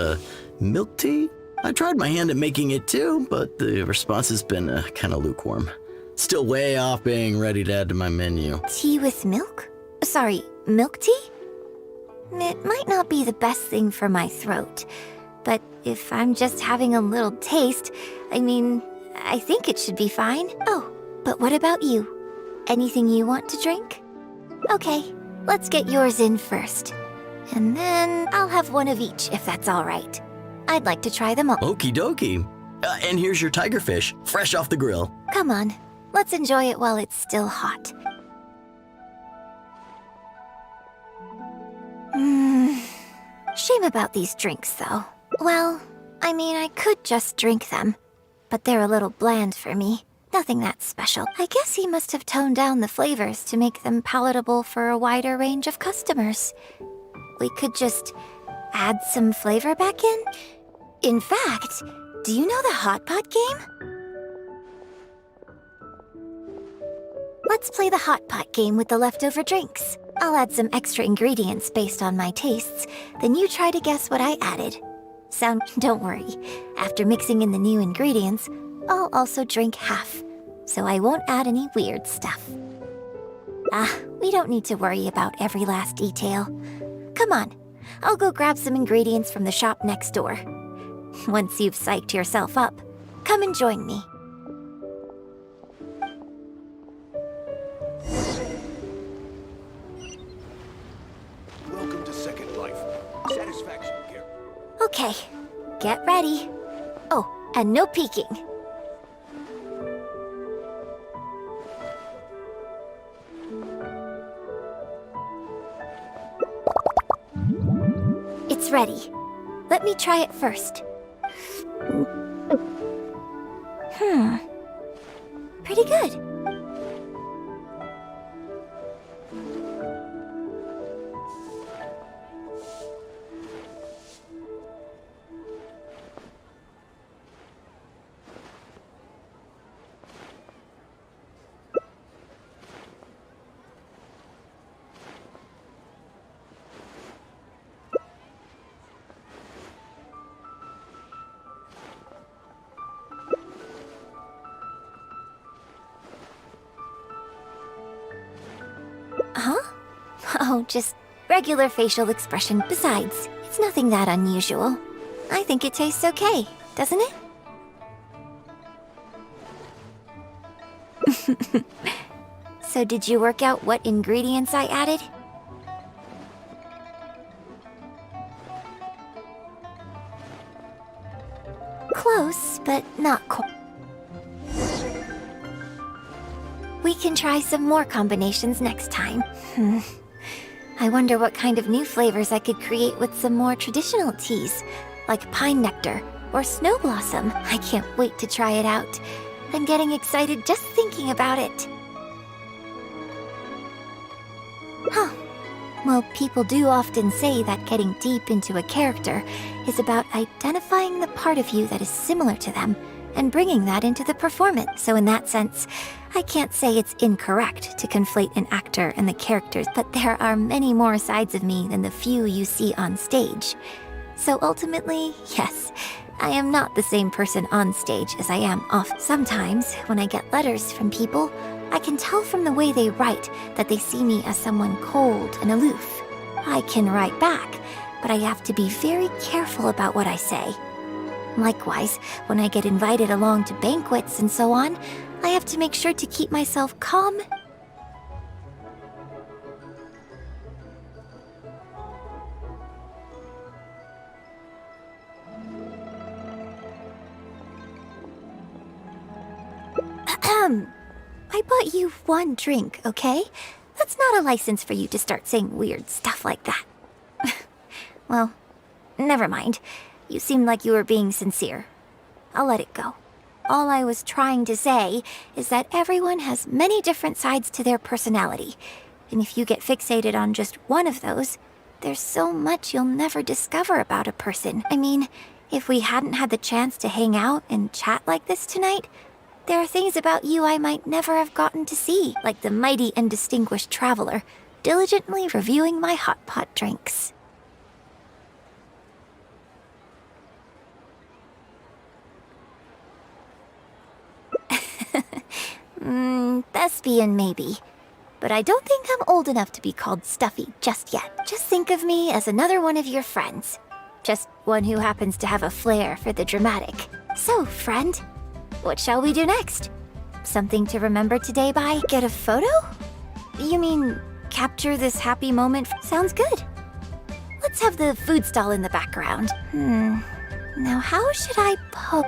milk tea. I tried my hand at making it too, but the response has been kind of lukewarm. Still way off being ready to add to my menu. Tea with milk? Sorry, milk tea? It might not be the best thing for my throat, but if I'm just having a little taste, I think it should be fine. Oh, but what about you? Anything you want to drink? Okay, let's get yours in first. And then I'll have one of each if that's all right. I'd like to try them all. Okie dokie. And here's your tigerfish, fresh off the grill. Come on, let's enjoy it while it's still hot. Shame about these drinks, though. Well, I could just drink them, but they're a little bland for me. Nothing that special. I guess he must have toned down the flavors to make them palatable for a wider range of customers. We could just add some flavor back in? In fact, do you know the Hot Pot game? Let's play the Hot Pot game with the leftover drinks. I'll add some extra ingredients based on my tastes, then you try to guess what I added. Don't worry. After mixing in the new ingredients, I'll also drink half, so I won't add any weird stuff. We don't need to worry about every last detail. Come on, I'll go grab some ingredients from the shop next door. Once you've psyched yourself up, come and join me. Welcome to Second Life. Satisfaction here. Okay, get ready. Oh, and no peeking. It's ready. Let me try it first. Pretty good. Huh? Oh, just regular facial expression. Besides, it's nothing that unusual. I think it tastes okay, doesn't it? So did you work out what ingredients I added? Close, but not quite. We can try some more combinations next time. I wonder what kind of new flavors I could create with some more traditional teas, like pine nectar or snow blossom. I can't wait to try it out. I'm getting excited just thinking about it. Huh. Well, people do often say that getting deep into a character is about identifying the part of you that is similar to them and bringing that into the performance. So in that sense, I can't say it's incorrect to conflate an actor and the characters, but there are many more sides of me than the few you see on stage. So ultimately, yes, I am not the same person on stage as I am off. Sometimes, when I get letters from people, I can tell from the way they write that they see me as someone cold and aloof. I can write back, but I have to be very careful about what I say. Likewise, when I get invited along to banquets and so on, I have to make sure to keep myself calm. I bought you one drink, okay? That's not a license for you to start saying weird stuff like that. Well, never mind. You seemed like you were being sincere. I'll let it go. All I was trying to say is that everyone has many different sides to their personality. And if you get fixated on just one of those, there's so much you'll never discover about a person. I mean, if we hadn't had the chance to hang out and chat like this tonight, there are things about you I might never have gotten to see, like the mighty and distinguished traveler, diligently reviewing my hot pot drinks. Thespian maybe. But I don't think I'm old enough to be called stuffy just yet. Just think of me as another one of your friends. Just one who happens to have a flair for the dramatic. So, friend, what shall we do next? Something to remember today by? Get a photo? You mean, capture this happy moment? Sounds good. Let's have the food stall in the background. Now how should I poke?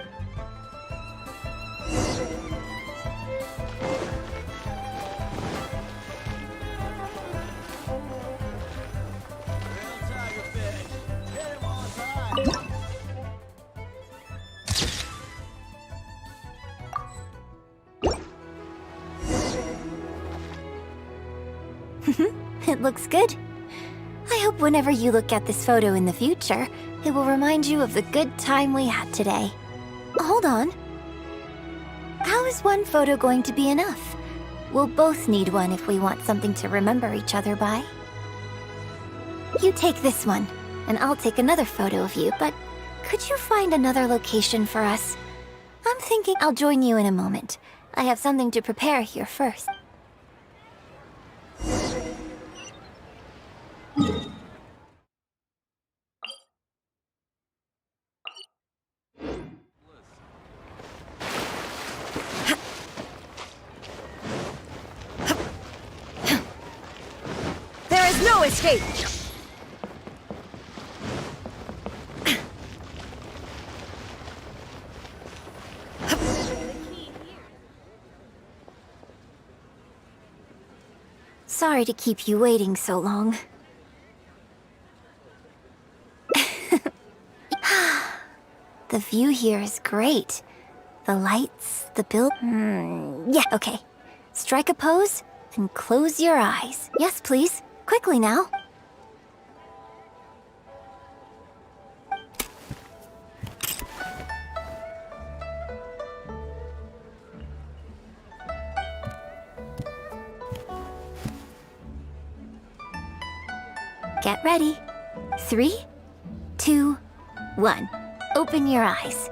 It looks good. I hope whenever you look at this photo in the future, it will remind you of the good time we had today. Hold on. How is one photo going to be enough? We'll both need one if we want something to remember each other by. You take this one, and I'll take another photo of you, but could you find another location for us? I'm thinking I'll join you in a moment. I have something to prepare here first. There is no escape! Sorry to keep you waiting so long. The view here is great. The lights, the build... Yeah, okay. Strike a pose and close your eyes. Yes, please. Quickly now. Get ready. 3, 2, 1. Open your eyes.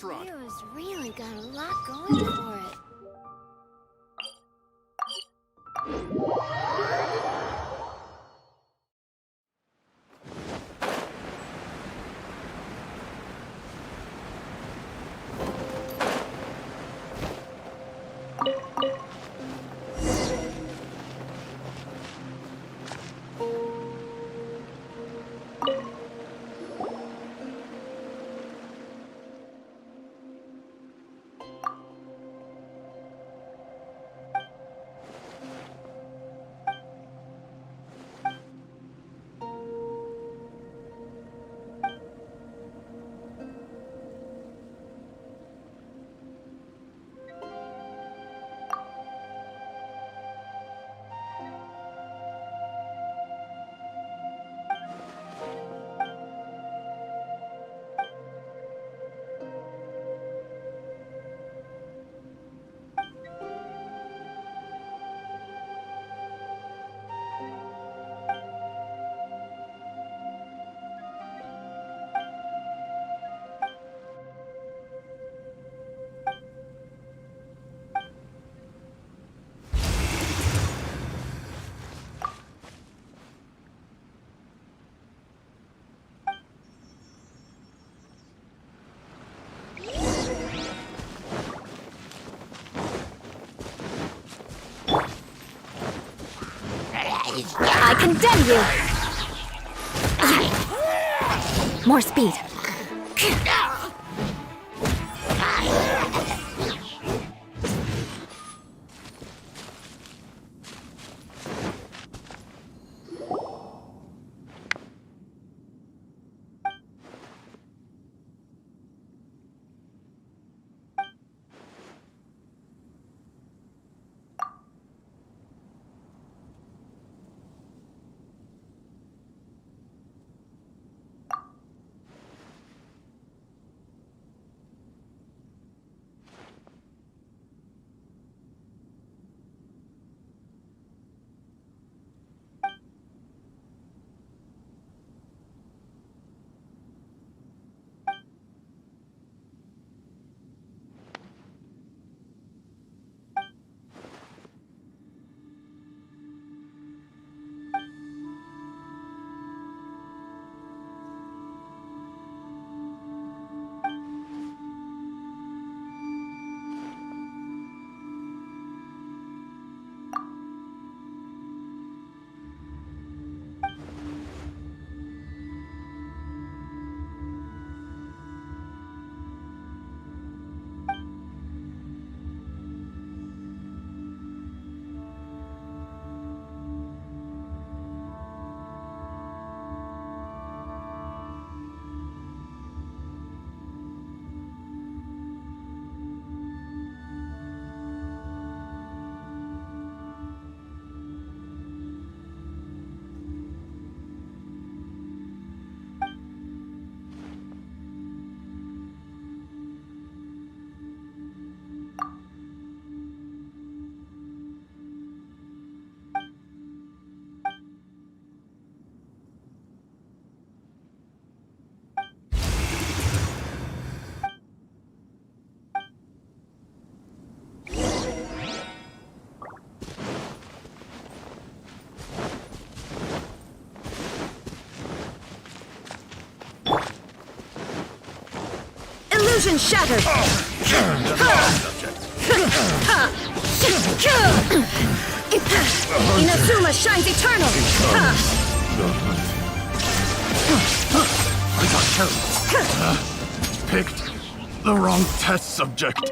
front. Hero's really got a lot going for it. I condemn you! More speed. Illusion shattered! Inazuma shines eternal! I got picked the wrong test subject.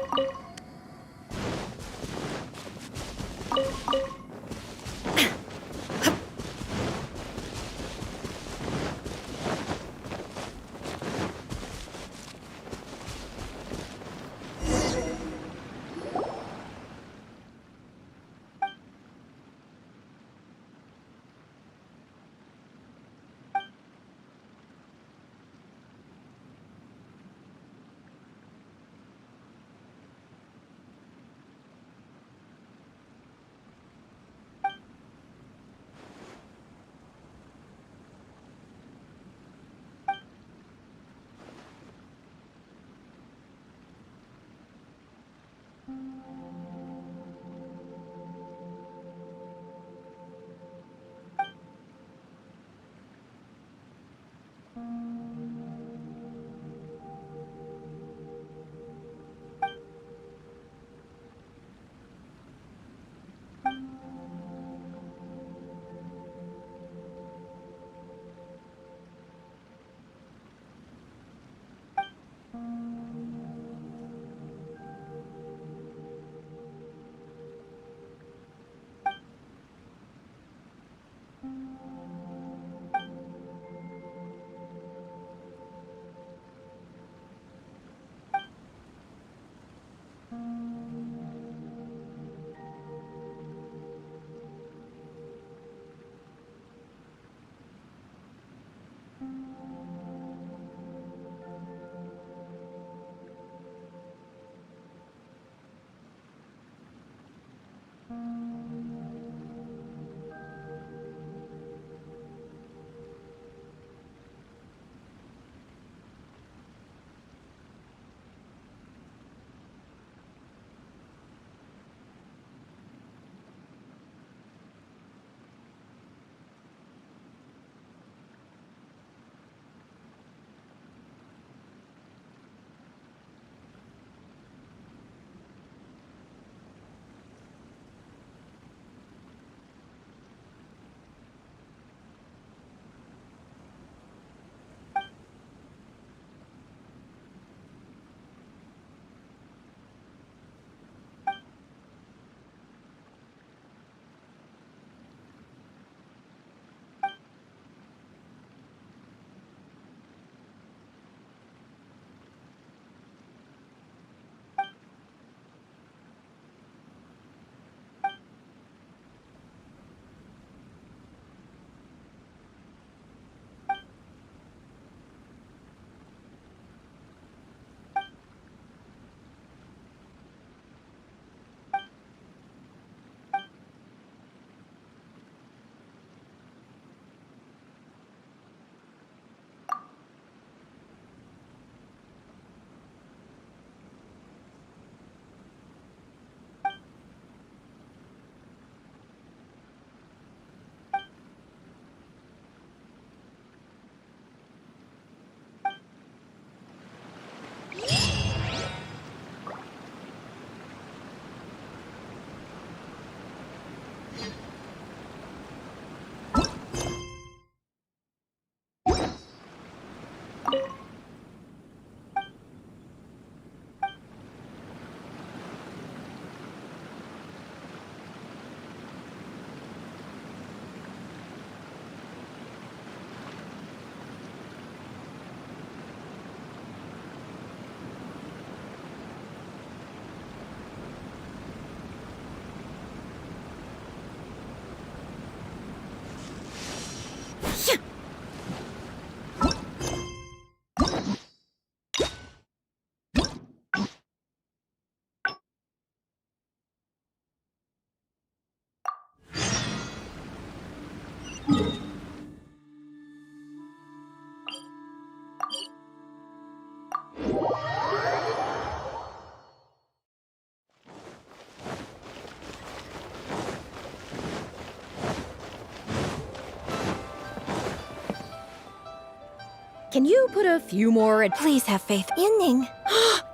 Can you put a few more? Please have faith. Yunning.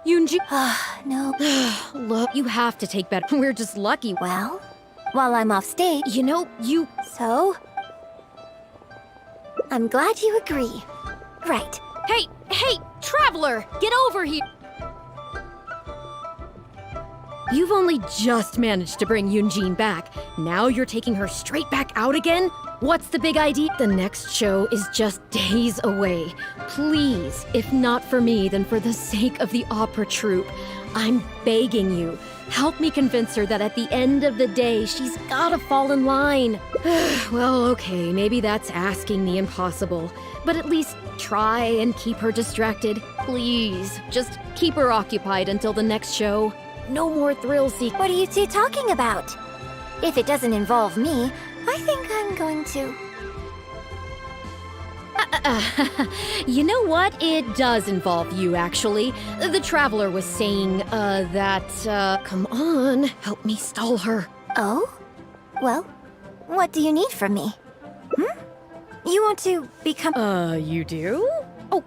Yun Jin. No. Look, you have to take better. We're just lucky. Well, while I'm off stage, You know, you. so I'm glad you agree. Right. Hey, traveler! Get over here! You've only just managed to bring Yun Jin back. Now you're taking her straight back out again? What's the big idea? The next show is just days away. Please, if not for me, then for the sake of the opera troupe, I'm begging you, help me convince her that at the end of the day, she's gotta fall in line. Well, okay, maybe that's asking the impossible, but at least try and keep her distracted. Please, just keep her occupied until the next show. No more thrill seek. What are you two talking about? If it doesn't involve me, I think I'm going to... You know what? It does involve you, actually. The Traveler was saying, come on, help me stall her. Oh? Well, what do you need from me? You want to become— You do? Oh,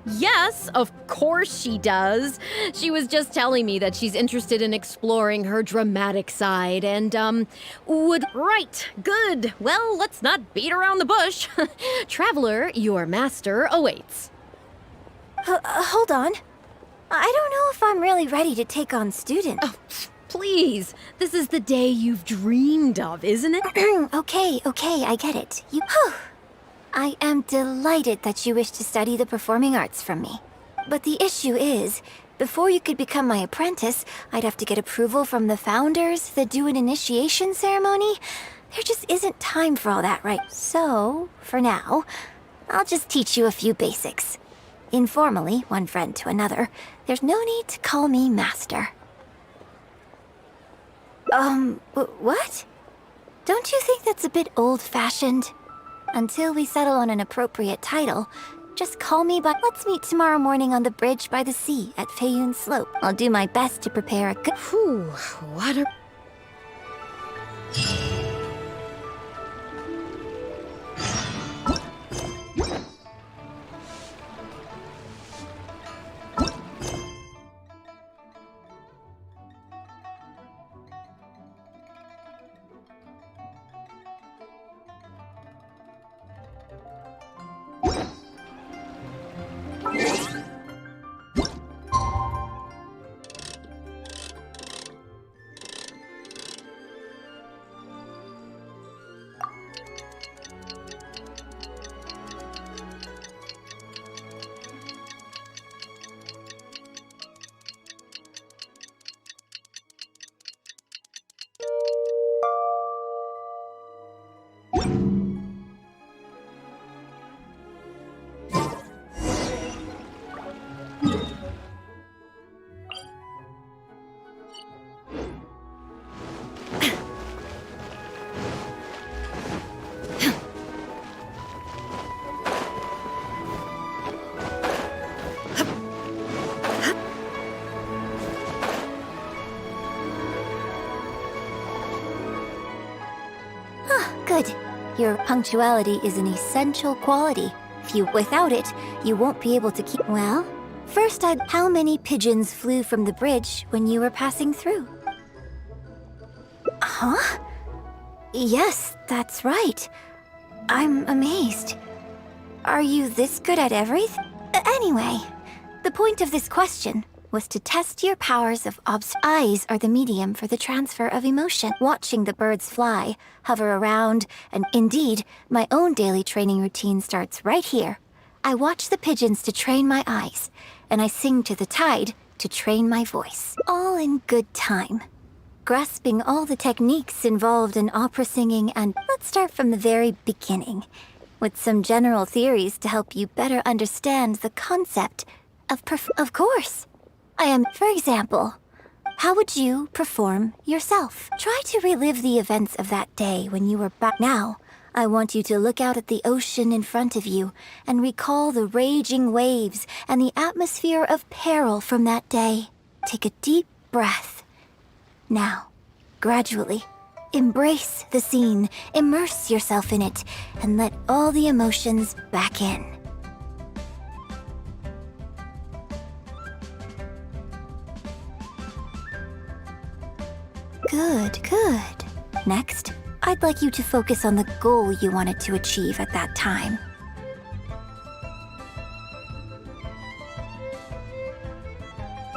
yes, of course she does. She was just telling me that she's interested in exploring her dramatic side and, would— Right, good. Well, let's not beat around the bush. Traveler, your master awaits. Hold on. I don't know if I'm really ready to take on students. Oh, please, this is the day you've dreamed of, isn't it? Okay, I get it. I am delighted that you wish to study the performing arts from me. But the issue is, before you could become my apprentice, I'd have to get approval from the founders that do an initiation ceremony. There just isn't time for all that, right? So, for now, I'll just teach you a few basics. Informally, one friend to another. There's no need to call me master. What? Don't you think that's a bit old-fashioned? Until we settle on an appropriate title, just call me by— Let's meet tomorrow morning on the bridge by the sea at Feiyun Slope. I'll do my best to prepare a good— Whew, what a— Good. Your punctuality is an essential quality. Without it, you won't be able to keep— Well, first how many pigeons flew from the bridge when you were passing through? Huh? Yes, that's right. I'm amazed. Are you this good at everything? Anyway, the point of this question was to test your powers of Eyes are the medium for the transfer of emotion. Watching the birds fly, hover around, and indeed, my own daily training routine starts right here. I watch the pigeons to train my eyes, and I sing to the tide to train my voice. All in good time. Grasping all the techniques involved in opera singing, and let's start from the very beginning, with some general theories to help you better understand the concept of Of course. For example, how would you perform yourself? Try to relive the events of that day when you were back. Now, I want you to look out at the ocean in front of you and recall the raging waves and the atmosphere of peril from that day. Take a deep breath. Now, gradually, embrace the scene, immerse yourself in it, and let all the emotions back in. Good. Next, I'd like you to focus on the goal you wanted to achieve at that time.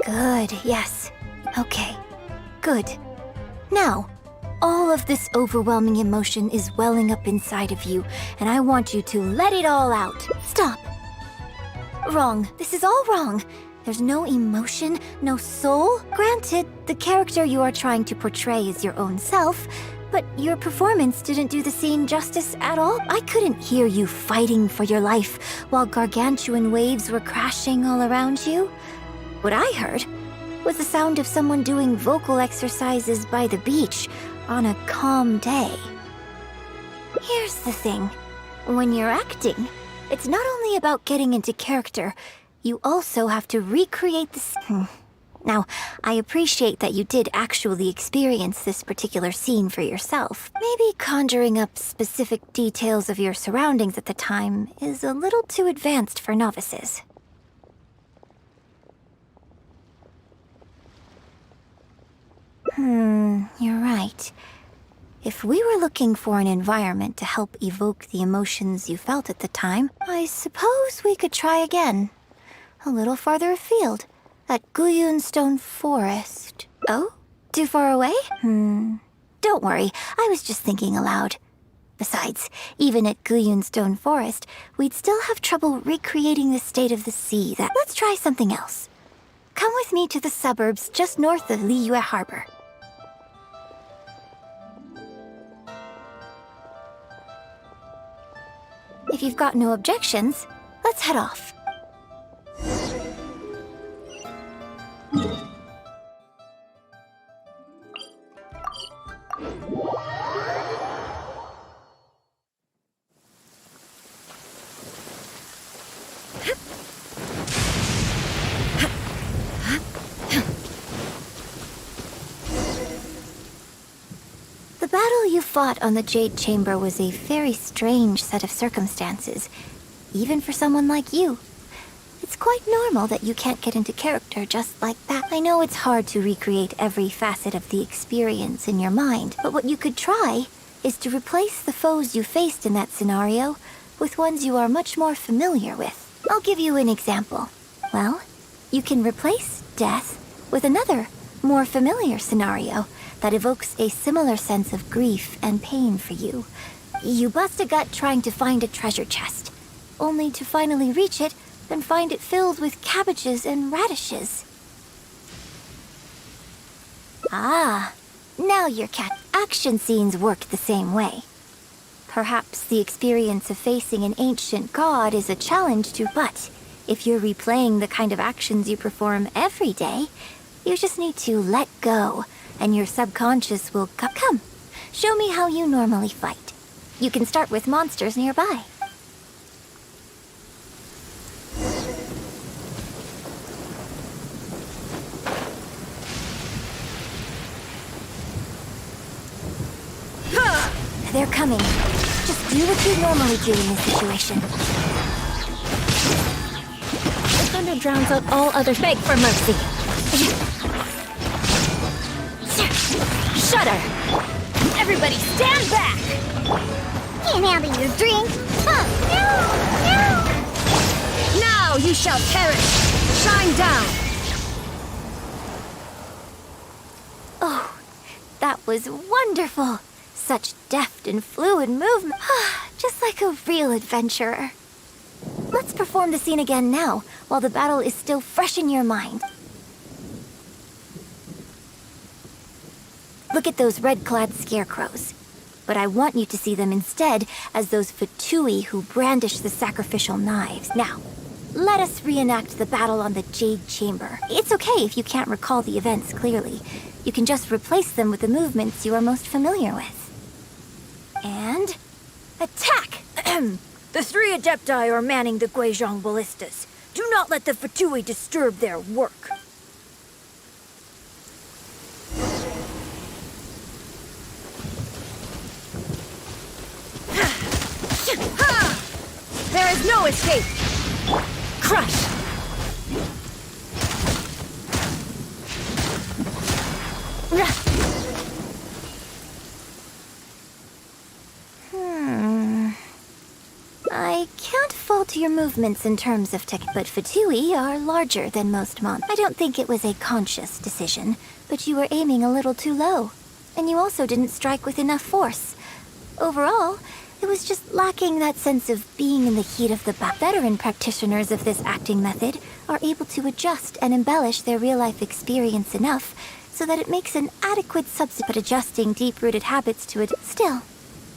Good, yes. Okay, good. Now, all of this overwhelming emotion is welling up inside of you, and I want you to let it all out. Stop. Wrong. This is all wrong. There's no emotion, no soul. Granted, the character you are trying to portray is your own self, but your performance didn't do the scene justice at all. I couldn't hear you fighting for your life while gargantuan waves were crashing all around you. What I heard was the sound of someone doing vocal exercises by the beach on a calm day. Here's the thing. When you're acting, it's not only about getting into character, you also have to recreate the Now, I appreciate that you did actually experience this particular scene for yourself. Maybe conjuring up specific details of your surroundings at the time is a little too advanced for novices. You're right. If we were looking for an environment to help evoke the emotions you felt at the time, I suppose we could try again. A little farther afield, at Guyun Stone Forest. Oh? Too far away? Don't worry, I was just thinking aloud. Besides, even at Guyun Stone Forest, we'd still have trouble recreating the state of the sea. Let's try something else. Come with me to the suburbs just north of Liyue Harbor. If you've got no objections, let's head off. The battle you fought on the Jade Chamber was a very strange set of circumstances, even for someone like you. It's quite normal that you can't get into character just like that. I know it's hard to recreate every facet of the experience in your mind, but what you could try is to replace the foes you faced in that scenario with ones you are much more familiar with. I'll give you an example. Well, you can replace death with another, more familiar scenario that evokes a similar sense of grief and pain for you. You bust a gut trying to find a treasure chest, only to finally reach it and find it filled with cabbages and radishes. Ah, now your action scenes work the same way. Perhaps the experience of facing an ancient god is a challenge to, but if you're replaying the kind of actions you perform every day, you just need to let go, and your subconscious will come. Show me how you normally fight. You can start with monsters nearby. They're coming. Just do what you normally do in this situation. The thunder drowns out all others. Beg for mercy. Shudder! Everybody stand back! Can't handle your drink. Now you shall perish! Shine down! Oh, that was wonderful! Such deft and fluid movement. Just like a real adventurer. Let's perform the scene again now, while the battle is still fresh in your mind. Look at those red-clad scarecrows. But I want you to see them instead as those Fatui who brandish the sacrificial knives. Now, let us reenact the battle on the Jade Chamber. It's okay if you can't recall the events clearly. You can just replace them with the movements you are most familiar with. And attack! The 3 Adepti are manning the Guizhong ballistas. Do not let the Fatui disturb their work. There is no escape! Crush! I can't fault your movements in terms of tech, but Fatui are larger than most mon. I don't think it was a conscious decision, but you were aiming a little too low. And you also didn't strike with enough force. Overall, it was just lacking that sense of being in the heat of the battle. Veteran practitioners of this acting method are able to adjust and embellish their real-life experience enough so that it makes an adequate substitute, but adjusting deep-rooted habits to it. Still,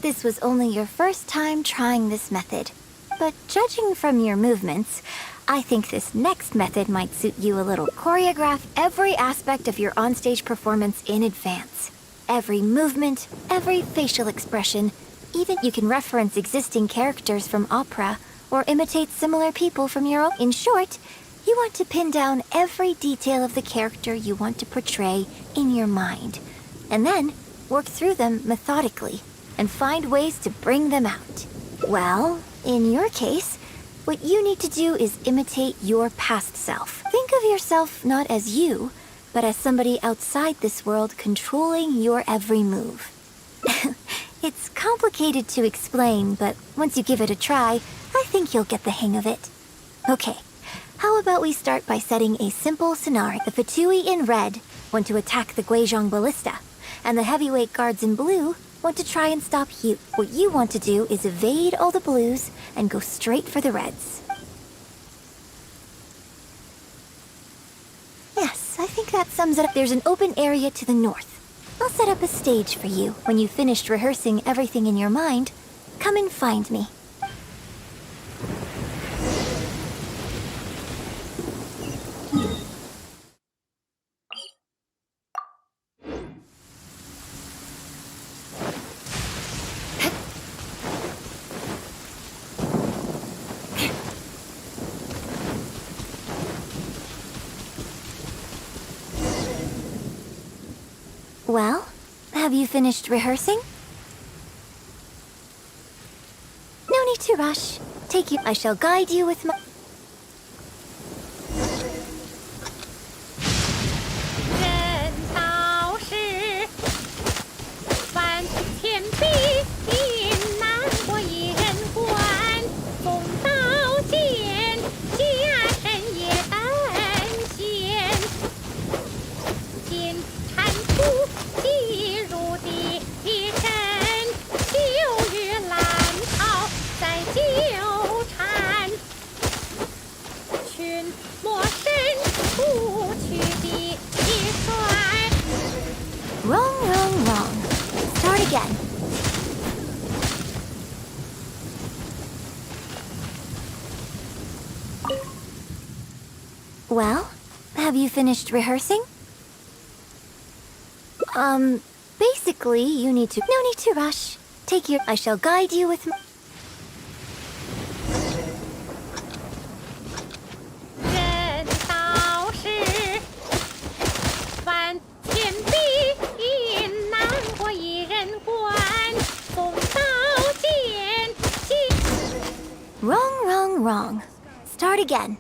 this was only your first time trying this method. But judging from your movements, I think this next method might suit you a little. Choreograph every aspect of your onstage performance in advance. Every movement, every facial expression, Even you can reference existing characters from opera or imitate similar people from your own. In short, you want to pin down every detail of the character you want to portray in your mind, and then work through them methodically and find ways to bring them out. Well, in your case, what you need to do is imitate your past self. Think of yourself not as you, but as somebody outside this world controlling your every move. It's complicated to explain, but once you give it a try, I think you'll get the hang of it. Okay, how about we start by setting a simple scenario. The Fatui in red want to attack the Guizhong Ballista, and the heavyweight guards in blue want to try and stop you. What you want to do is evade all the blues and go straight for the reds. Yes, I think that sums it up. There's an open area to the north. I'll set up a stage for you. When you've finished rehearsing everything in your mind, come and find me. Well, have you finished rehearsing? No need to rush. Take you. I shall guide you with my... Wrong. Start again. Well, have you finished rehearsing? Basically, you need to... No need to rush. Take your... I shall guide you with my... Wrong. Start again.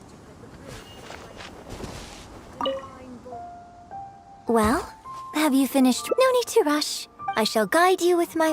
Well, have you finished? No need to rush. I shall guide you with my...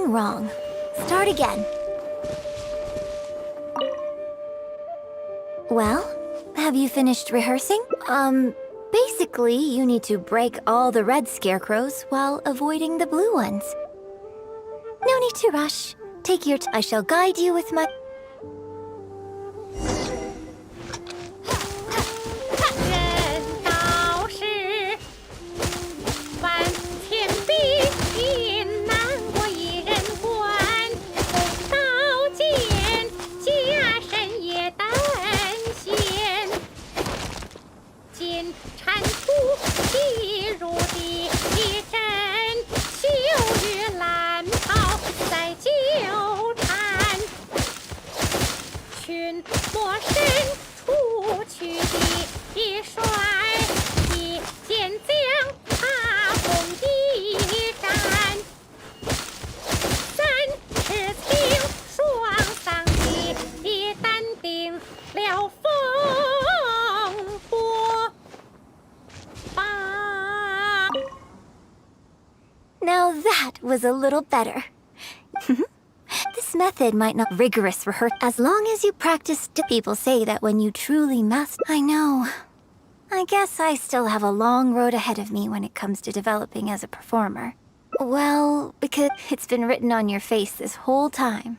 Wrong. Start again. Well, have you finished rehearsing? Basically, you need to break all the red scarecrows while avoiding the blue ones. No need to rush. Take your I shall guide you with my... Now that was a little better. This method might not rigorous rehearse as long as you practice. People say that when you truly master... I know. I guess I still have a long road ahead of me when it comes to developing as a performer. Well, because it's been written on your face this whole time.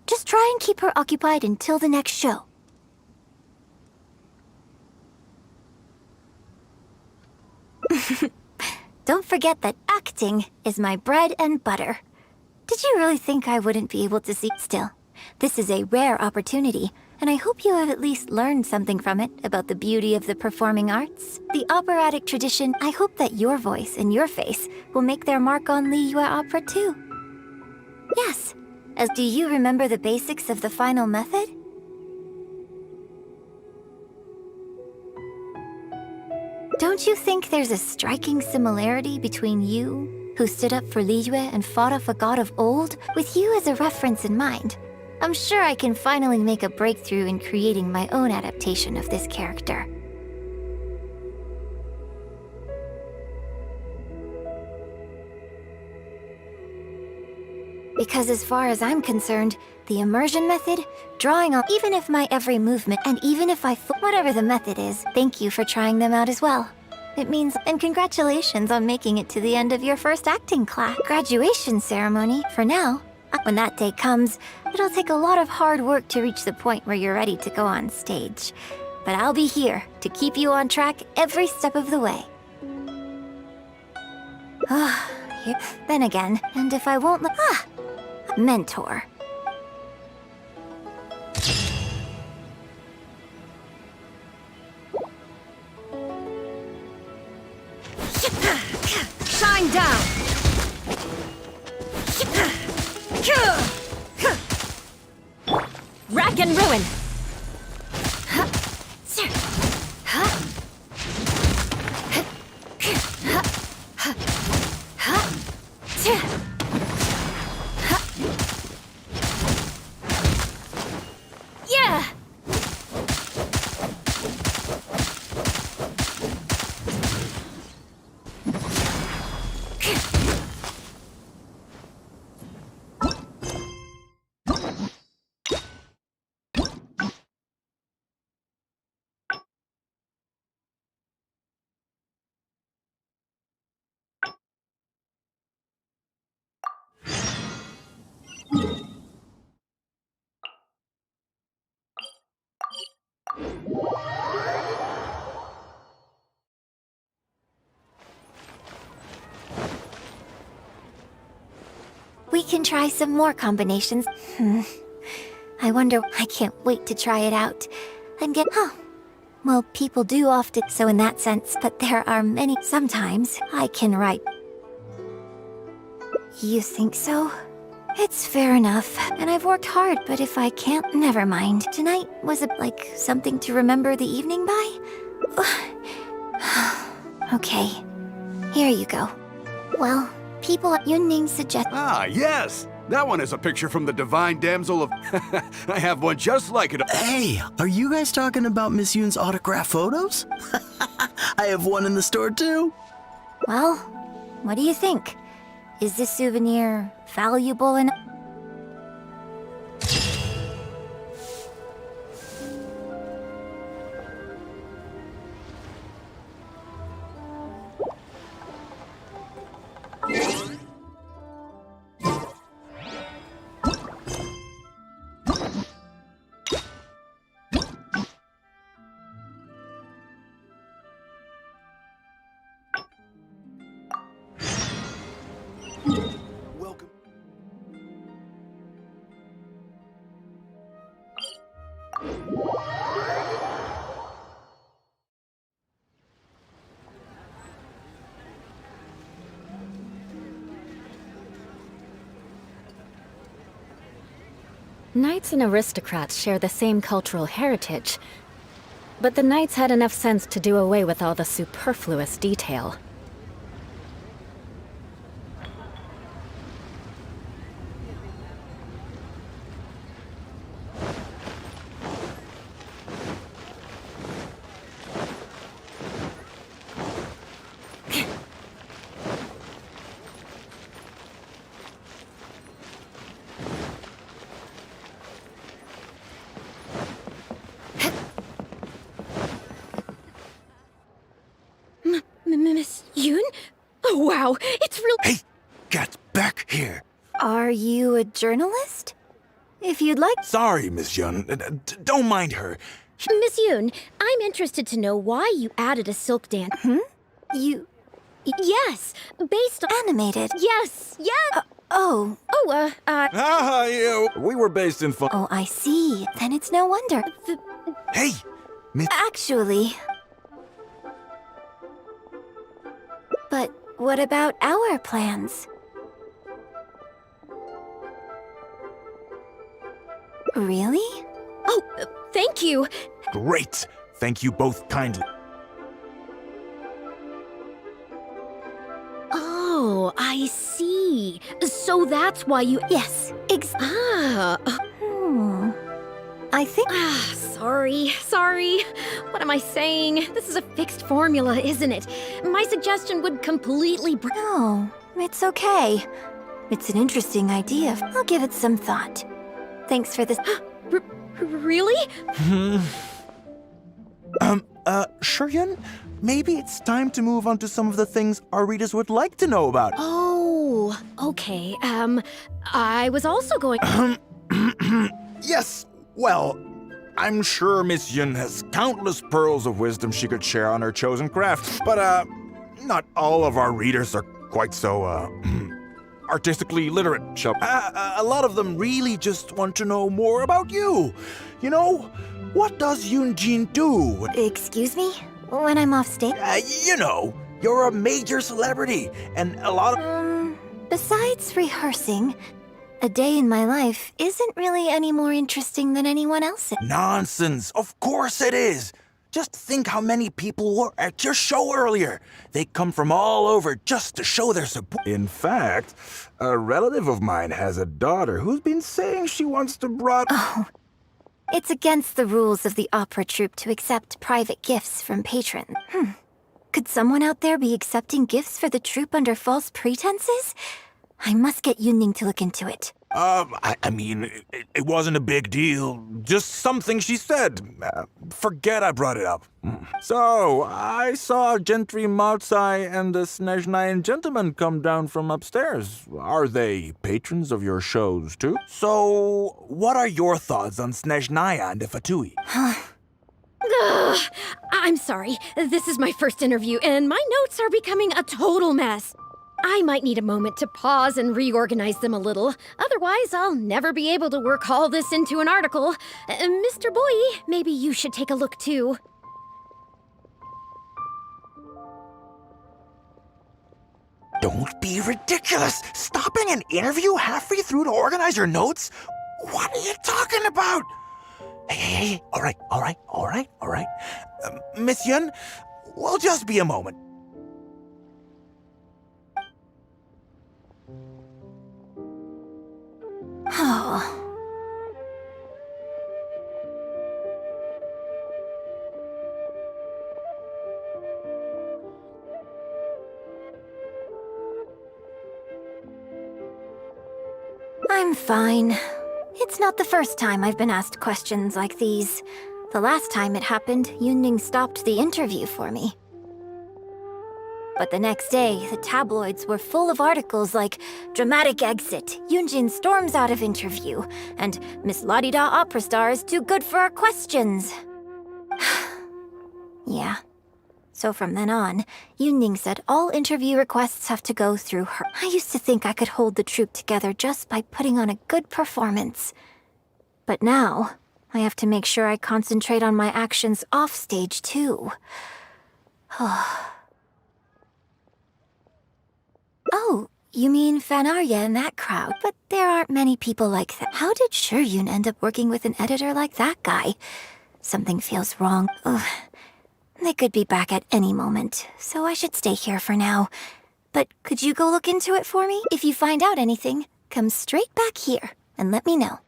Just try and keep her occupied until the next show. Don't forget that acting is my bread and butter. Did you really think I wouldn't be able to see? Still, this is a rare opportunity, and I hope you have at least learned something from it about the beauty of the performing arts. The operatic tradition, I hope that your voice and your face will make their mark on Liyue opera too. Yes, as do you remember the basics of the final method? Don't you think there's a striking similarity between you, who stood up for Liyue and fought off a god of old, with you as a reference in mind? I'm sure I can finally make a breakthrough in creating my own adaptation of this character. Because as far as I'm concerned, the immersion method, drawing on even if my every movement, and even if whatever the method is, thank you for trying them out as well. It means, and congratulations on making it to the end of your first acting class. Graduation ceremony, for now. When that day comes, it'll take a lot of hard work to reach the point where you're ready to go on stage. But I'll be here to keep you on track every step of the way. Then again, and if I won't mentor. Shine down! Rack and ruin! Yeah! We can try some more combinations. I wonder, I can't wait to try it out. And get, well, people do often, so in that sense, but there are many. Sometimes I can write. You think so? It's fair enough, and I've worked hard, but if I can't, never mind. Tonight was like something to remember the evening by? Okay, here you go. Well, people at Yunning suggest— Ah, yes! That one is a picture from the Divine Damsel of... I have one just like it. Hey, are you guys talking about Miss Yun's autograph photos? I have one in the store too. Well, what do you think? Is this souvenir valuable enough? Knights and aristocrats share the same cultural heritage, but the knights had enough sense to do away with all the superfluous detail. Are you a journalist? If you'd like... Sorry, Miss Yun. Don't mind her. Miss Yun, I'm interested to know why you added a silk dance. You... Yes, based on... Animated? Yes, yes! You. We were based in Oh, I see. Then it's no wonder. Hey! Actually... But what about our plans? Really? Oh, thank you. Great. Thank you both kindly. Oh, I see. So that's why you... Yes, I think... Sorry. What am I saying? This is a fixed formula, isn't it? My suggestion would completely... No, it's okay. It's an interesting idea. I'll give it some thought. Thanks for this... Really? Sure, Yun? Maybe it's time to move on to some of the things our readers would like to know about. Oh, okay. I was also going... Yes, well, I'm sure Miss Yun has countless pearls of wisdom she could share on her chosen craft, but, not all of our readers are quite so, artistically literate. A lot of them really just want to know more about you. You know, what does Yun Jin do? Excuse me? When I'm off stage? You know, you're a major celebrity, and a lot of... Besides rehearsing, a day in my life isn't really any more interesting than anyone else's. Nonsense! Of course it is! Just think how many people were at your show earlier. They come from all over just to show their support. In fact, a relative of mine has a daughter who's been saying she wants to Oh. It's against the rules of the opera troupe to accept private gifts from patrons. Could someone out there be accepting gifts for the troupe under false pretenses? I must get Yunning to look into it. I mean, it wasn't a big deal. Just something she said. Forget I brought it up. So, I saw Gentry Maltsai and the Snezhnayan gentleman come down from upstairs. Are they patrons of your shows, too? So, what are your thoughts on Snezhnaya and the Fatui? I'm sorry. This is my first interview, and my notes are becoming a total mess. I might need a moment to pause and reorganize them a little. Otherwise, I'll never be able to work all this into an article. Mr. Boyi, maybe you should take a look too. Don't be ridiculous! Stopping an interview halfway through to organize your notes? What are you talking about? Hey, all right. Miss Yun, we'll just be a moment. Oh. I'm fine. It's not the first time I've been asked questions like these. The last time it happened, Yunning stopped the interview for me. But the next day, the tabloids were full of articles like "Dramatic Exit, Yun Jin storms out of interview," and "Miss La-di-da opera star is too good for our questions." Yeah. So from then on, Yunning said all interview requests have to go through her. I used to think I could hold the troupe together just by putting on a good performance. But now, I have to make sure I concentrate on my actions off stage too. Oh, you mean Fanarya and that crowd? But there aren't many people like that. How did Shuryun end up working with an editor like that guy? Something feels wrong. Ugh. They could be back at any moment, so I should stay here for now. But could you go look into it for me? If you find out anything, come straight back here and let me know.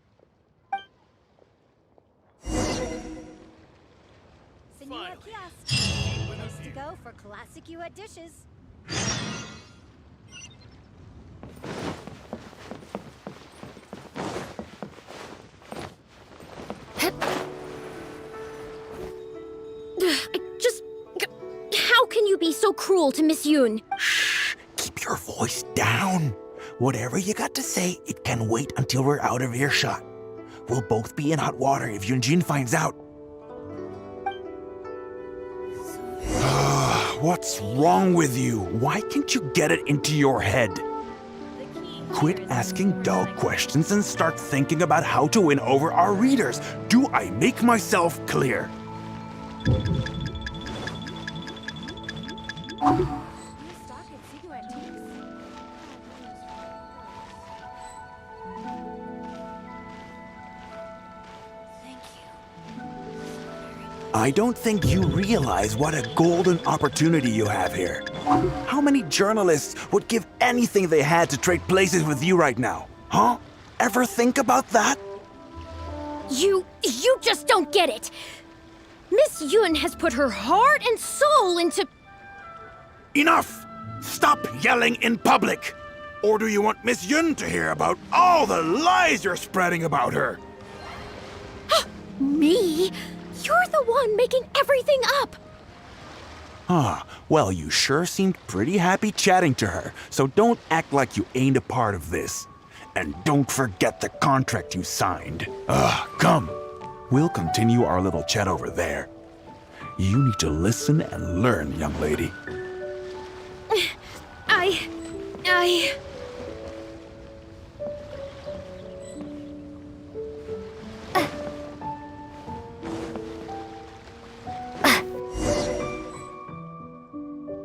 Senora Kiosk. Place to go for classic Yuet dishes. How can you be so cruel to Miss Yun? Shh! Keep your voice down. Whatever you got to say, it can wait until we're out of earshot. We'll both be in hot water if Yun Jin finds out. What's wrong with you? Why can't you get it into your head? Quit asking dull questions and start thinking about how to win over our readers. Do I make myself clear? I don't think you realize what a golden opportunity you have here. How many journalists would give anything they had to trade places with you right now? Huh? Ever think about that? You just don't get it. Miss Yun has put her heart and soul into... Enough! Stop yelling in public! Or do you want Miss Yun to hear about all the lies you're spreading about her? Me? You're the one making everything up! Well, you sure seemed pretty happy chatting to her, so don't act like you ain't a part of this. And don't forget the contract you signed. Come. We'll continue our little chat over there. You need to listen and learn, young lady.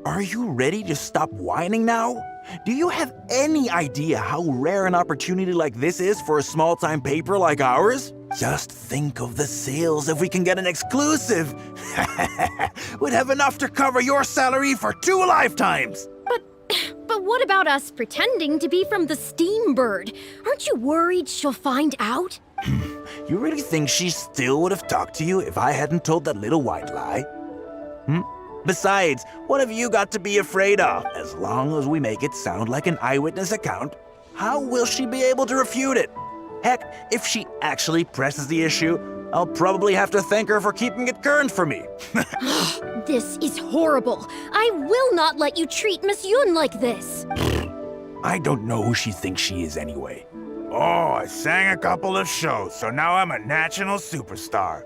Are you ready to stop whining now? Do you have any idea how rare an opportunity like this is for a small-time paper like ours? Just think of the sales if we can get an exclusive. We'd have enough to cover your salary for 2 lifetimes. But what about us pretending to be from the Steambird? Aren't you worried she'll find out? You really think she still would have talked to you if I hadn't told that little white lie? Besides, what have you got to be afraid of? As long as we make it sound like an eyewitness account, how will she be able to refute it? Heck, if she actually presses the issue, I'll probably have to thank her for keeping it current for me. This is horrible. I will not let you treat Miss Yun like this. I don't know who she thinks she is anyway. Oh, I sang a couple of shows, so now I'm a national superstar.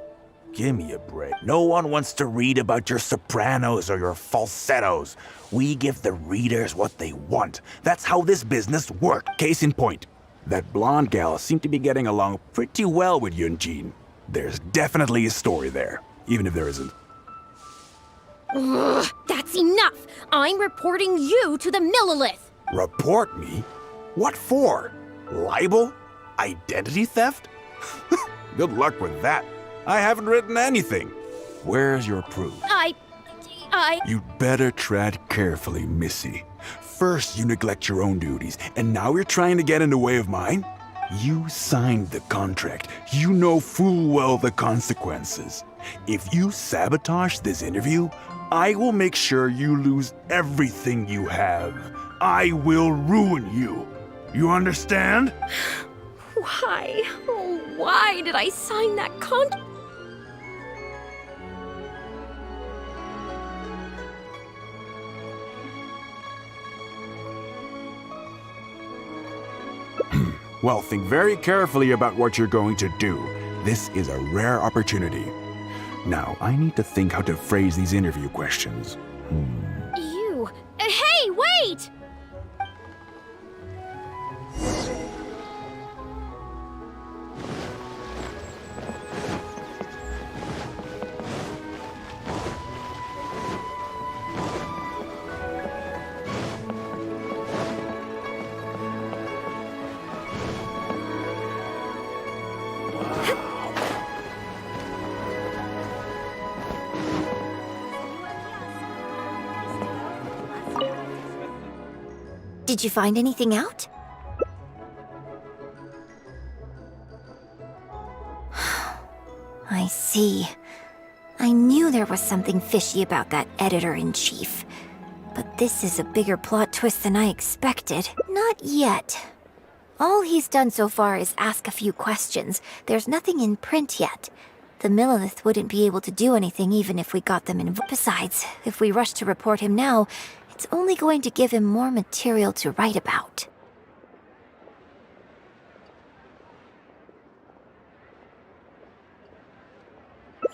Give me a break. No one wants to read about your sopranos or your falsettos. We give the readers what they want. That's how this business works. Case in point, that blonde gal seemed to be getting along pretty well with Yun Jin. There's definitely a story there, even if there isn't. Ugh, that's enough! I'm reporting you to the Millilith! Report me? What for? Libel? Identity theft? Good luck with that. I haven't written anything. Where's your proof? I... You'd better tread carefully, Missy. First, you neglect your own duties, and now you're trying to get in the way of mine? You signed the contract. You know full well the consequences. If you sabotage this interview, I will make sure you lose everything you have. I will ruin you. You understand? Why? Oh, why did I sign that contract? Well, think very carefully about what you're going to do. This is a rare opportunity. Now, I need to think how to phrase these interview questions. You... Hey, wait! Did you find anything out? I see. I knew there was something fishy about that editor-in-chief. But this is a bigger plot twist than I expected. Not yet. All he's done so far is ask a few questions. There's nothing in print yet. The Millilith wouldn't be able to do anything even if we got them involved. Besides, if we rush to report him now, it's only going to give him more material to write about.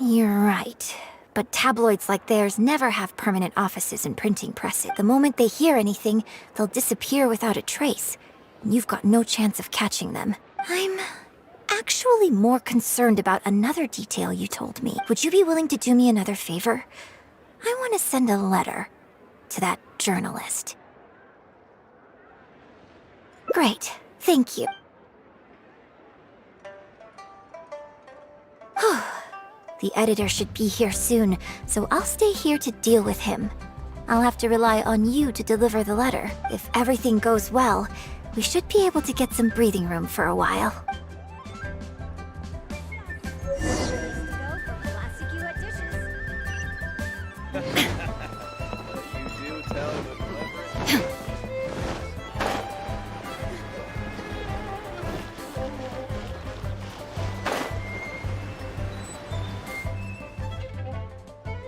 You're right. But tabloids like theirs never have permanent offices and printing presses. The moment they hear anything, they'll disappear without a trace. And you've got no chance of catching them. I'm actually more concerned about another detail you told me. Would you be willing to do me another favor? I want to send a letter to that journalist. Great. Thank you. The editor should be here soon, so I'll stay here to deal with him. I'll have to rely on you to deliver the letter. If everything goes well, we should be able to get some breathing room for a while.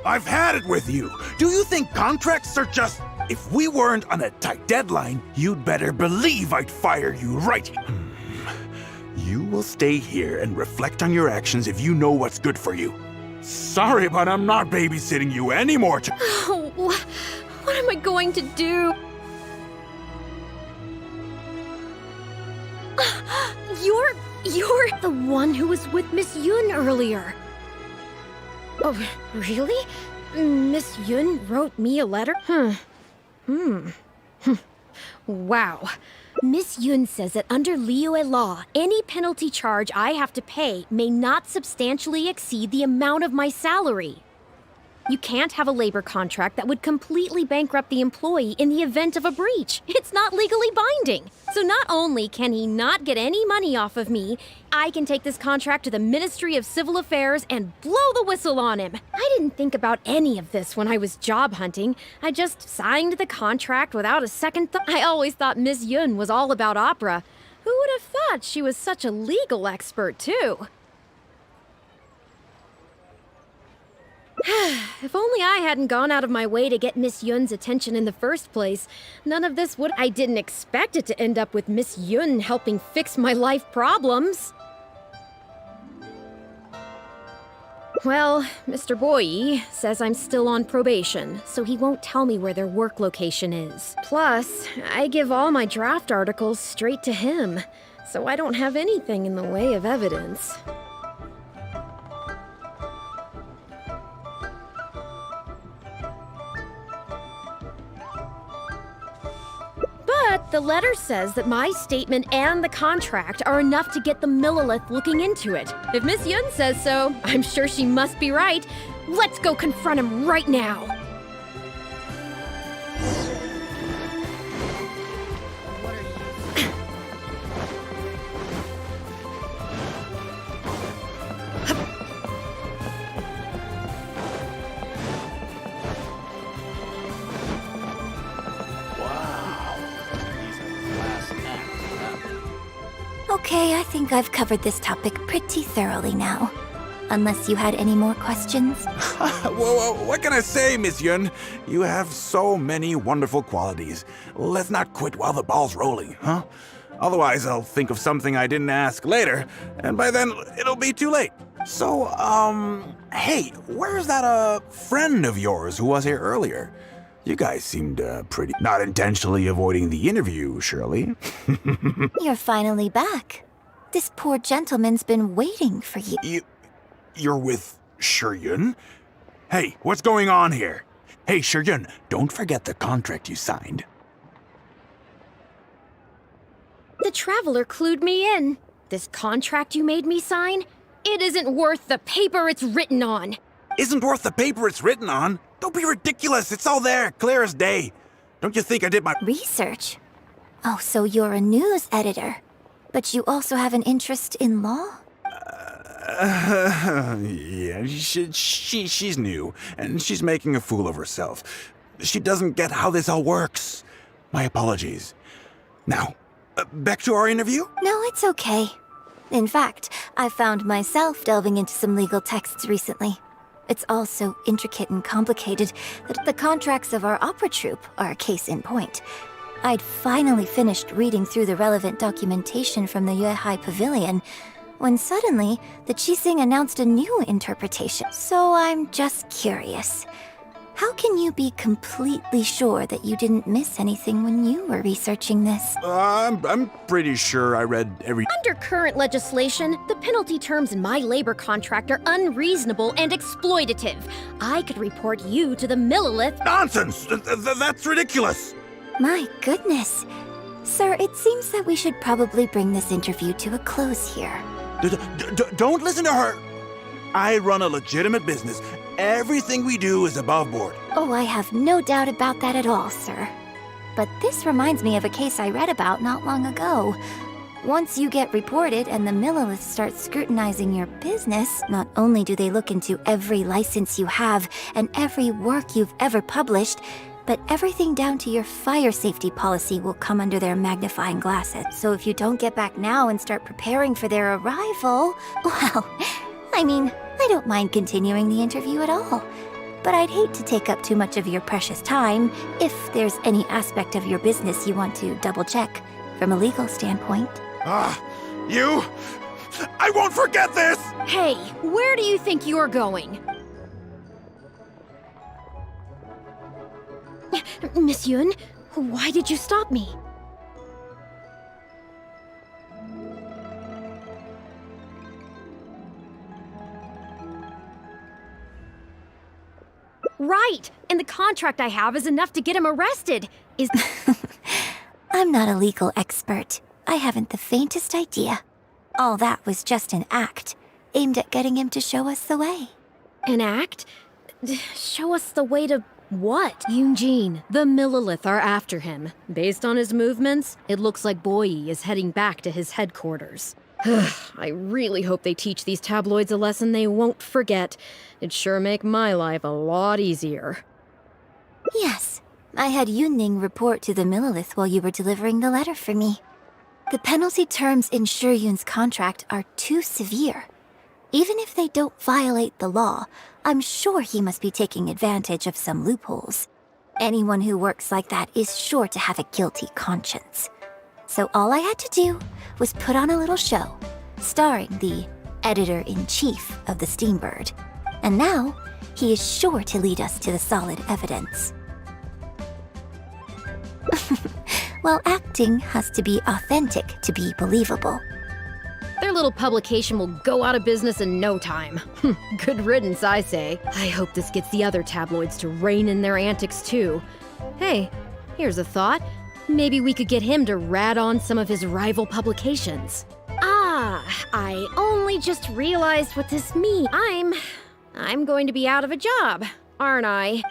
I've had it with you. Do you think contracts are just... If we weren't on a tight deadline, you'd better believe I'd fire you right. You will stay here and reflect on your actions if you know what's good for you. Sorry, but I'm not babysitting you anymore. Oh, what am I going to do? You're the one who was with Miss Yun earlier. Oh, really? Miss Yun wrote me a letter? Wow. Miss Yun says that under Liyue law, any penalty charge I have to pay may not substantially exceed the amount of my salary. You can't have a labor contract that would completely bankrupt the employee in the event of a breach. It's not legally binding. So not only can he not get any money off of me, I can take this contract to the Ministry of Civil Affairs and blow the whistle on him. I didn't think about any of this when I was job hunting. I just signed the contract without a second thought. I always thought Miss Yun was all about opera. Who would have thought she was such a legal expert, too? If only I hadn't gone out of my way to get Miss Yun's attention in the first place, none of this would— I didn't expect it to end up with Miss Yun helping fix my life problems. Well, Mr. Boyi says I'm still on probation, so he won't tell me where their work location is. Plus, I give all my draft articles straight to him, so I don't have anything in the way of evidence. But the letter says that my statement and the contract are enough to get the Millilith looking into it. If Miss Yun says so, I'm sure she must be right. Let's go confront him right now. Okay, I think I've covered this topic pretty thoroughly now. Unless you had any more questions? Well, what can I say, Miss Yun? You have so many wonderful qualities. Let's not quit while the ball's rolling, huh? Otherwise, I'll think of something I didn't ask later, and by then, it'll be too late. So, hey, where's that, friend of yours who was here earlier? You guys seemed, pretty... Not intentionally avoiding the interview, surely? You're finally back. This poor gentleman's been waiting for you. You're with Yun? Hey, what's going on here? Hey, Yun, don't forget the contract you signed. The Traveler clued me in. This contract you made me sign? It isn't worth the paper it's written on. Isn't worth the paper it's written on? Don't be ridiculous. It's all there, clear as day. Don't you think I did my... Research? Oh, so you're a news editor. But you also have an interest in law? Yeah, she's new, and she's making a fool of herself. She doesn't get how this all works. My apologies. Now, back to our interview? No, it's okay. In fact, I found myself delving into some legal texts recently. It's all so intricate and complicated that the contracts of our opera troupe are a case in point. I'd finally finished reading through the relevant documentation from the Yuehai Pavilion when suddenly the Qixing announced a new interpretation. So I'm just curious. How can you be completely sure that you didn't miss anything when you were researching this? I'm pretty sure I read every... Under current legislation, the penalty terms in my labor contract are unreasonable and exploitative. I could report you to the Millilith. Nonsense! That's ridiculous! My goodness. Sir, it seems that we should probably bring this interview to a close here. Don't listen to her! I run a legitimate business. Everything we do is above board. Oh, I have no doubt about that at all, sir. But this reminds me of a case I read about not long ago. Once you get reported and the Millilith starts scrutinizing your business, not only do they look into every license you have and every work you've ever published, but everything down to your fire safety policy will come under their magnifying glasses. So if you don't get back now and start preparing for their arrival, well, I mean, I don't mind continuing the interview at all. But I'd hate to take up too much of your precious time if there's any aspect of your business you want to double-check from a legal standpoint. You! I won't forget this! Hey, where do you think you're going? Miss Yun, why did you stop me? Right! And the contract I have is enough to get him arrested. I'm not a legal expert. I haven't the faintest idea. All that was just an act, aimed at getting him to show us the way. An act? Show us the way to what? Yun Jin, the Millilith are after him. Based on his movements, it looks like Boyi is heading back to his headquarters. I really hope they teach these tabloids a lesson they won't forget. It'd sure make my life a lot easier. Yes, I had Yun Ning report to the Millilith while you were delivering the letter for me. The penalty terms in Yun's contract are too severe. Even if they don't violate the law, I'm sure he must be taking advantage of some loopholes. Anyone who works like that is sure to have a guilty conscience. So all I had to do was put on a little show, starring the editor-in-chief of the Steambird. And now, he is sure to lead us to the solid evidence. Well, acting has to be authentic to be believable. Their little publication will go out of business in no time. Good riddance, I say. I hope this gets the other tabloids to rein in their antics too. Hey, here's a thought. Maybe we could get him to rat on some of his rival publications. Ah, I only just realized what this means. I'm going to be out of a job, aren't I?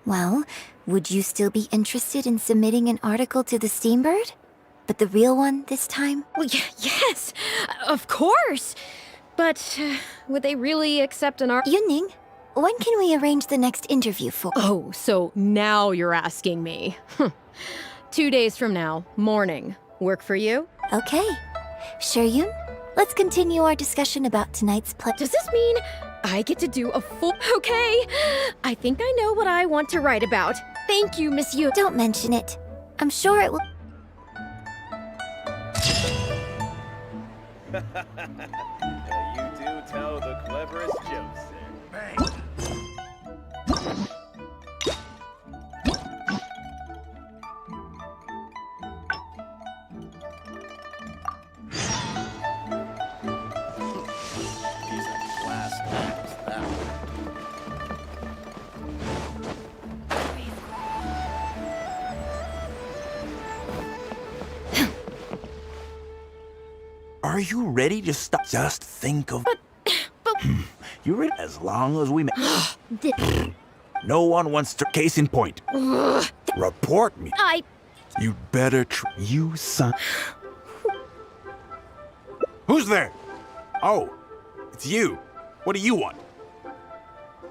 Well, would you still be interested in submitting an article to the Steambird? But the real one this time? Well, yes, of course. But would they really accept an article? Yun Ning, when can we arrange the next interview for? Oh, so now you're asking me. 2 days from now, morning. Work for you? Okay. Yun, let's continue our discussion about tonight's play. Does this mean I get to do a full... Okay, I think I know what I want to write about. Thank you, Miss Yun. Don't mention it. I'm sure it will... You do tell the cleverest jokes, sir. Piece of glass knuckles, that one. Are you ready to stop? Just think of... But... You're ready as long as we make... No one wants to... Case in point. Report me. You'd better you son... Who's there? Oh, it's you. What do you want?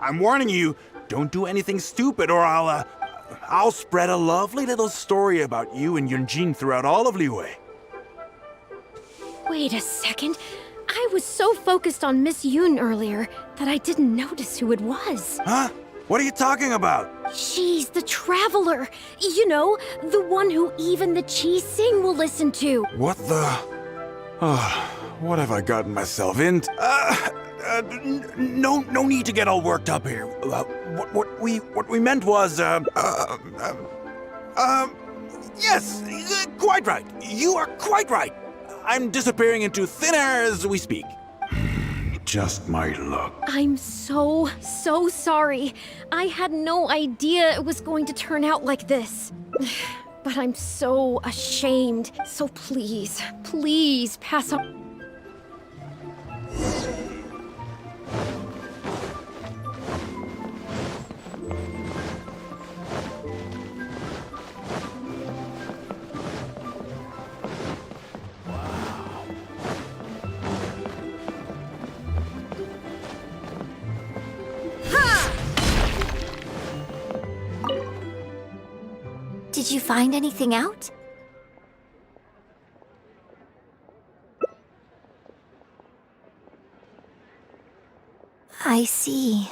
I'm warning you, don't do anything stupid or I'll spread a lovely little story about you and Yun Jin throughout all of Liyue. Wait a second. I was so focused on Miss Yun earlier that I didn't notice who it was. Huh? What are you talking about? She's the Traveler. You know, the one who even the Qixing will listen to. What the... What have I gotten myself into? No need to get all worked up here. What we meant was, yes, quite right. You are quite right. I'm disappearing into thin air as we speak. Just my luck. I'm so sorry. I had no idea it was going to turn out like this. But I'm so ashamed. So please pass on. Did you find anything out? I see.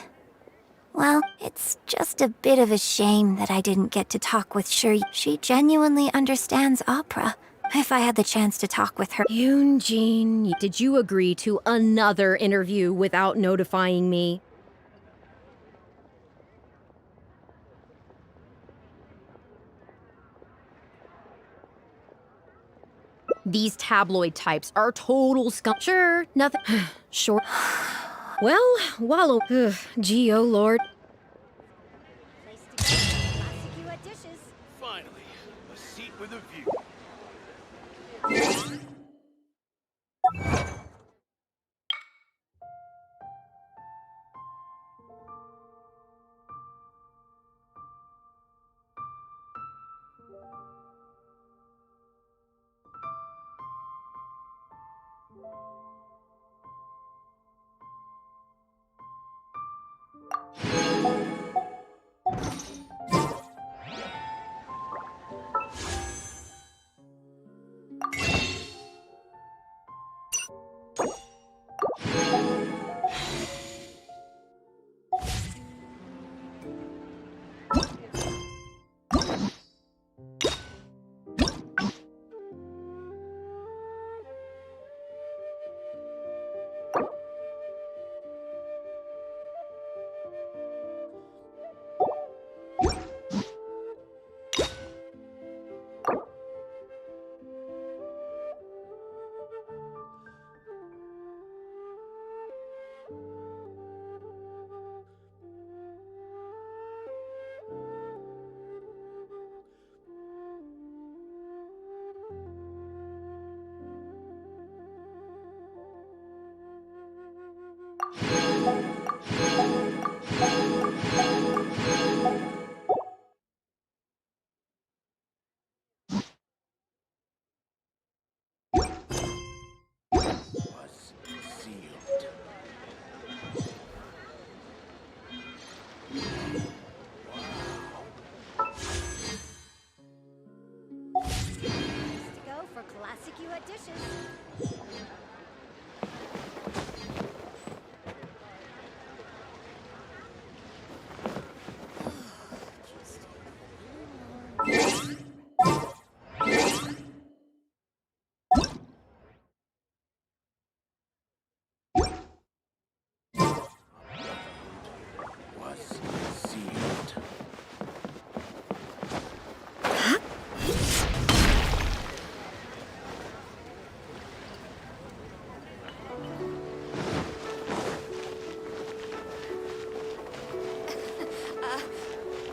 Well, it's just a bit of a shame that I didn't get to talk with Shuri. She genuinely understands opera. If I had the chance to talk with her... Yun Jin, did you agree to another interview without notifying me? These tabloid types are total scum. Sure, nothing. Sure. Well, wallow. Gee, oh Lord. Finally, a seat with a view.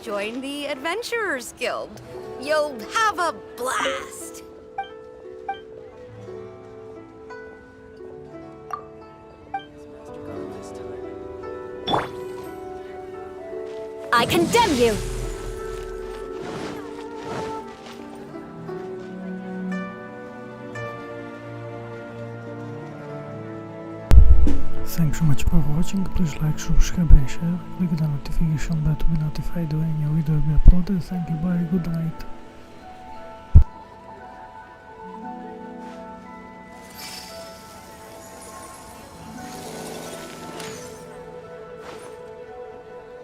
Join the Adventurers Guild. You'll have a blast. I condemn you! Thanks so much for watching. Please like, subscribe and share. Click the notification bell to be notified when a new video will be uploaded. Thank you, bye, good night.